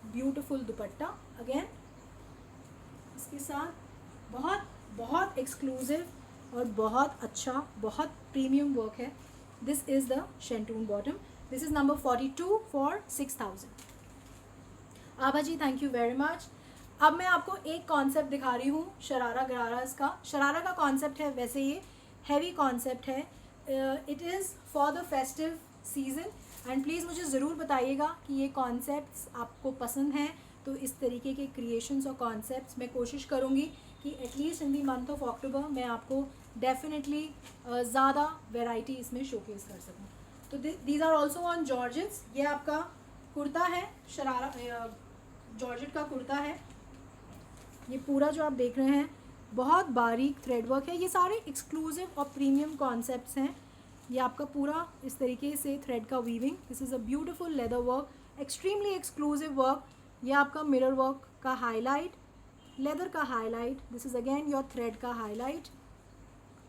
beautiful दुपट्टा, again इसके साथ बहुत बहुत exclusive और बहुत अच्छा, बहुत प्रीमियम वर्क है। This is the shantoon bottom. This is number 42 for 6000। Abha ji, thank you very much. अब मैं आपको एक कॉन्सेप्ट दिखा रही हूँ शरारा गराराज का। शरारा का कॉन्सेप्ट है, वैसे ये हैवी कॉन्सेप्ट है, it is for the festive season. And please मुझे ज़रूर बताइएगा कि ये कॉन्सेप्ट्स आपको पसंद हैं, तो इस तरीके के क्रिएशंस और कॉन्सेप्ट्स मैं कोशिश करूँगी कि at least in the month of October मैं आपको डेफिनेटली ज़्यादा वेराइटी इसमें शोकेस कर सकूँ। तो these are also on georgettes. ये आपका कुर्ता है, शरारा जॉर्जेट का कुर्ता है। ये पूरा जो आप देख रहे हैं बहुत बारीक थ्रेड वर्क है, ये सारे एक्सक्लूसिव और प्रीमियम कॉन्सेप्ट्स हैं। ये आपका पूरा इस तरीके से थ्रेड का weaving, this is a beautiful leather work, extremely exclusive work. ये आपका मिरर वर्क का हाईलाइट, लेदर का highlight, this is again your thread का हाईलाइट।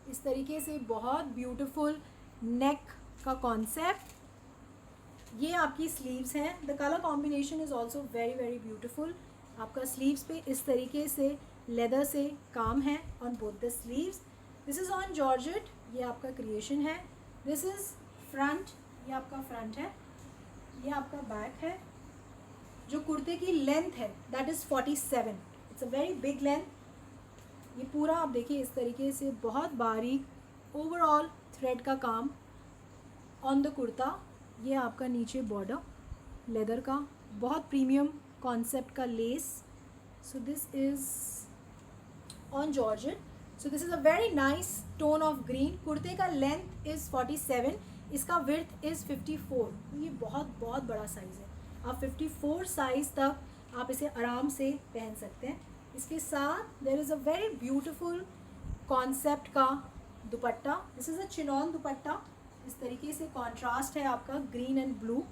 इस तरीके से बहुत ब्यूटिफुल नेक का कॉन्सेप्ट, ये आपकी स्लीव्स हैं. The colour combination is also very very beautiful. आपका स्लीव्स पे इस तरीके से लेदर से काम है on both the sleeves. This is on georgette. ये आपका क्रिएशन है. This is front. ये आपका फ्रंट है. ये आपका बैक है. जो कुर्ते की लेंथ है that is 47. It's a very big length. ये पूरा आप देखिए इस तरीके से बहुत बारीक ओवरऑल थ्रेड का काम ऑन द कुर्ता. ये आपका नीचे बॉर्डर लेदर का, बहुत प्रीमियम कॉन्सेप्ट का less. So this is on georgette. So this is a very nice tone of green. कुर्ते का लेंथ इज़ 47. इसका विड्थ इज़ 54. ये बहुत बहुत बड़ा साइज़ है. आप 54 साइज़ तक आप इसे आराम से पहन सकते हैं. इसके साथ there is a very beautiful concept का dupatta. This is a chiffon dupatta. इस तरीके से कॉन्ट्रास्ट है आपका ग्रीन एंड ब्लू.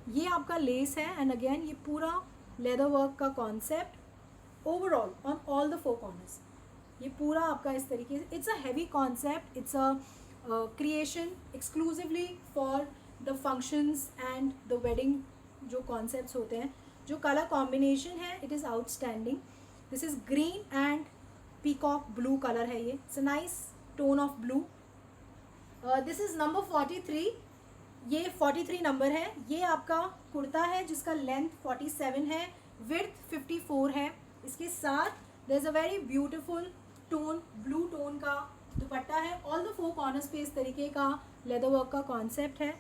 ये आपका लेस है एंड अगेन ये पूरा लेदर वर्क का concept overall on all the 4 corners. ये पूरा आपका इस तरीके से. It's a heavy concept. It's a creation exclusively for the functions and the wedding. जो कॉन्सेप्ट्स होते हैं, जो कलर कॉम्बिनेशन है, it is outstanding. This is green and peacock blue colour है. ये it's a nice tone of blue. This is number 43. ये 43 number है. ये आपका कुर्ता है जिसका लेंथ 47 है, विड्थ 54 है. इसके साथ there is a very beautiful tone blue tone का दुपट्टा है. ऑल द 4 कॉर्नर्स पे इस तरीके का लेदर वर्क का कॉन्सेप्ट है.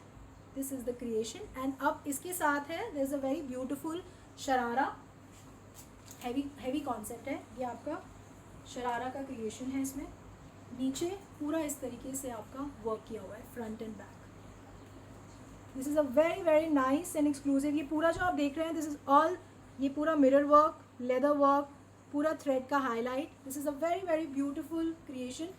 This is the creation. And अब इसके साथ है there is a very beautiful sharara. Heavy concept है. ये आपका शरारा का क्रिएशन है. इसमें नीचे पूरा इस तरीके से आपका वर्क किया हुआ है front and back. This is a very very nice and exclusive. ये पूरा जो आप देख रहे हैं दिस इज़ ऑल, ये पूरा मिरर वर्क, लेदर वर्क, पूरा थ्रेड का highlight. This is a very very beautiful creation.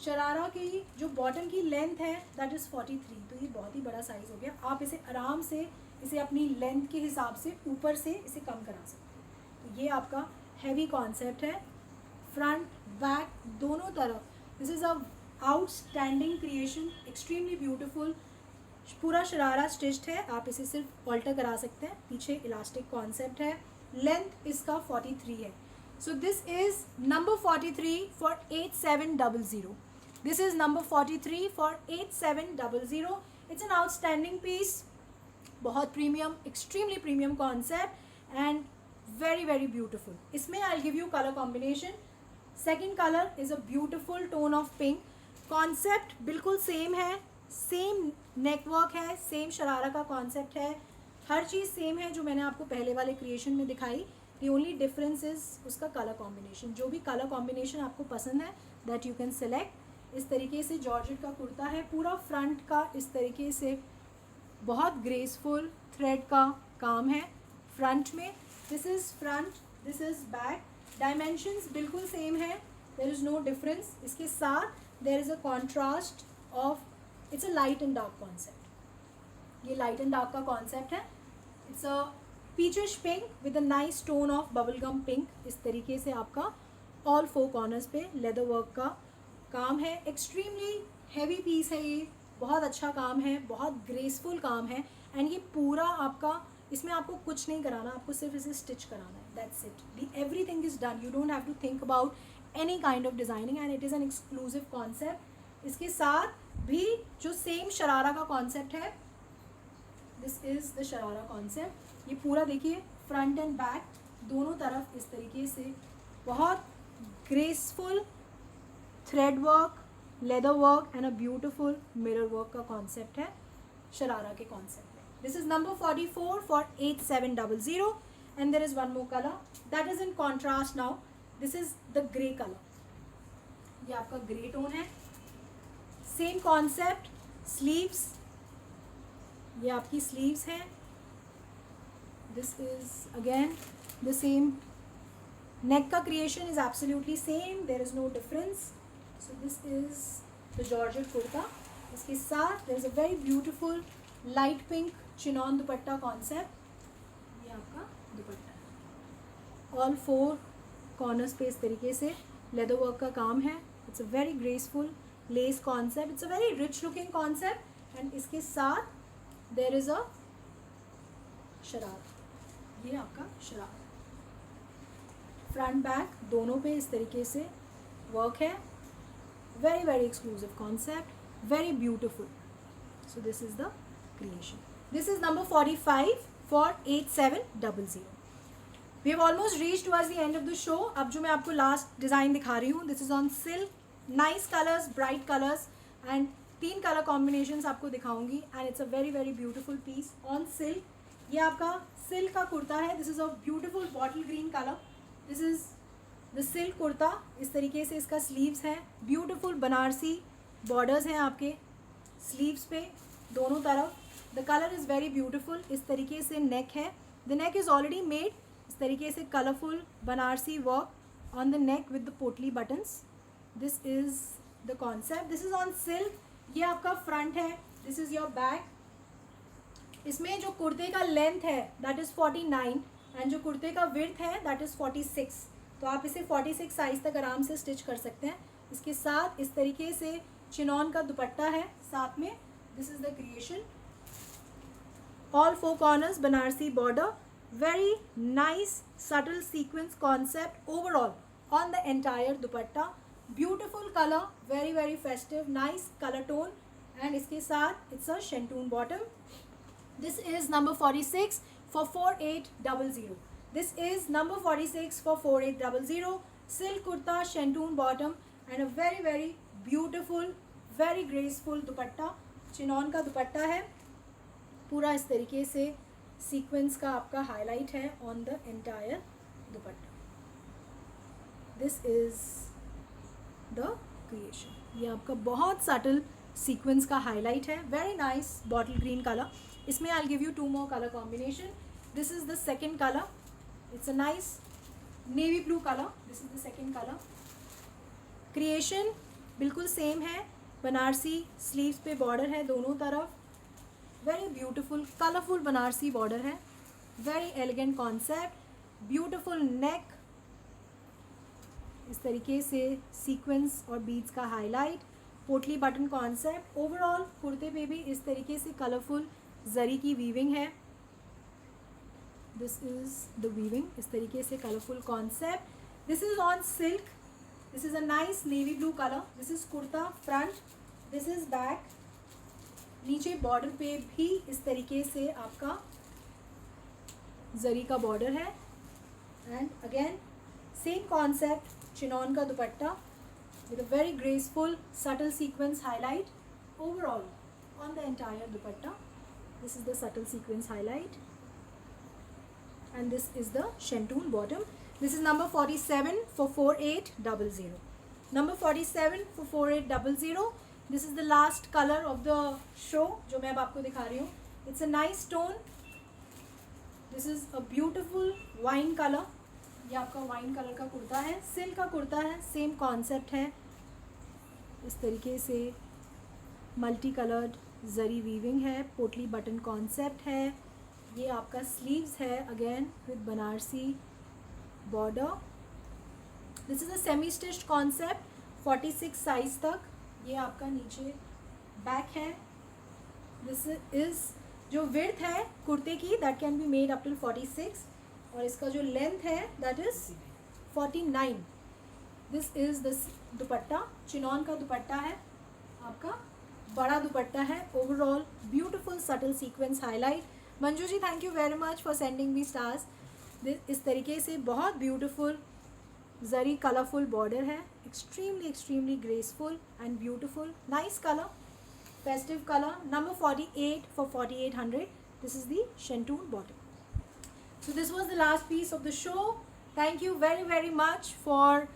Sharara की जो बॉटम की लेंथ है दैट इज़ 43. तो ये बहुत ही बड़ा साइज़ हो गया. आप इसे आराम से इसे अपनी लेंथ के हिसाब से ऊपर से इसे कम करा सकते हैं. तो ये आपका हैवी कॉन्सेप्ट है फ्रंट बैक दोनों तरफ. This is a outstanding creation, extremely beautiful. पूरा शरारा स्टिच्ड है. आप इसे सिर्फ ऑल्टर करा सकते हैं. पीछे इलास्टिक कॉन्सेप्ट है. लेंथ इसका 43 है. So this is number 43 for 8700. This is number 43 for 8700. It's an outstanding piece. बहुत premium, extremely premium concept and very very beautiful. इसमें I will give you colour combination. Second colour is a beautiful tone of pink. Concept बिल्कुल same है. Same neck work है, same sharara का concept है. हर चीज़ same है जो मैंने आपको पहले वाले क्रिएशन में दिखाई. दी ओनली डिफरेंस इज़ उसका कलर कॉम्बिनेशन. जो भी कलर कॉम्बिनेशन आपको पसंद है दैट यू कैन सेलेक्ट. इस तरीके से जॉर्जेट का कुर्ता है. पूरा फ्रंट का इस तरीके से बहुत ग्रेसफुल थ्रेड का काम है फ्रंट में. This is front, this is back. Dimensions बिल्कुल सेम है. There is no difference. इसके साथ there is a contrast of, it's a light and dark concept. ये लाइट एंड डार्क का कॉन्सेप्ट है. It's a peachish pink with a nice tone of bubble gum pink. इस तरीके से आपका all 4 corners पे लेदर वर्क का काम है. एक्सट्रीमली हैवी पीस है ये. बहुत अच्छा काम है, बहुत ग्रेसफुल काम है. एंड ये पूरा आपका, इसमें आपको कुछ नहीं कराना, आपको सिर्फ इसे स्टिच कराना है. That's it. The everything is done. You don't have to think about any kind of designing and it is an exclusive concept. इसके साथ भी जो सेम शरारा का कॉन्सेप्ट है, this is the sharara concept. ये पूरा देखिए फ्रंट एंड बैक दोनों तरफ इस तरीके से बहुत graceful thread work, leather work and a beautiful mirror work का कॉन्सेप्ट है शरारा के कॉन्सेप्ट में. This is number 44 for 8700. And there is one more colour that is in contrast now. This is the grey colour. ये आपका grey tone है. Same concept. Sleeves, ये आपकी sleeves हैं. This is again the same. Neck का creation is absolutely same. There is no difference. So this is the georgette kurta. इसके साथ there is a very beautiful light pink chiffon dupatta concept. ये आपका दुपट्टा है. All 4 corners पे इस तरीके से लेदर वर्क का काम है. It's a very graceful less concept. It's a very rich looking concept. And इसके साथ देयर इज़ अ शरारा, ये आपका शरारा। फ्रंट बैक दोनों पे इस तरीके से वर्क है, very very exclusive concept, very beautiful. So this is the creation. This is number 45 for 8700। We have almost reach towards the end of the show. अब जो मैं आपको लास्ट डिज़ाइन दिखा रही हूँ, this is on silk, nice colours, bright colours and 3 colour combinations आपको दिखाऊंगी and it's a very very beautiful piece on silk. ये आपका सिल्क का कुर्ता है, this is a beautiful bottle green colour, this is the silk kurta. इस तरीके से इसका स्लीव्स है, ब्यूटिफुल बनारसी बॉर्डर्स हैं आपके स्लीव्स पे दोनों तरफ। The colour is very beautiful. इस तरीके से नेक है, the neck is already made. इस तरीके से colourful Banarasi work on the neck with the potli buttons. This is the concept, this is on silk. ये आपका फ्रंट है, दिस इज़ योर बैक। इसमें जो कुर्ते का लेंथ है दैट इज़ 49 एंड जो कुर्ते का विड्थ है दैट इज़ 46। तो आप इसे 46 साइज़ तक आराम से स्टिच कर सकते हैं। इसके साथ इस तरीके से चिनॉन का दुपट्टा है साथ में। This is the creation, all 4 corners Banarasi border, very nice subtle sequence concept overall on the entire dupatta, beautiful color, very very festive, nice color tone and इसके साथ it's a shantoon bottom. This is number 46 for 4800. This is number 46 for 4800, silk kurta, shantoon bottom and a very very beautiful, very graceful dupatta. Chiffon का दुपट्टा है, पूरा इस तरीके से sequence का आपका हाईलाइट है on the entire dupatta. This is the creation. ये आपका बहुत सटल सीक्वेंस का हाईलाइट है, very nice bottle green colour. इसमें I give you 2 more colour combination. This is the second colour, it's a nice navy blue colour, this is the second colour. Creation बिल्कुल same है, Banarasi sleeves पे border है दोनों तरफ, very beautiful colourful Banarasi border है, very elegant concept, beautiful नेक, इस तरीके से सीक्वेंस और बीड्स का हाईलाइट, पोटली बटन कॉन्सेप्ट। ओवरऑल कुर्ते पे भी इस तरीके से कलरफुल जरी की वीविंग है, दिस इज द वीविंग, इस तरीके से colourful concept. This is on silk, this is a nice navy blue colour, this is kurta front, this is back. नीचे बॉर्डर पे भी इस तरीके से आपका जरी का बॉर्डर है and again same concept, chiffon का dupatta with a very graceful subtle sequence highlight overall on the entire dupatta. This is the subtle sequence highlight and this is the shantoon bottom. This is number 47 for 4800, number 47 for 4800। This is the last colour of the show जो मैं अब आपको दिखा रही हूँ। It's a nice tone, this is a beautiful wine colour. ये आपका wine colour का कुर्ता है, सिल्क का कुर्ता है, सेम कॉन्सेप्ट है, इस तरीके से मल्टी कलर्ड जरी वीविंग है, पोटली बटन कॉन्सेप्ट है। ये आपका स्लीव्स है again with Banarasi border. This is a semi stitched concept 46 size तक। ये आपका नीचे बैक है, दिस इज जो विड्थ है कुर्ते की that can be made up till 46 और इसका जो लेंथ है that is 49। This is the dupatta, chiffon का दुपट्टा है आपका, बड़ा दुपट्टा है। Overall beautiful subtle sequence highlight. Manju ji thank you very much for sending me stars. इस तरीके से बहुत ब्यूटिफुल जरी कलरफुल बॉर्डर है, extremely extremely graceful and beautiful, nice color, festive color, number 48 for 4800. This is the shantoon bottom. So this was the last piece of the show. Thank you very very much for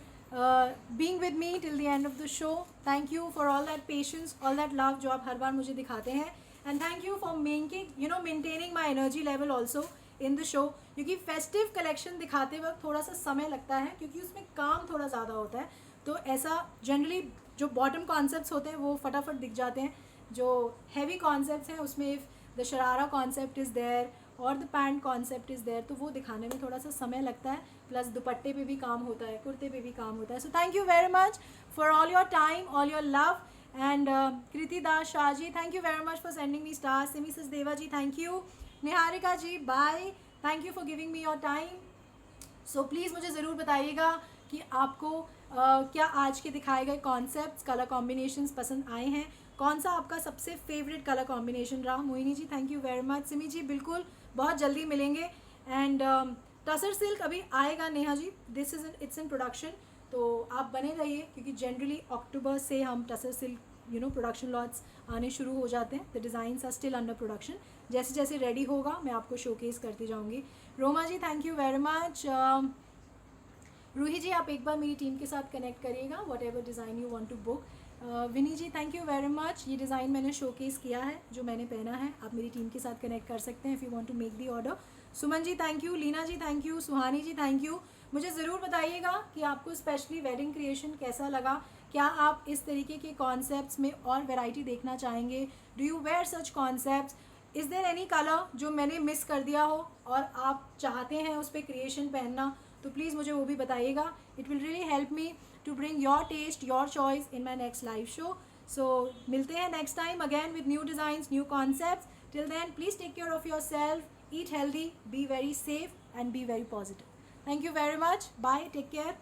being with me till the end of the show. Thank you for all that patience, all that love जो आप हर बार मुझे दिखाते हैं, and thank you for maintaining my energy level also in the show. क्योंकि festive collection दिखाते वक्त थोड़ा सा समय लगता है क्योंकि उसमें काम थोड़ा ज़्यादा होता है, तो ऐसा जनरली जो बॉटम कॉन्सेप्ट्स होते हैं वो फटाफट दिख जाते हैं। जो हैवी कॉन्सेप्ट्स हैं उसमें if the sharara concept is there और the pant concept is there तो वो दिखाने में थोड़ा सा समय लगता है, प्लस दुपट्टे पे भी काम होता है, कुर्ते पे भी काम होता है। So thank you very much for all your time, all your love and Kriti Das Shah ji thank you very much for sending me star. Simi Sachdeva ji thank you, Niharika ji bye, thank you for giving me your time. So please मुझे ज़रूर बताइएगा कि आपको क्या आज के दिखाए गए कॉन्सेप्ट्स, कलर कॉम्बिनेशंस पसंद आए हैं, कौन सा आपका सबसे फेवरेट कलर कॉम्बिनेशन रहा। Mohini ji thank you very much. Simi ji बिल्कुल, बहुत जल्दी मिलेंगे। एंड टसर सिल्क अभी आएगा Neha ji, this is it's in production, तो आप बने रहिए क्योंकि जनरली अक्टूबर से हम टसर सिल्क प्रोडक्शन लॉट्स आने शुरू हो जाते हैं। The designs are still under production, जैसे जैसे रेडी होगा मैं आपको शोकेस करती जाऊंगी। Roma ji thank you very much. Roohi ji आप एक बार मेरी टीम के साथ कनेक्ट करिएगा, whatever design you want to book. Vini ji thank you very much. ये डिज़ाइन मैंने शोकेस किया है जो मैंने पहना है, आप मेरी टीम के साथ कनेक्ट कर सकते हैं if you want to make the order. Suman ji thank you, Leena ji thank you, Suhani ji thank you. मुझे ज़रूर बताइएगा कि आपको स्पेशली वेडिंग क्रिएशन कैसा लगा, क्या आप इस तरीके के कॉन्सेप्ट्स में और वैरायटी देखना चाहेंगे, do you wear such concepts, is there any colour जो मैंने मिस कर दिया हो और आप चाहते हैं उस पर क्रिएशन पहनना, तो प्लीज़ मुझे वो भी बताइएगा। It will really help me to bring your taste, your choice in my next live show. So मिलते हैं next time again with new designs, new concepts. Till then please take care of yourself, eat healthy, be very safe and be very positive. Thank you very much. Bye. Take care.